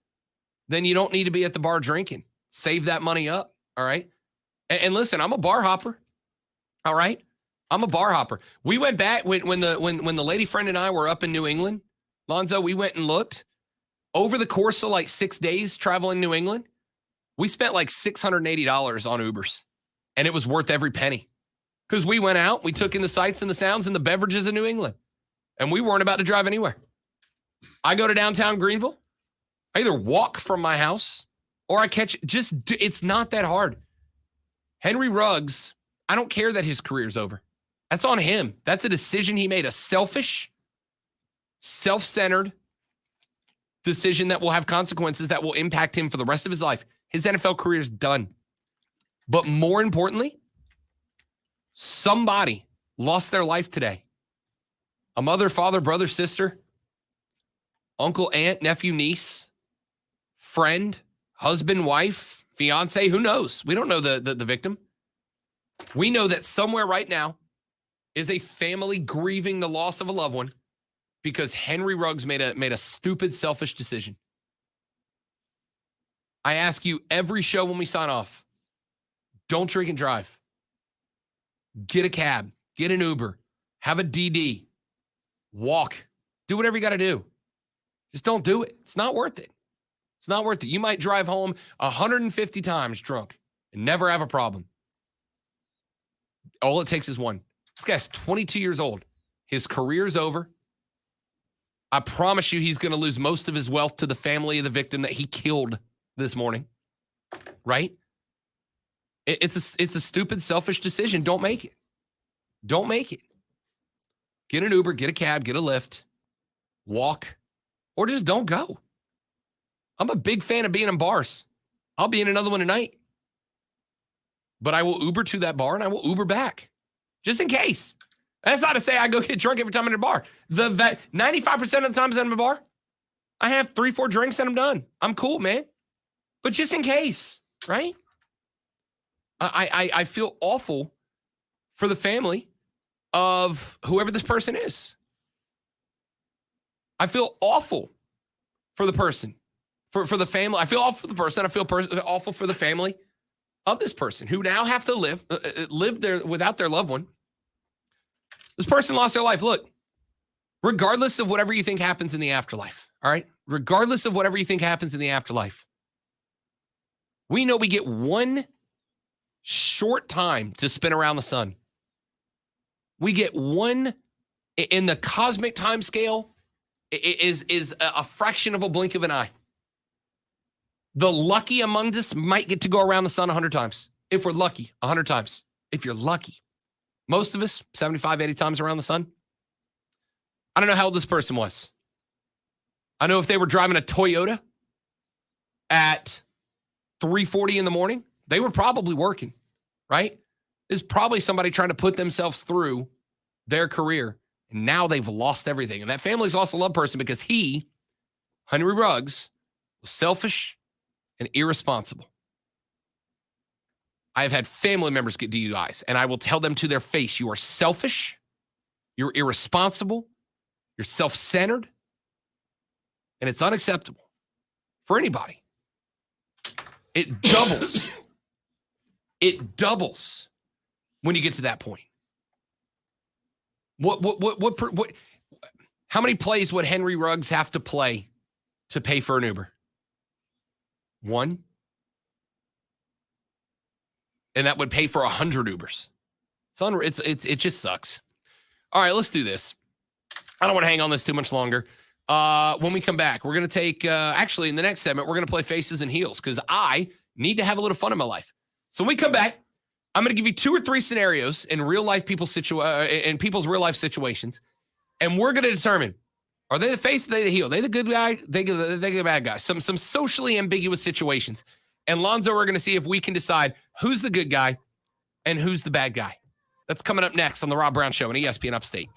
then you don't need to be at the bar drinking. Save that money up, all right? And listen, I'm a bar hopper. All right. I'm a bar hopper. We went back when the lady friend and I were up in New England, Lonzo, we went and looked over the course of like 6 days traveling New England. We spent like $680 on Ubers, and it was worth every penny because we went out, we took in the sights and the sounds and the beverages of New England, and we weren't about to drive anywhere. I go to downtown Greenville. I either walk from my house or I catch it's not that hard. Henry Ruggs, I don't care that his career's over. That's on him. That's a decision he made, a selfish, self-centered decision that will have consequences that will impact him for the rest of his life. His NFL career is done. But more importantly, somebody lost their life today. A mother, father, brother, sister, uncle, aunt, nephew, niece, friend, husband, wife, fiance, who knows? We don't know the victim. We know that somewhere right now is a family grieving the loss of a loved one because Henry Ruggs made a stupid, selfish decision. I ask you every show when we sign off, don't drink and drive. Get a cab, get an Uber, have a DD, walk, do whatever you got to do. Just don't do it. It's not worth it. It's not worth it. You might drive home 150 times drunk and never have a problem. All it takes is one. This guy's 22 years old. His career's over. I promise you he's going to lose most of his wealth to the family of the victim that he killed this morning. Right? It's a stupid, selfish decision. Don't make it. Don't make it. Get an Uber, get a cab, get a Lyft, walk, or just don't go. I'm a big fan of being in bars. I'll be in another one tonight. But I will Uber to that bar and I will Uber back. Just in case. That's not to say I go get drunk every time I'm in a bar. 95% of the times I'm in a bar, I have 3-4 drinks and I'm done. I'm cool, man. But just in case, right? I feel awful for the family of whoever this person is. I feel awful for the person, for the family. I feel awful for the person. I feel awful for the family of this person who now have to live there without their loved one. This person lost their life. Look, regardless of whatever you think happens in the afterlife, all right? Regardless of whatever you think happens in the afterlife, we know we get one short time to spin around the sun. We get one in the cosmic time scale is a fraction of a blink of an eye. The lucky among us might get to go around the sun 100 times. If we're lucky, 100 times. If you're lucky. Most of us, 75, 80 times around the sun. I don't know how old this person was. I know if they were driving a Toyota at 3:40 in the morning, they were probably working, right? There's probably somebody trying to put themselves through their career, and now they've lost everything. And that family's lost a loved person because he, Henry Ruggs, was selfish and irresponsible. I have had family members get DUIs, and I will tell them to their face, you are selfish, you're irresponsible, you're self-centered, and it's unacceptable for anybody. It doubles. It doubles when you get to that point. How many plays would Henry Ruggs have to play to pay for an Uber? One. And that would pay for 100 Ubers. It just sucks. All right, let's do this. I don't want to hang on this too much longer. When we come back, we're going to take, actually in the next segment, we're going to play faces and heels because I need to have a little fun in my life. So when we come back, I'm going to give you 2 or 3 scenarios in real life people's real life situations. And we're going to determine, are they the face or are they the heel? Are they the good guy? They the bad guy. Some socially ambiguous situations. And Lonzo, we're going to see if we can decide who's the good guy and who's the bad guy. That's coming up next on The Rob Brown Show on ESPN Upstate.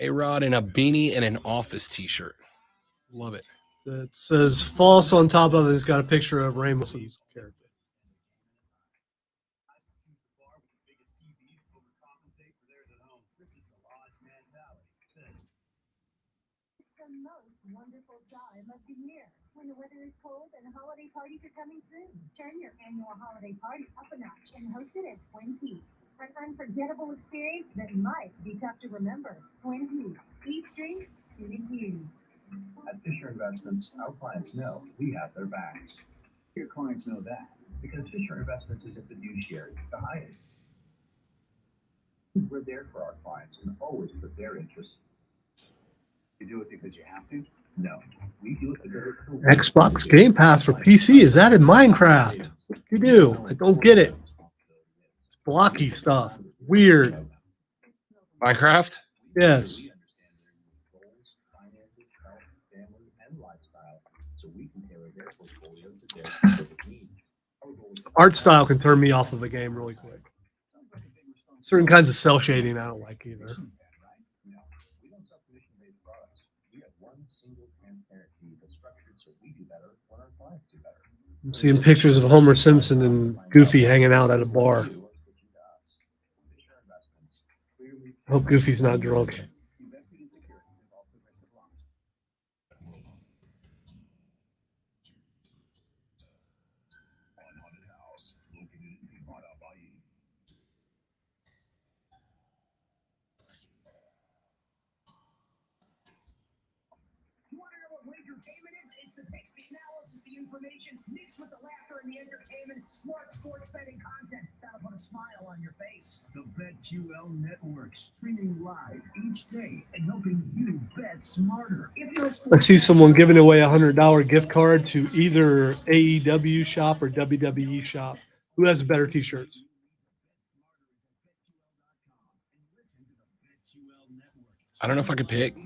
A-Rod in a beanie and an Office t-shirt. Love it. It says false on top of it. It's got a picture of Ramos's character. It's the most wonderful time of the year. When the weather is cold and holiday parties are coming soon. Turn your annual holiday party up a notch and host it at Twin Peaks. An unforgettable experience that might be tough to remember. Twin Peaks. Eat drinks, scenic views. At Fisher Investments, our clients know we have their backs. Your clients know that because Fisher Investments is a fiduciary to hire. We're there for our clients and always put their interests. You do it because you have to? No, we do it because it's Xbox Game Pass for PC is added Minecraft. What do you do? I don't get it. It's blocky stuff. Weird. Minecraft? Yes. Art style can turn me off of a game really quick. Certain kinds of cell shading I don't like either. I'm seeing pictures of Homer Simpson and Goofy hanging out at a bar. I hope Goofy's not drunk. Information mixed with the laughter and the entertainment, smart sports betting content that'll put a smile on your face. The BetQL Network, streaming live each day and helping you bet smarter. I see someone giving away a $100 gift card to either AEW shop or WWE shop. Who has better t-shirts? I don't know if I could pick.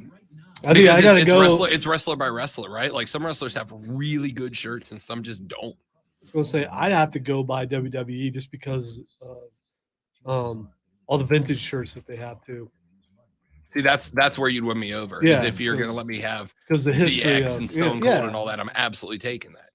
I think I gotta go. It's wrestler by wrestler, right? Like some wrestlers have really good shirts and some just don't. I was gonna say I'd have to go by WWE just because all the vintage shirts that they have too. See, that's where you'd win me over. Yeah, is if you're gonna let me have because the history DX and Stone Cold and all that, I'm absolutely taking that.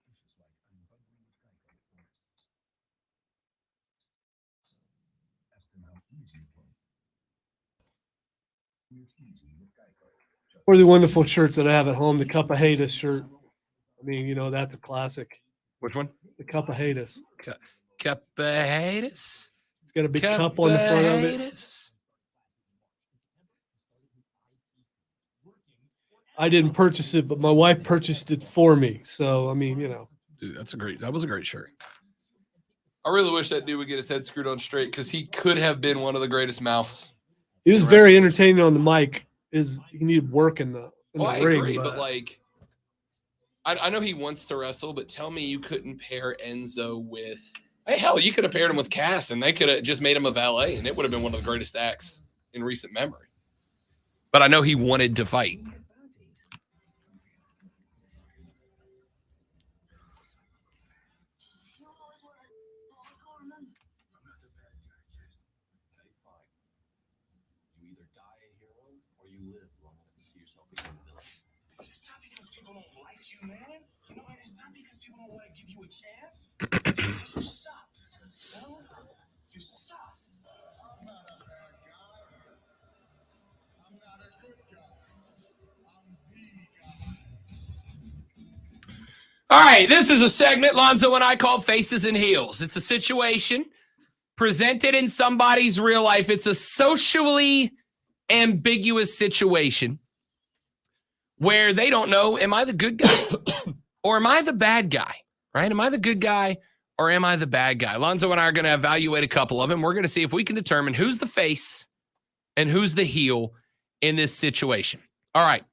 Or the wonderful shirt that I have at home, the Cup of Hades shirt. I mean, you know, that's a classic. Which one? The Cup of Hades. Cup of Hades. It's got a big cup on the front of it. I didn't purchase it, but my wife purchased it for me. So, I mean, you know. Dude, that was a great shirt. I really wish that dude would get his head screwed on straight because he could have been one of the greatest mouths. He was very entertaining on the mic. He needed work in the I ring. agree, but like, I know he wants to wrestle, but tell me you couldn't pair Enzo with. Hey, hell, you could have paired him with Cass, and they could have just made him a valet, and it would have been one of the greatest acts in recent memory. But I know he wanted to fight. You suck. You suck. I'm not a bad guy. I'm not a good guy. I'm the guy. All right, this is a segment Lonzo and I call Faces and Heels. It's a situation presented in somebody's real life. It's a socially ambiguous situation where they don't know, am I the good guy or am I the bad guy? Right? Am I the good guy or am I the bad guy? Lonzo and I are going to evaluate a couple of them. We're going to see if we can determine who's the face and who's the heel in this situation. All right.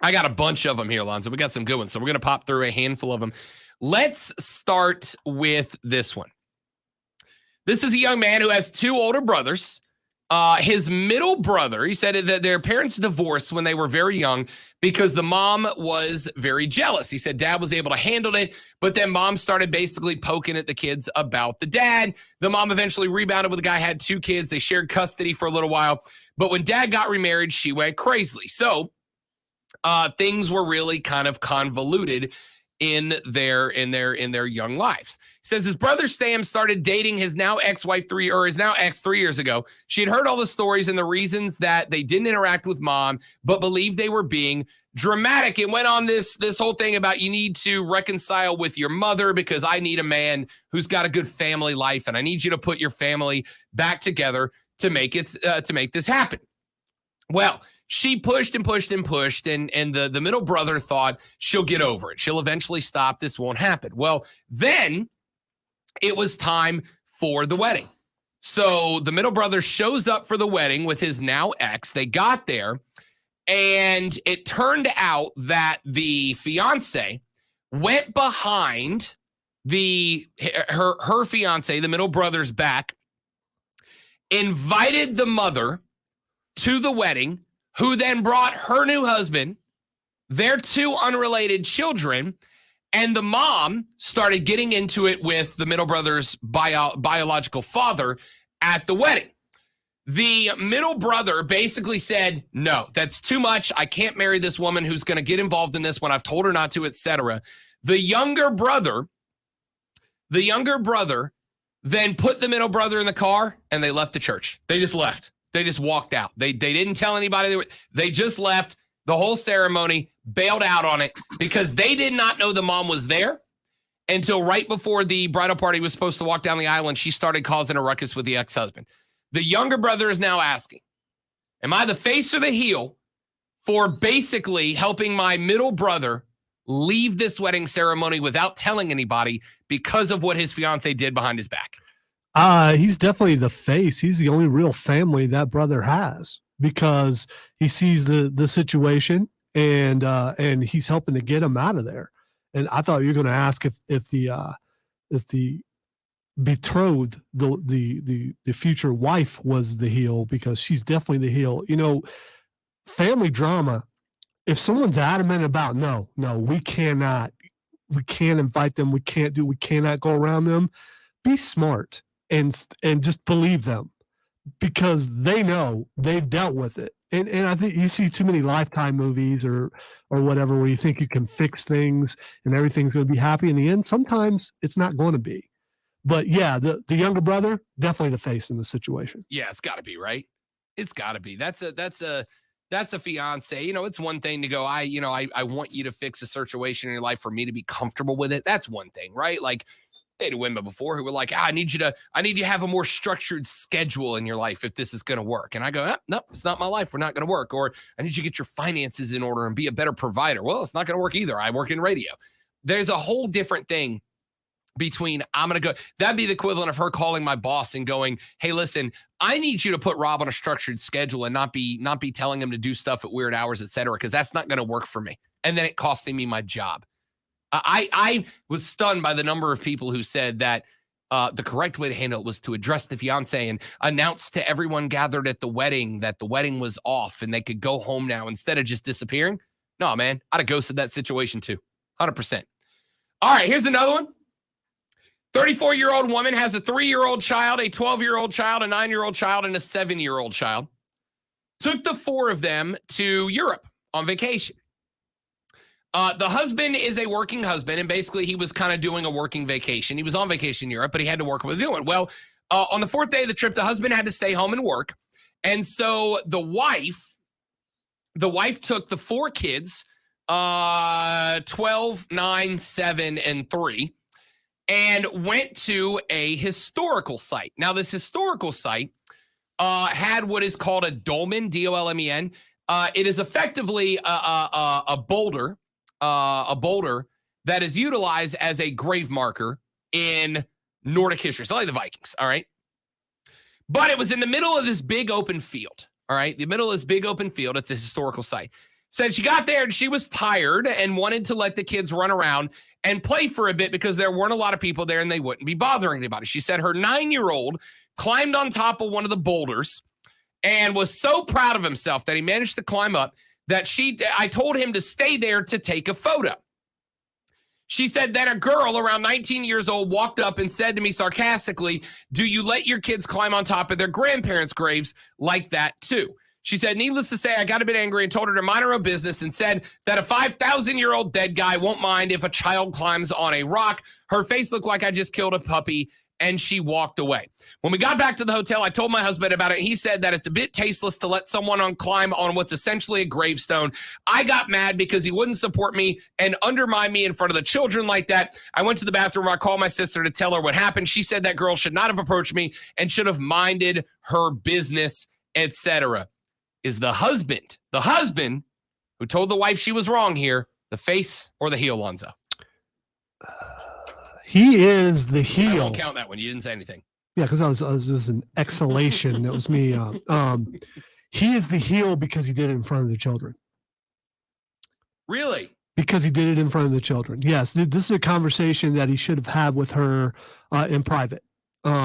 I got a bunch of them here, Lonzo. We got some good ones. So we're going to pop through a handful of them. Let's start with this one. This is a young man who has two older brothers. His middle brother, he said that their parents divorced when they were very young because the mom was very jealous. He said dad was able to handle it, but then mom started basically poking at the kids about the dad. The mom eventually rebounded with the guy, had 2 kids. They shared custody for a little while. But when dad got remarried, she went crazy. So things were really kind of convoluted in their young lives. He says his brother Sam started dating his now ex-wife 3 years ago. She had heard all the stories and the reasons that they didn't interact with mom, but believed they were being dramatic. It went on this whole thing about you need to reconcile with your mother because I need a man who's got a good family life, and I need you to put your family back together to make this happen. Well, she pushed and pushed and pushed, and the middle brother thought she'll get over it. She'll eventually stop. This won't happen. Well, then it was time for the wedding. So the middle brother shows up for the wedding with his now ex. They got there, and it turned out that the fiance went behind her fiance, the middle brother's back, invited the mother to the wedding, who then brought her new husband, their 2 unrelated children, and the mom started getting into it with the middle brother's biological father at the wedding. The middle brother basically said, no, that's too much. I can't marry this woman who's going to get involved in this when I've told her not to, etc. The younger brother then put the middle brother in the car, and they left the church. They just left. They just walked out. They didn't tell anybody. They just left the whole ceremony, bailed out on it because they did not know the mom was there until right before the bridal party was supposed to walk down the aisle, and she started causing a ruckus with the ex-husband. The younger brother is now asking, am I the face or the heel for basically helping my middle brother leave this wedding ceremony without telling anybody because of what his fiance did behind his back? He's definitely the face. He's the only real family that brother has because he sees the situation and he's helping to get him out of there. And I thought you were going to ask if the betrothed, the future wife was the heel, because she's definitely the heel. You know, family drama. If someone's adamant about no, we can't invite them. We cannot go around them. Be smart. And just believe them, because they know they've dealt with it. And I think you see too many Lifetime movies or whatever where you think you can fix things and everything's going to be happy. In the end, sometimes it's not going to be. But yeah, the younger brother, definitely the face in the situation. Yeah, it's got to be, right? It's got to be. That's a fiance. You know, it's one thing to go, I want you to fix a situation in your life for me to be comfortable with it. That's one thing, right? Like, dated women before who were like, I need you to have a more structured schedule in your life if this is going to work. And I go, no, it's not my life. We're not going to work. Or I need you to get your finances in order and be a better provider. Well, it's not going to work either. I work in radio. There's a whole different thing between I'm going to go. That'd be the equivalent of her calling my boss and going, hey, listen, I need you to put Rob on a structured schedule and not be telling him to do stuff at weird hours, et cetera, because that's not going to work for me. And then it costing me my job. I was stunned by the number of people who said that the correct way to handle it was to address the fiance and announce to everyone gathered at the wedding that the wedding was off and they could go home now instead of just disappearing. No, man, I'd have ghosted that situation too. 100%. All right, here's another one. 34-year-old woman has a 3-year-old child, a 12-year-old child, a 9-year-old child, and a 7-year-old child. Took the 4 of them to Europe on vacation. The husband is a working husband, and basically he was kind of doing a working vacation. He was on vacation in Europe, but he had to work what he was doing. Well, on the 4th day of the trip, the husband had to stay home and work. And so the wife took the 4 kids, 12, 9, 7, and 3, and went to a historical site. Now, this historical site had what is called a dolmen, D-O-L-M-E-N. It is effectively a boulder that is utilized as a grave marker in Nordic history. So like the Vikings, all right? But it was in the middle of this big open field, all right? The middle of this big open field. It's a historical site. Said she got there and she was tired and wanted to let the kids run around and play for a bit because there weren't a lot of people there and they wouldn't be bothering anybody. She said her 9-year-old climbed on top of one of the boulders and was so proud of himself that he managed to climb up that I told him to stay there to take a photo. She said that a girl around 19 years old walked up and said to me sarcastically, "Do you let your kids climb on top of their grandparents' graves like that too?" She said, needless to say, I got a bit angry and told her to mind her own business and said that a 5,000-year-old dead guy won't mind if a child climbs on a rock. Her face looked like I just killed a puppy, and she walked away. When we got back to the hotel, I told my husband about it. He said that it's a bit tasteless to let someone climb on what's essentially a gravestone. I got mad because he wouldn't support me and undermine me in front of the children like that. I went to the bathroom. I called my sister to tell her what happened. She said that girl should not have approached me and should have minded her business, etc. Is the husband who told the wife she was wrong here, the face or the heel, Lonzo? He is the I heel. won't count that one. You didn't say anything. Yeah, because I was just an exhalation. That was me. He is the heel because he did it in front of the children. Really? Because he did it in front of the children. Yes, this is a conversation that he should have had with her in private.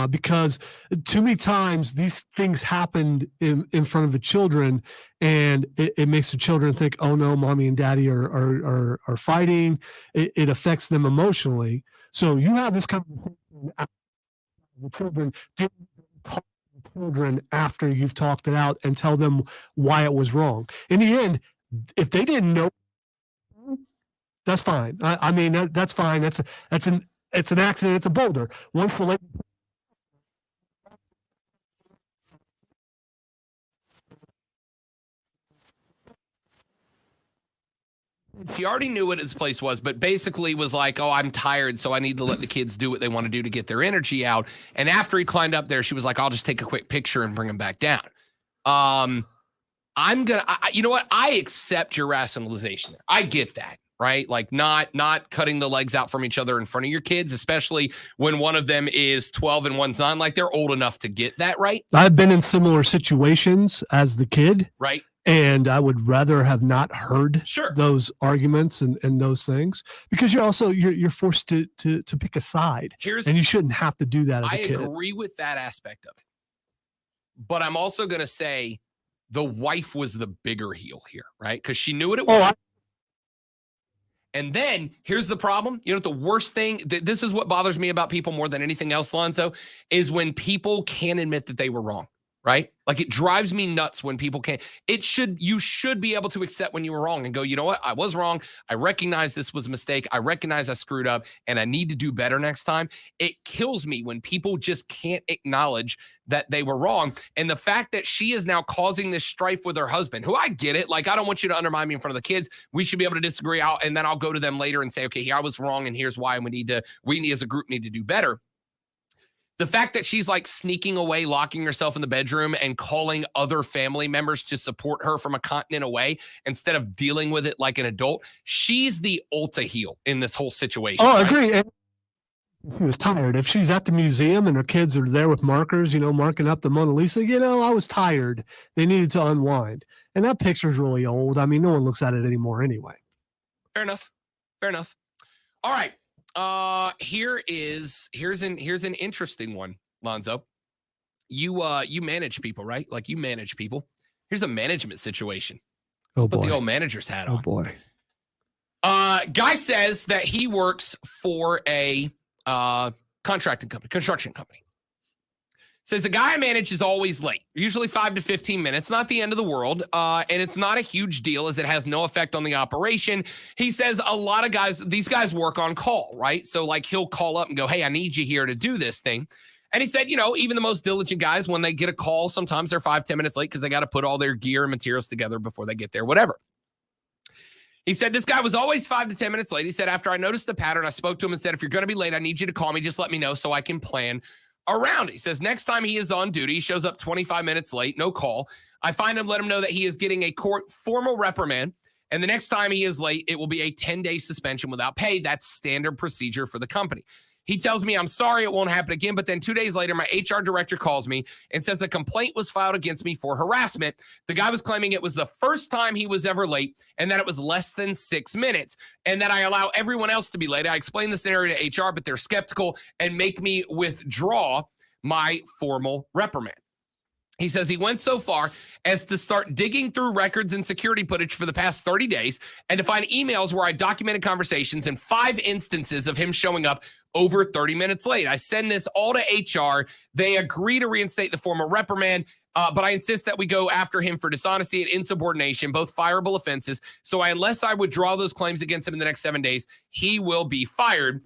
Because too many times these things happened in front of the children, and it makes the children think, "Oh no, mommy and daddy are fighting." It affects them emotionally. So you have this conversation. The children after you've talked it out and tell them why it was wrong. In the end, if they didn't know, that's fine. I mean, that's fine. It's an accident. It's a boulder. Once the lady She already knew what his place was, but basically was like, "Oh, I'm tired, so I need to let the kids do what they want to do to get their energy out." And after he climbed up there, she was like, "I'll just take a quick picture and bring him back down." You know what? I accept your rationalization there. I get that, right? Like not cutting the legs out from each other in front of your kids, especially when one of them is 12 and one's 9. Like they're old enough to get that, right? I've been in similar situations as the kid. Right. And I would rather have not heard Sure. those arguments and those things, because you're forced to pick a side, and you shouldn't have to do that as a kid. I agree with that aspect of it. But I'm also going to say the wife was the bigger heel here, right? Because she knew what it was. And then here's the problem. You know, the worst thing, this is what bothers me about people more than anything else, Lonzo, is when people can't admit that they were wrong. Right? Like it drives me nuts when people can't. You should be able to accept when you were wrong and go, "You know what? I was wrong. I recognize this was a mistake. I recognize I screwed up and I need to do better next time." It kills me when people just can't acknowledge that they were wrong. And the fact that she is now causing this strife with her husband, who I get it. Like, I don't want you to undermine me in front of the kids. We should be able to disagree out. And then I'll go to them later and say, "Okay, here I was wrong. And here's why we as a group need to do better." The fact that she's like sneaking away, locking herself in the bedroom and calling other family members to support her from a continent away instead of dealing with it like an adult, she's the ultra heel in this whole situation. Oh, I right? agree. And she was tired. If she's at the museum and her kids are there with markers, marking up the Mona Lisa, I was tired. They needed to unwind. And that picture's really old. I mean, no one looks at it anymore anyway. Fair enough. All right. Here's an interesting one, Lonzo. You manage people, right? Like you manage people. Here's a management situation. Oh Put boy. the old manager's hat on. Oh boy. Guy says that he works for a construction company. Says the guy I manage is always late, usually 5 to 15 minutes, not the end of the world. And it's not a huge deal as it has no effect on the operation. He says a lot of these guys work on call, right? So like he'll call up and go, "Hey, I need you here to do this thing." And he said, even the most diligent guys, when they get a call, sometimes they're 5-10 minutes late because they got to put all their gear and materials together before they get there, whatever. He said this guy was always 5 to 10 minutes late. He said, after I noticed the pattern, I spoke to him and said, "If you're going to be late, I need you to call me. Just let me know so I can plan around." He says next time he is on duty, he shows up 25 minutes late, no call. I find him, let him know that he is getting a court formal reprimand. And the next time he is late, it will be a 10-day suspension without pay. That's standard procedure for the company. He tells me, "I'm sorry, it won't happen again." But then 2 days later, my HR director calls me and says a complaint was filed against me for harassment. The guy was claiming it was the first time he was ever late and that it was less than 6 minutes and that I allow everyone else to be late. I explained the scenario to HR, but they're skeptical and make me withdraw my formal reprimand. He says he went so far as to start digging through records and security footage for the past 30 days and to find emails where I documented conversations and 5 instances of him showing up over 30 minutes late. I send this all to HR. They agree to reinstate the former reprimand, but I insist that we go after him for dishonesty and insubordination, both fireable offenses. So unless I withdraw those claims against him in the next 7 days, he will be fired.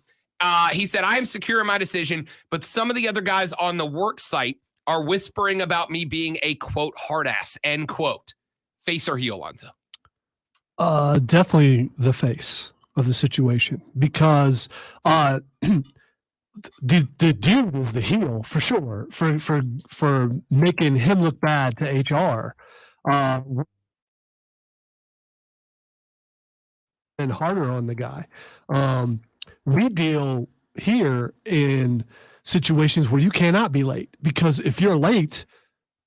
He said, I am secure in my decision, but some of the other guys on the work site are whispering about me being a, quote, hard ass, end quote. Face or heel, Lonzo? Definitely the face of the situation, because the dude is the heel for sure for making him look bad to HR. And harder on the guy. We deal here in situations where you cannot be late, because if you're late,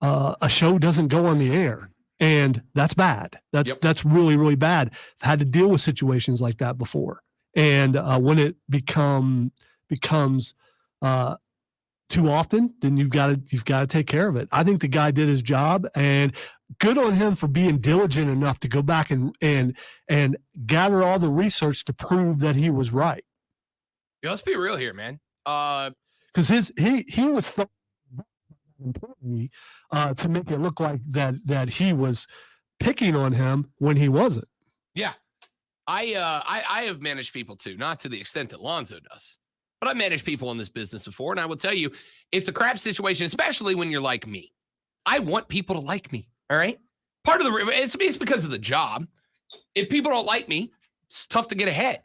a show doesn't go on the air, and that's bad. That's really, really bad. I've had to deal with situations like that before, and when it becomes too often, then you've got to take care of it. I think the guy did his job, and good on him for being diligent enough to go back and gather all the research to prove that he was right. Yeah, let's be real here, man. Because he was employee to make it look like that he was picking on him when he wasn't. Yeah, I have managed people too, not to the extent that Lonzo does, but I've managed people in this business before, and I will tell you, it's a crap situation, especially when you're like me. I want people to like me. All right, part of it's because of the job. If people don't like me, it's tough to get ahead.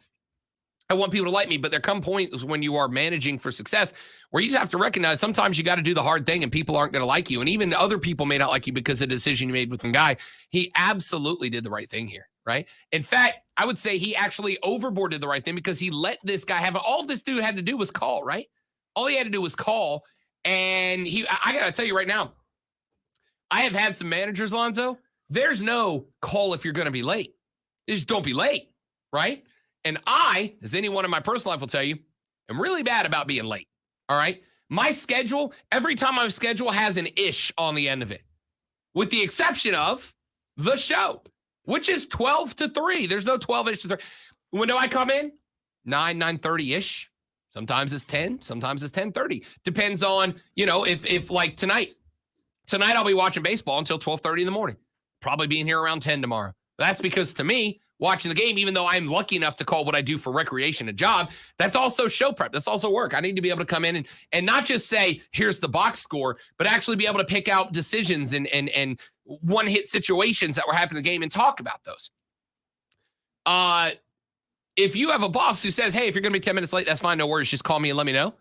I want people to like me, but there come points when you are managing for success where you just have to recognize sometimes you got to do the hard thing and people aren't going to like you. And even other people may not like you because of the decision you made with one guy. He absolutely did the right thing here, right? In fact, I would say he actually overboarded the right thing because he let this guy have all this dude had to do was call, right? All he had to do was call. And I got to tell you right now, I have had some managers, Lonzo. There's no call if you're going to be late. Just don't be late, right? And I, as anyone in my personal life will tell you, am really bad about being late. All right. My schedule, every time my schedule has an ish on the end of it, with the exception of the show, which is 12 to 3. There's no 12-ish to 3. When do I come in? 9:30-ish. Sometimes it's 10. Sometimes it's 10:30. Depends on, if like tonight I'll be watching baseball until 12:30 in the morning. Probably being here around 10 tomorrow. That's because to me, watching the game, even though I'm lucky enough to call what I do for recreation a job, that's also show prep. That's also work. I need to be able to come in and not just say, here's the box score, but actually be able to pick out decisions and one-hit situations that were happening in the game and talk about those. If you have a boss who says, hey, if you're going to be 10 minutes late, that's fine. No worries. Just call me and let me know.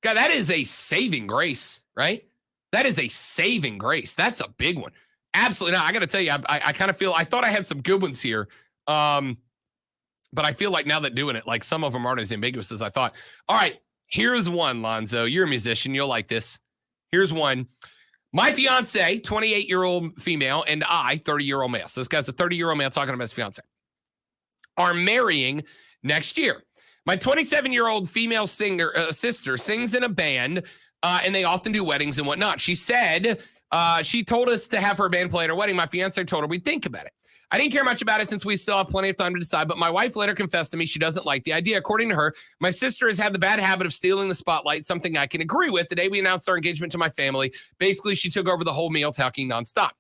God, that is a saving grace, right? That is a saving grace. That's a big one. Absolutely. Now, I got to tell you, I kind of feel, I thought I had some good ones here. But I feel like now that doing it, like some of them aren't as ambiguous as I thought. All right, here's one, Lonzo. You're a musician. You'll like this. Here's one. My fiance, 28-year-old female, and I, 30-year-old male. So this guy's a 30-year-old male talking about his fiance, are marrying next year. My 27-year-old female sister sings in a band, and they often do weddings and whatnot. She said she told us to have her band play at her wedding. My fiance told her we'd think about it. I didn't care much about it since we still have plenty of time to decide, but my wife later confessed to me she doesn't like the idea. According to her, my sister has had the bad habit of stealing the spotlight, something I can agree with. The day we announced our engagement to my family, basically she took over the whole meal, talking nonstop.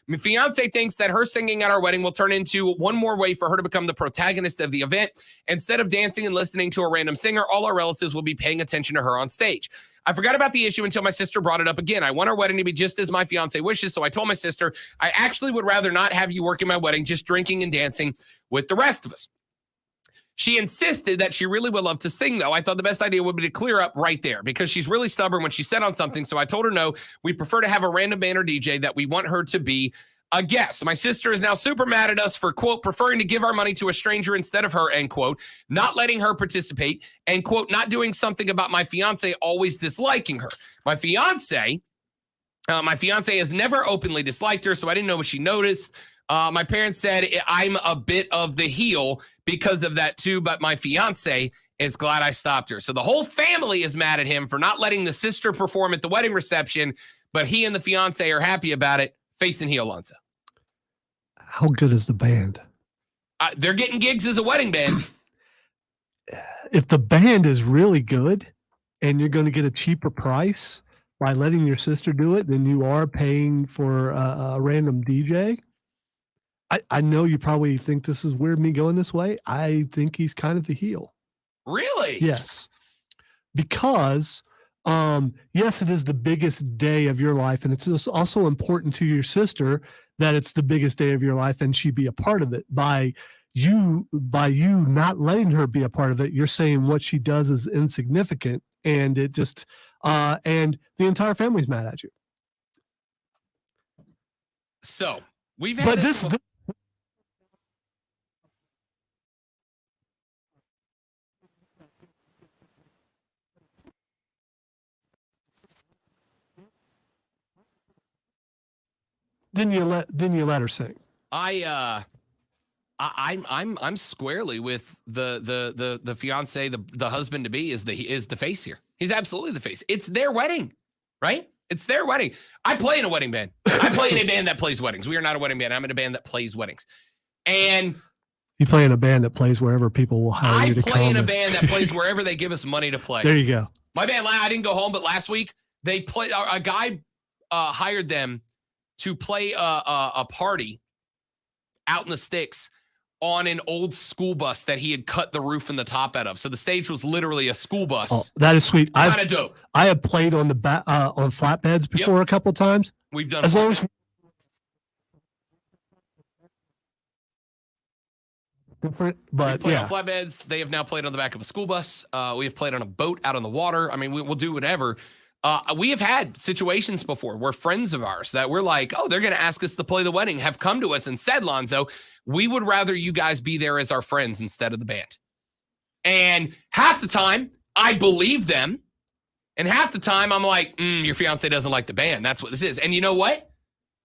My fiance thinks that her singing at our wedding will turn into one more way for her to become the protagonist of the event. Instead of dancing and listening to a random singer, all our relatives will be paying attention to her on stage. I forgot about the issue until my sister brought it up again. I want our wedding to be just as my fiance wishes, so I told my sister, I actually would rather not have you working my wedding, just drinking and dancing with the rest of us. She insisted that she really would love to sing, though. I thought the best idea would be to clear up right there because she's really stubborn when she's set on something, so I told her no, we prefer to have a random band or DJ that we want her to be a guest. My sister is now super mad at us for, quote, preferring to give our money to a stranger instead of her, end quote, not letting her participate, and, quote, not doing something about my fiance always disliking her. My fiance has never openly disliked her, so I didn't know if she noticed. My parents said I'm a bit of the heel because of that too, but my fiance is glad I stopped her. So the whole family is mad at him for not letting the sister perform at the wedding reception, but he and the fiance are happy about it. Face and heel, Lonzo. How good is the band? They're getting gigs as a wedding band. If the band is really good and you're going to get a cheaper price by letting your sister do it than you are paying for a random DJ, I know you probably think this is weird, me going this way. I think he's kind of the heel. Really? Yes. Because, yes, it is the biggest day of your life. And it's just also important to your sister that it's the biggest day of your life and she be a part of it. By you not letting her be a part of it, you're saying what she does is insignificant, and it just and the entire family's mad at you. So we've had this Then you let her sing. I'm squarely with the fiance, the husband to be is the face here. He's absolutely the face. It's their wedding, right? It's their wedding. I play in a wedding band. I play in a band that plays weddings. We are not a wedding band. I'm in a band that plays weddings. And you play in a band that plays wherever people will hire you to come. I play in a band that plays wherever they give us money to play. There you go. My band, I didn't go home, but last week they played. A guy hired them to play a party out in the sticks on an old school bus that he had cut the roof and the top out of. So the stage was literally a school bus. Oh, that is sweet. Kind of dope. I have played on the on flatbeds before a couple times. We've done as long as different, but we've played yeah. on flatbeds. They have now played on the back of a school bus. We have played on a boat out on the water. I mean, we'll do whatever. We have had situations before where friends of ours that we're like, oh, they're going to ask us to play the wedding, have come to us and said, Lonzo, we would rather you guys be there as our friends instead of the band. And half the time, I believe them. And half the time, I'm like, your fiance doesn't like the band. That's what this is. And you know what?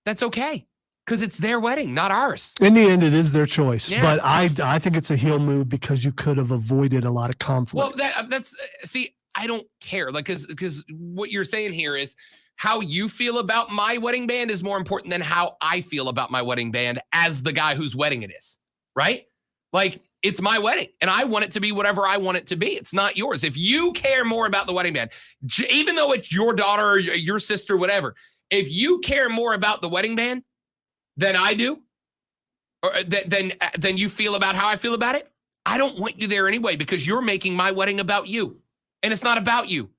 That's okay. Because it's their wedding, not ours. In the end, it is their choice. Yeah. But I think it's a heel move because you could have avoided a lot of conflict. Well, that's see, I don't care. Like, because what you're saying here is how you feel about my wedding band is more important than how I feel about my wedding band as the guy whose wedding it is, right? Like, it's my wedding, and I want it to be whatever I want it to be. It's not yours. If you care more about the wedding band, even though it's your daughter or your sister, whatever, if you care more about the wedding band than I do, or than you feel about how I feel about it, I don't want you there anyway because you're making my wedding about you. And it's not about you.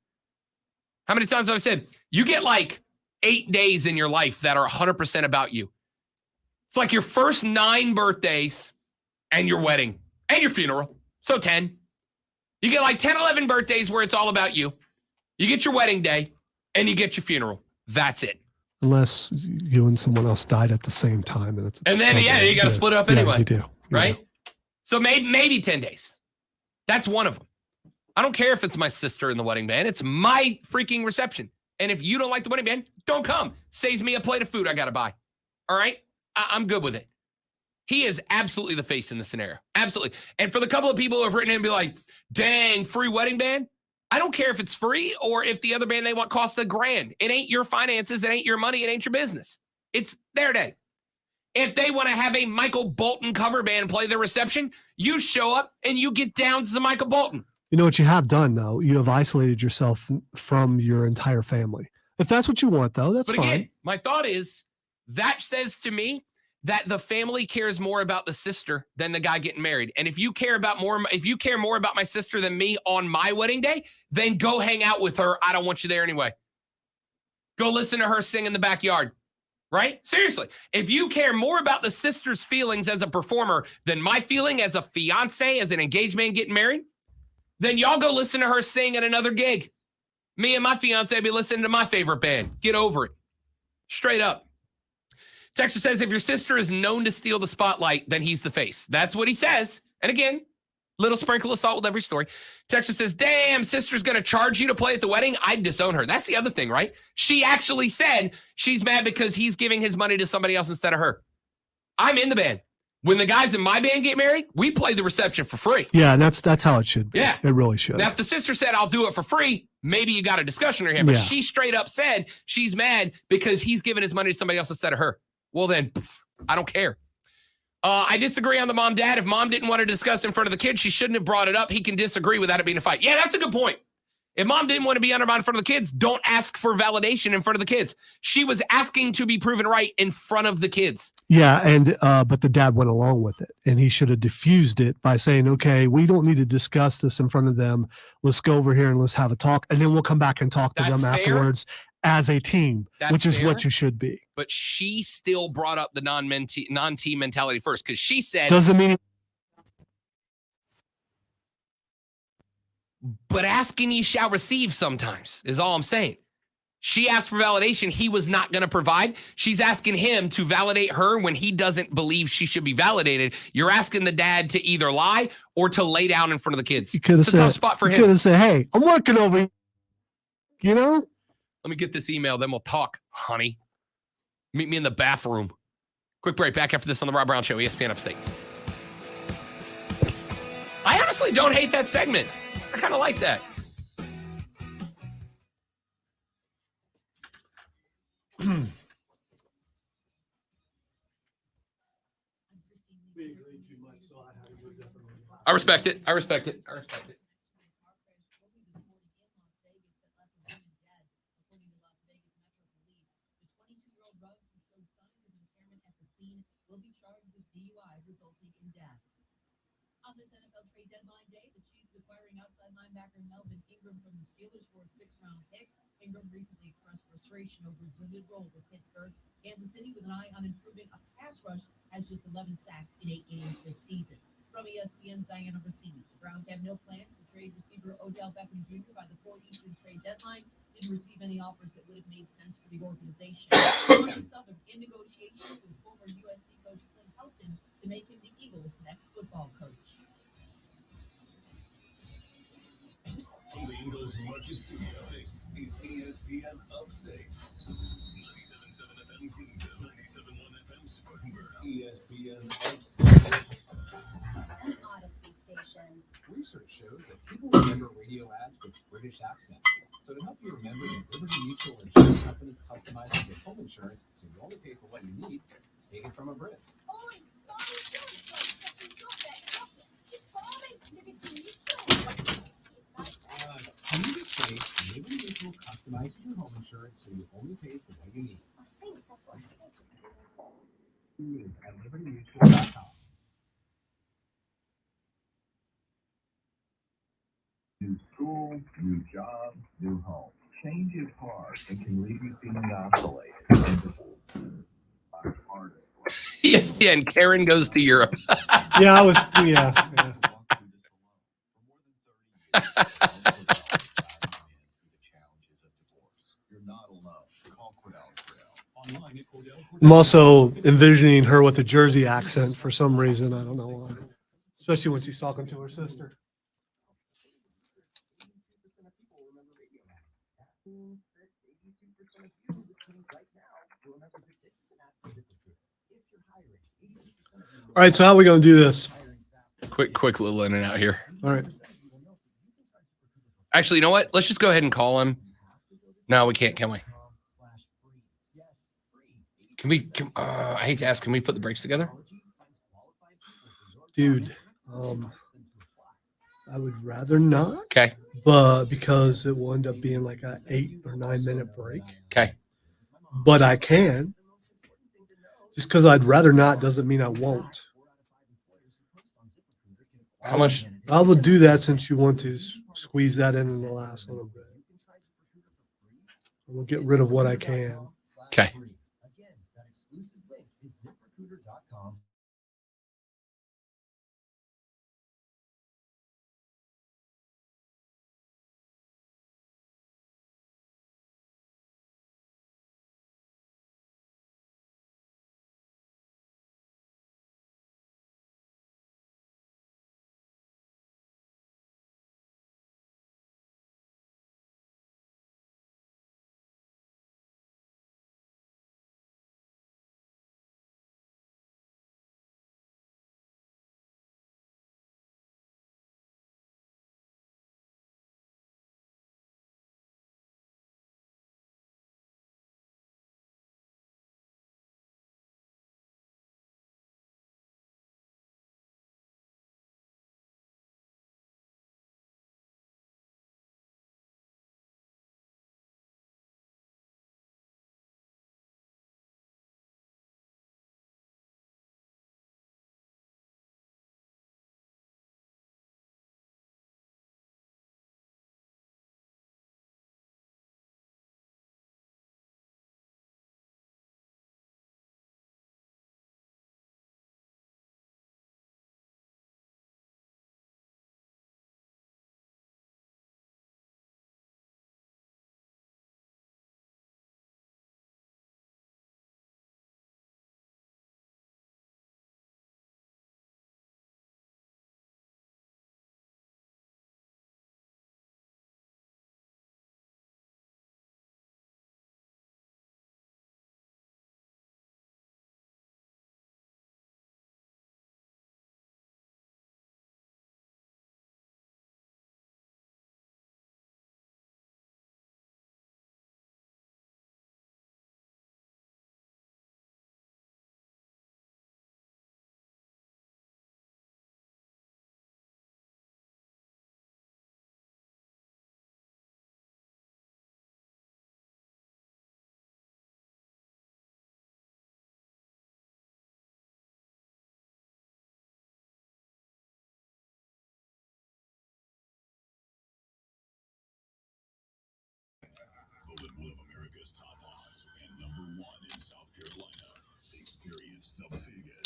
How many times have I said, you get like 8 days in your life that are 100% about you. It's like your first 9 birthdays and your wedding and your funeral. So 10. You get like 10, 11 birthdays where it's all about you. You get your wedding day and you get your funeral. That's it. Unless you and someone else died at the same time. And then, you got to split up anyway. Yeah, you do. Right? So maybe 10 days. That's one of them. I don't care if it's my sister in the wedding band. It's my freaking reception. And if you don't like the wedding band, don't come. Saves me a plate of food I got to buy. All right? I'm good with it. He is absolutely the face in the scenario. Absolutely. And for the couple of people who have written in and be like, dang, free wedding band. I don't care if it's free or if the other band they want costs $1,000. It ain't your finances. It ain't your money. It ain't your business. It's their day. If they want to have a Michael Bolton cover band play their reception, you show up and you get down to Michael Bolton. You know what you have done, though? You have isolated yourself from your entire family. If that's what you want, though, that's fine. But again, my thought is that says to me that the family cares more about the sister than the guy getting married. And if you care more about my sister than me on my wedding day, then go hang out with her. I don't want you there anyway. Go listen to her sing in the backyard. Right? Seriously. If you care more about the sister's feelings as a performer than my feeling as a fiance, as an engaged man getting married, then y'all go listen to her sing at another gig. Me and my fiance be listening to my favorite band. Get over it. Straight up. Texter says, if your sister is known to steal the spotlight, then he's the face. That's what he says. And again, little sprinkle of salt with every story. Texter says, damn, sister's going to charge you to play at the wedding? I'd disown her. That's the other thing, right? She actually said she's mad because he's giving his money to somebody else instead of her. I'm in the band. When the guys in my band get married, we play the reception for free. Yeah, and that's how it should be. Yeah. It really should. Now, if the sister said, I'll do it for free, maybe you got a discussion or him. But Yeah. she straight up said she's mad because he's giving his money to somebody else instead of her. Well, then, I don't care. I disagree on the mom-dad. If mom didn't want to discuss in front of the kids, she shouldn't have brought it up. He can disagree without it being a fight. Yeah, that's a good point. If mom didn't want to be undermined in front of the kids, don't ask for validation in front of the kids. She was asking to be proven right in front of the kids. Yeah, and but the dad went along with it, and he should have diffused it by saying, "Okay, we don't need to discuss this in front of them. Let's go over here and let's have a talk, and then we'll come back and talk to That's them fair. afterwards as a team," That's which is fair. what you should be. But she still brought up the non-team mentality first because she said, Doesn't mean but asking ye shall receive sometimes is all I'm saying. She asked for validation. He was not going to provide. She's asking him to validate her when he doesn't believe she should be validated. You're asking the dad to either lie or to lay down in front of the kids. you could have It's a said, tough spot for you him. could have said, "Hey, I'm working over here." You know, Let me get this email, then we'll talk, honey. Meet me in the bathroom. Quick break. Back after this on the Rob Brown Show, ESPN Upstate. I honestly don't hate that segment. I kind of like that. I respect it. I respect it. I respect it. Will be charged with DUI resulting in death. On this NFL trade deadline day, the Chiefs acquiring outside linebacker Melvin Ingram from the Steelers for a 6th-round pick. Ingram recently expressed frustration over his limited role with Pittsburgh. Kansas City, with an eye on improving a pass rush, has just 11 sacks in 8 games this season. From ESPN's Diana Rossini, the Browns have no plans to trade receiver Odell Beckham Jr. by the 4 Eastern trade deadline. Didn't receive any offers that would have made sense for the organization. Georgia Southern in negotiations with former USC coach Clint Helton to make him the Eagles' next football coach. From the Ingles Market Studio, this is ESPN Upstate. 97.7 FM Greenville, 97.1 FM Spartanburg. ESPN Upstate. An Odyssey station. Research shows that people remember radio ads with British accents. So to help you remember, the Liberty Mutual Insurance Company customizes your home insurance so you only pay for what you need. Take it from a Brit. Can you just say Liberty Mutual customizes your home insurance so you only pay for what you need? I think that's what I said. At libertymutual.com. New school, new job, new home. Change is hard and can leave you feeling isolated and divorced. Our hardest work. Yeah, and Karen goes to Europe. yeah, I was, yeah. I'm also envisioning her with a Jersey accent for some reason. I don't know why. Especially when she's talking to her sister. All right, so how are we going to do this? Quick little in and out here. All right. Actually, you know what? Let's just go ahead and call him. No, we can't, can we? I hate to ask, can we put the breaks together? Dude, I would rather not. Okay. But because it will end up being like a 8 or 9 minute break. Okay. But I can. Just because I'd rather not doesn't mean I won't. How much? I will do that since you want to squeeze that in the last little bit. We'll get rid of what I can. Okay.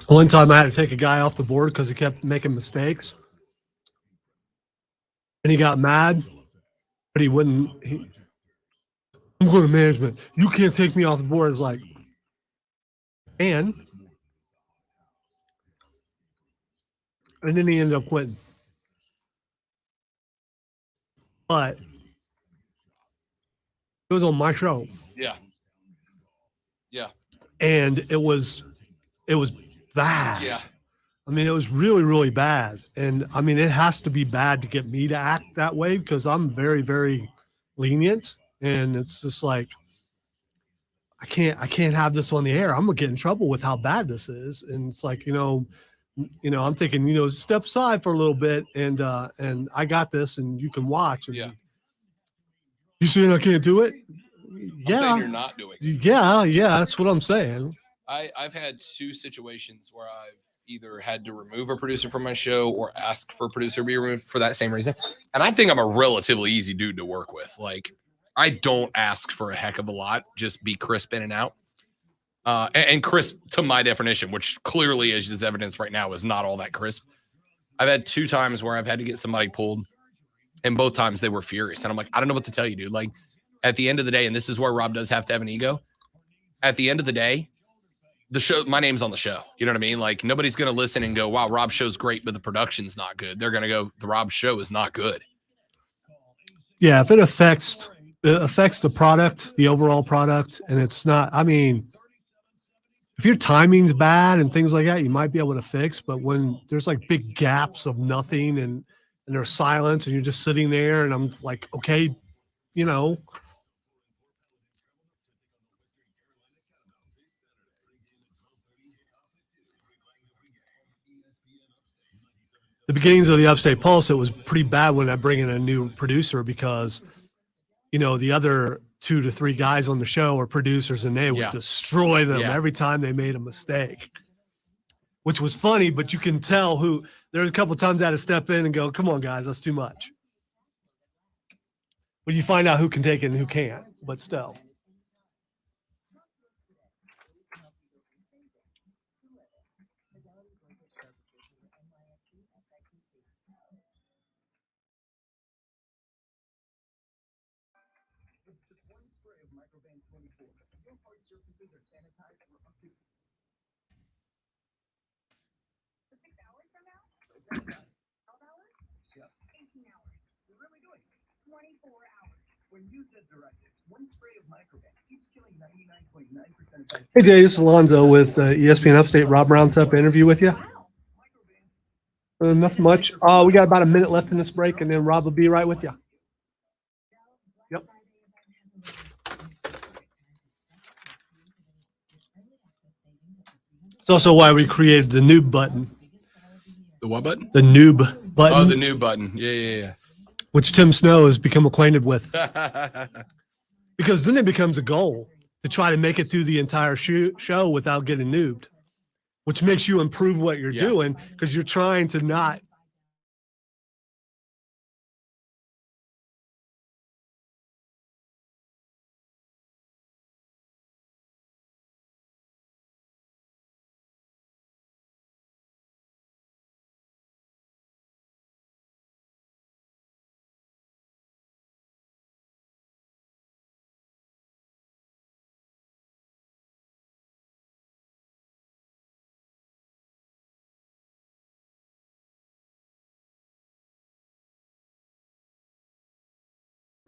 One time I had to take a guy off the board because he kept making mistakes. And he got mad, but he wouldn't. I'm going to management. You can't take me off the board. It's like, and then he ended up quitting. But it was on my show. Yeah. Yeah. And it was bad. Yeah. I mean, it was really, really bad. And I mean, it has to be bad to get me to act that way because I'm very, very lenient. And it's just like, I can't have this on the air. I'm gonna get in trouble with how bad this is. And it's like, I'm thinking, step aside for a little bit and I got this and you can watch. And Yeah. You saying I can't do it? I'm Yeah. saying you're not doing it. Yeah, that's what I'm saying. I've had 2 situations where I've either had to remove a producer from my show or ask for a producer to be removed for that same reason. And I think I'm a relatively easy dude to work with. Like, I don't ask for a heck of a lot, just be crisp in and out. And crisp to my definition, which clearly, as is evidence right now, is not all that crisp. I've had 2 times where I've had to get somebody pulled, and both times they were furious. And I'm like, I don't know what to tell you, dude. Like, at the end of the day, and this is where Rob does have to have an ego. At the end of the day, the show, my name's on the show. You know what I mean? Like, nobody's going to listen and go, wow, Rob's show's great, but the production's not good. They're going to go, the Rob show is not good. Yeah, if it affects the product, the overall product, and it's not, I mean, if your timing's bad and things like that, you might be able to fix. But when there's like big gaps of nothing and there's silence and you're just sitting there and I'm like, okay, the beginnings of the Upstate Pulse, it was pretty bad when I bring in a new producer because, the other 2 to 3 guys on the show are producers and they would destroy them every time they made a mistake, which was funny, but you can tell there's a couple of times I had to step in and go, come on, guys, that's too much. But you find out who can take it and who can't, but still. Hey, Jay, this is Alonzo with ESPN Upstate. Rob Roundtop interview with you. Nothing much. We got about a minute left in this break, and then Rob will be right with you. Yep. It's also why we created the noob button. The what button? The noob button. Oh, the new button. Yeah. Which Tim Snow has become acquainted with. Because then it becomes a goal to try to make it through the entire show without getting noobed, which makes you improve what you're doing because you're trying to not.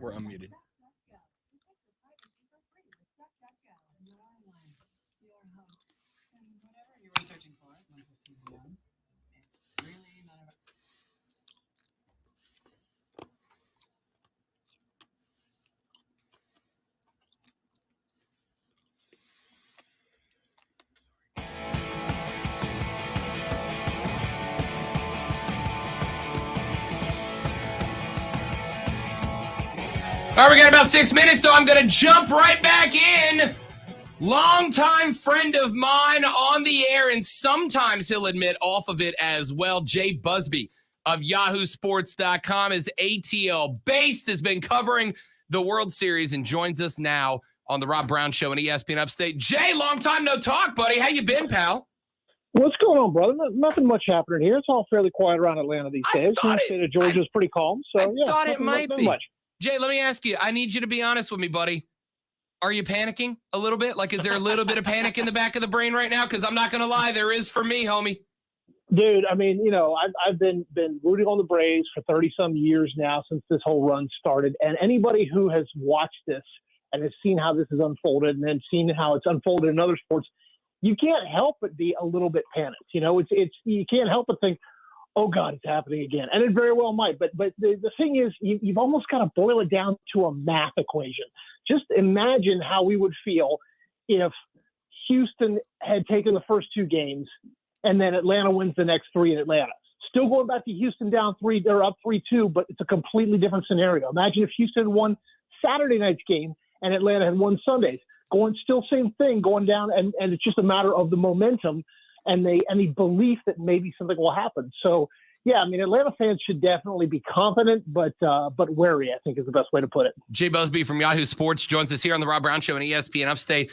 We're unmuted. All right, we got about 6 minutes, so I'm going to jump right back in. Longtime friend of mine on the air, and sometimes he'll admit off of it as well. Jay Busby of YahooSports.com is ATL based, has been covering the World Series, and joins us now on the Rob Brown Show and ESPN Upstate. Jay, long time no talk, buddy. How you been, pal? What's going on, brother? Nothing much happening here. It's all fairly quiet around Atlanta these days. The state of Georgia is pretty calm. So yeah, thought it might nothing be. much. Jay, let me ask you. I need you to be honest with me, buddy. Are you panicking a little bit? Like, is there a little bit of panic in the back of the brain right now? Because I'm not going to lie, there is for me, homie. Dude, I mean, I've been rooting on the Braves for 30-some years now since this whole run started. And anybody who has watched this and has seen how this has unfolded and then seen how it's unfolded in other sports, you can't help but be a little bit panicked. It's you can't help but think, oh God, it's happening again. And it very well might. But the thing is, you've almost got to boil it down to a math equation. Just imagine how we would feel if Houston had taken the first 2 games and then Atlanta wins the next 3 in Atlanta. Still going back to Houston down 3, they're up 3-2, but it's a completely different scenario. Imagine if Houston won Saturday night's game and Atlanta had won Sunday's. Still same thing, going down, and it's just a matter of the momentum and the belief that maybe something will happen. So, yeah, I mean, Atlanta fans should definitely be confident, but wary, I think is the best way to put it. Jay Busby from Yahoo Sports joins us here on the Rob Brown Show on ESPN Upstate.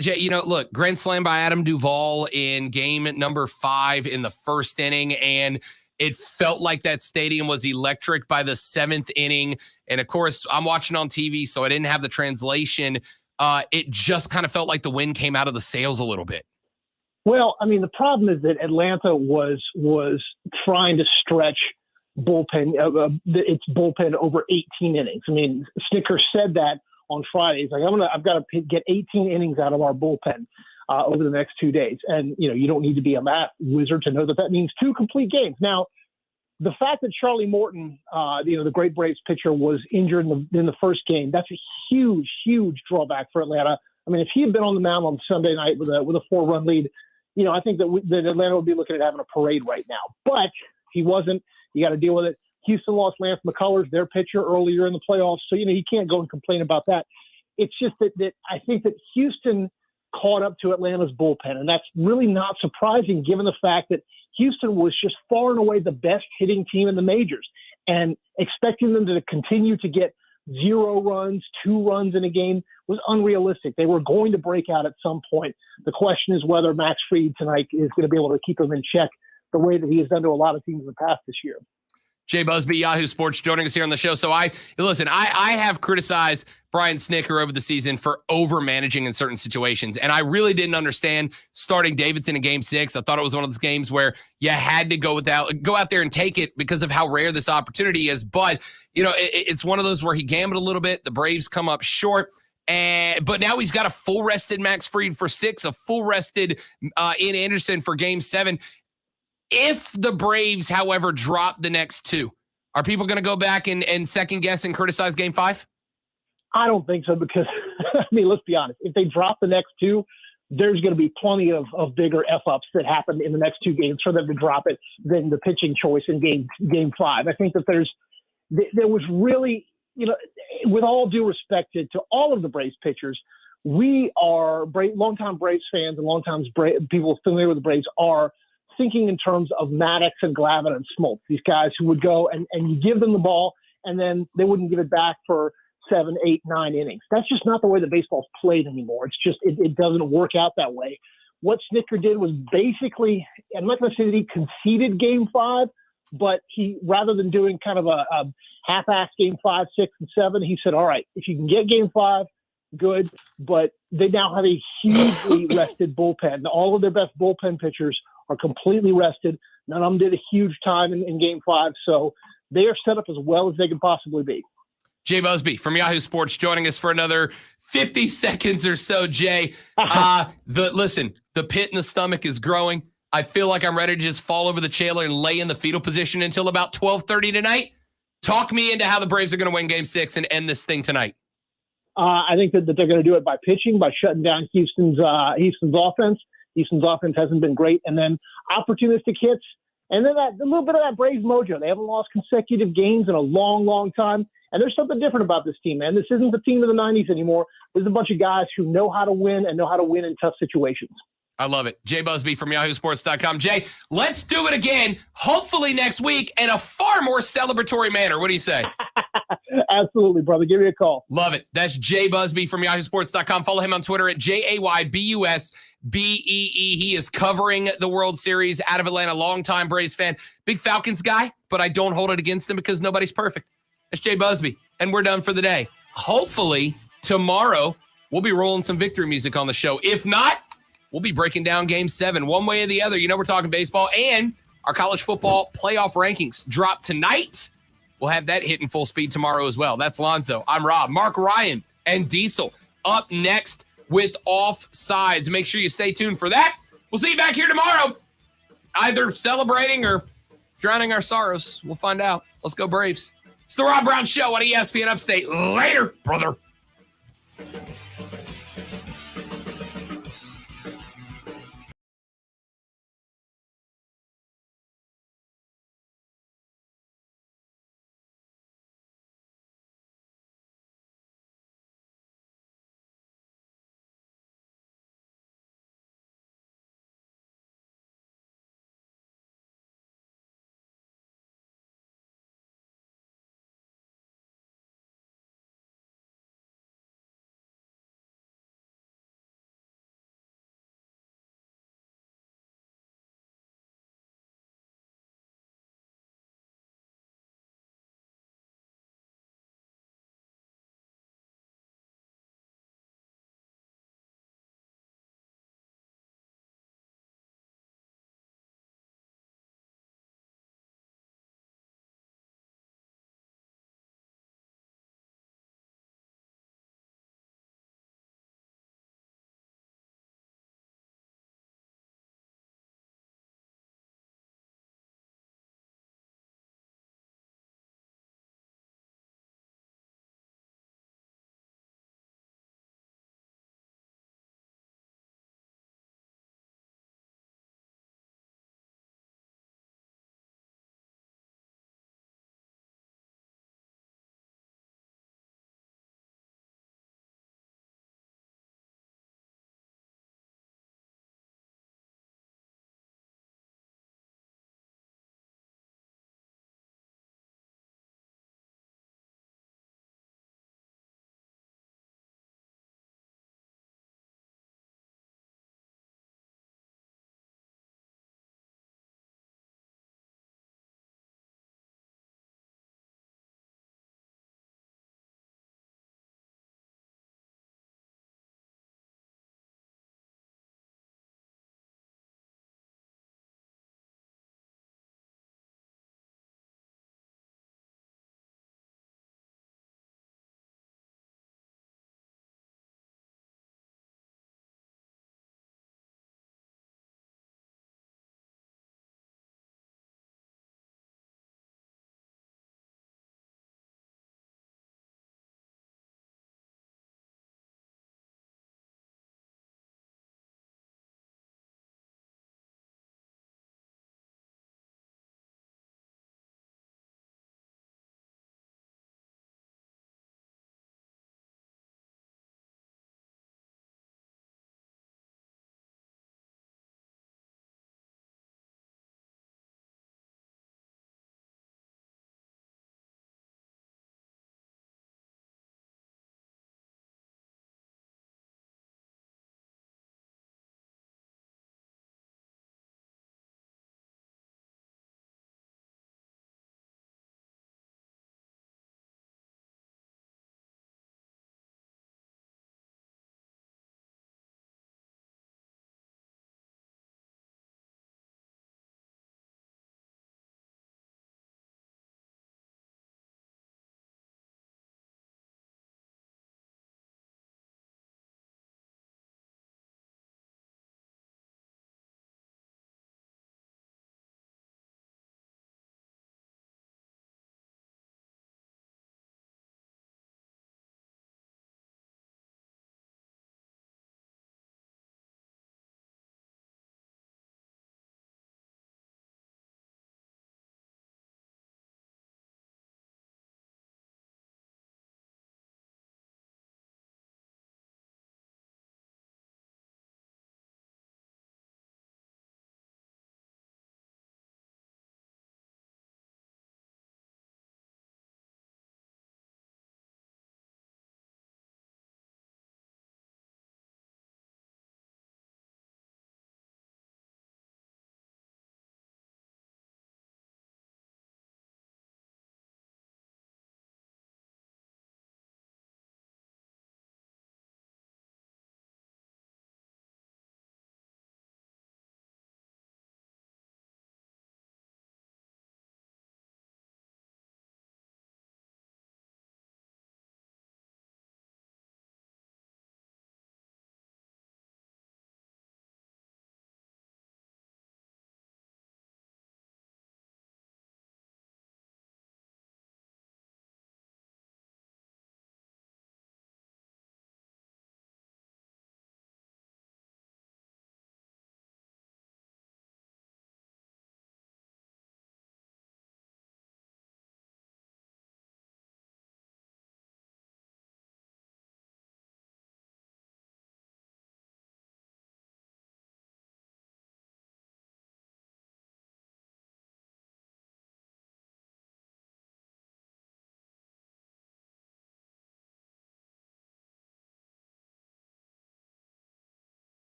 Jay, look, grand slam by Adam Duvall in game number 5 in the first inning, and it felt like that stadium was electric by the 7th inning. And, of course, I'm watching on TV, so I didn't have the translation. It just kind of felt like the wind came out of the sails a little bit. Well, I mean, the problem is that Atlanta was trying to stretch its bullpen over 18 innings. I mean, Snitker said that on Friday. He's like, I've got to get 18 innings out of our bullpen over the next 2 days. And, you don't need to be a math wizard to know that means 2 complete games. Now, the fact that Charlie Morton, the great Braves pitcher, was injured in the first game, that's a huge, huge drawback for Atlanta. I mean, if he had been on the mound on Sunday night with a 4-run lead, I think that Atlanta would be looking at having a parade right now. But he wasn't. You got to deal with it. Houston lost Lance McCullers, their pitcher, earlier in the playoffs. So, you can't go and complain about that. It's just that I think that Houston caught up to Atlanta's bullpen, and that's really not surprising given the fact that Houston was just far and away the best hitting team in the majors, and expecting them to continue to get 0 runs, 2 runs in a game was unrealistic. They were going to break out at some point. The question is whether Max Fried tonight is going to be able to keep them in check the way that he has done to a lot of teams in the past this year. Jay Busby, Yahoo Sports, joining us here on the show. So I have criticized Brian Snitker over the season for over-managing in certain situations, and I really didn't understand starting Davidson in Game 6. I thought it was one of those games where you had to go out there and take it because of how rare this opportunity is. But, it's one of those where he gambled a little bit. The Braves come up short. But now he's got a full-rested Max Fried for 6, a full-rested Ian Anderson for Game 7. If the Braves, however, drop the next 2, are people going to go back and second guess and criticize Game 5? I don't think so because, I mean, let's be honest. If they drop the next 2, there's going to be plenty of bigger F-ups that happen in the next 2 games for them to drop it than the pitching choice in Game 5. I think that there was really, with all due respect to all of the Braves pitchers, we are longtime Braves fans and longtime people familiar with the Braves are thinking in terms of Maddox and Glavine and Smoltz, these guys who would go and you give them the ball and then they wouldn't give it back for 7, 8, 9 innings. That's just not the way that baseball's played anymore. It's just, it doesn't work out that way. What Snitker did was basically, I'm not going to say that he conceded Game 5, but he, rather than doing kind of a half-ass Game 5, 6, and 7, he said, all right, if you can get Game 5, good, but they now have a hugely rested bullpen. All of their best bullpen pitchers are completely rested. None of them did a huge time in Game 5, so they are set up as well as they can possibly be. Jay Busby from Yahoo Sports joining us for another 50 seconds or so, Jay. The pit in the stomach is growing. I feel like I'm ready to just fall over the trailer and lay in the fetal position until about 12:30 tonight. Talk me into how the Braves are going to win Game 6 and end this thing tonight. I think that they're going to do it by pitching, by shutting down Houston's offense. Houston's offense hasn't been great. And then opportunistic hits. And then a little bit of that Braves mojo. They haven't lost consecutive games in a long, long time. And there's something different about this team, man. This isn't the team of the 90s anymore. There's a bunch of guys who know how to win and know how to win in tough situations. I love it. Jay Busby from yahoosports.com. Jay, let's do it again, hopefully next week, in a far more celebratory manner. What do you say? Absolutely, brother. Give me a call. Love it. That's Jay Busby from yahoosports.com. Follow him on Twitter at JAYBUSBEE. He is covering the World Series out of Atlanta. Longtime Braves fan. Big Falcons guy, but I don't hold it against him because nobody's perfect. That's Jay Busby, and we're done for the day. Hopefully, tomorrow, we'll be rolling some victory music on the show. If not, we'll be breaking down Game 7 one way or the other. You know we're talking baseball, and our college football playoff rankings drop tonight. We'll have that hitting full speed tomorrow as well. That's Lonzo. I'm Rob. Mark Ryan and Diesel up next with Offsides. Make sure you stay tuned for that. We'll see you back here tomorrow, either celebrating or drowning our sorrows. We'll find out. Let's go Braves. It's the Rob Brown Show on ESPN Upstate. Later, brother.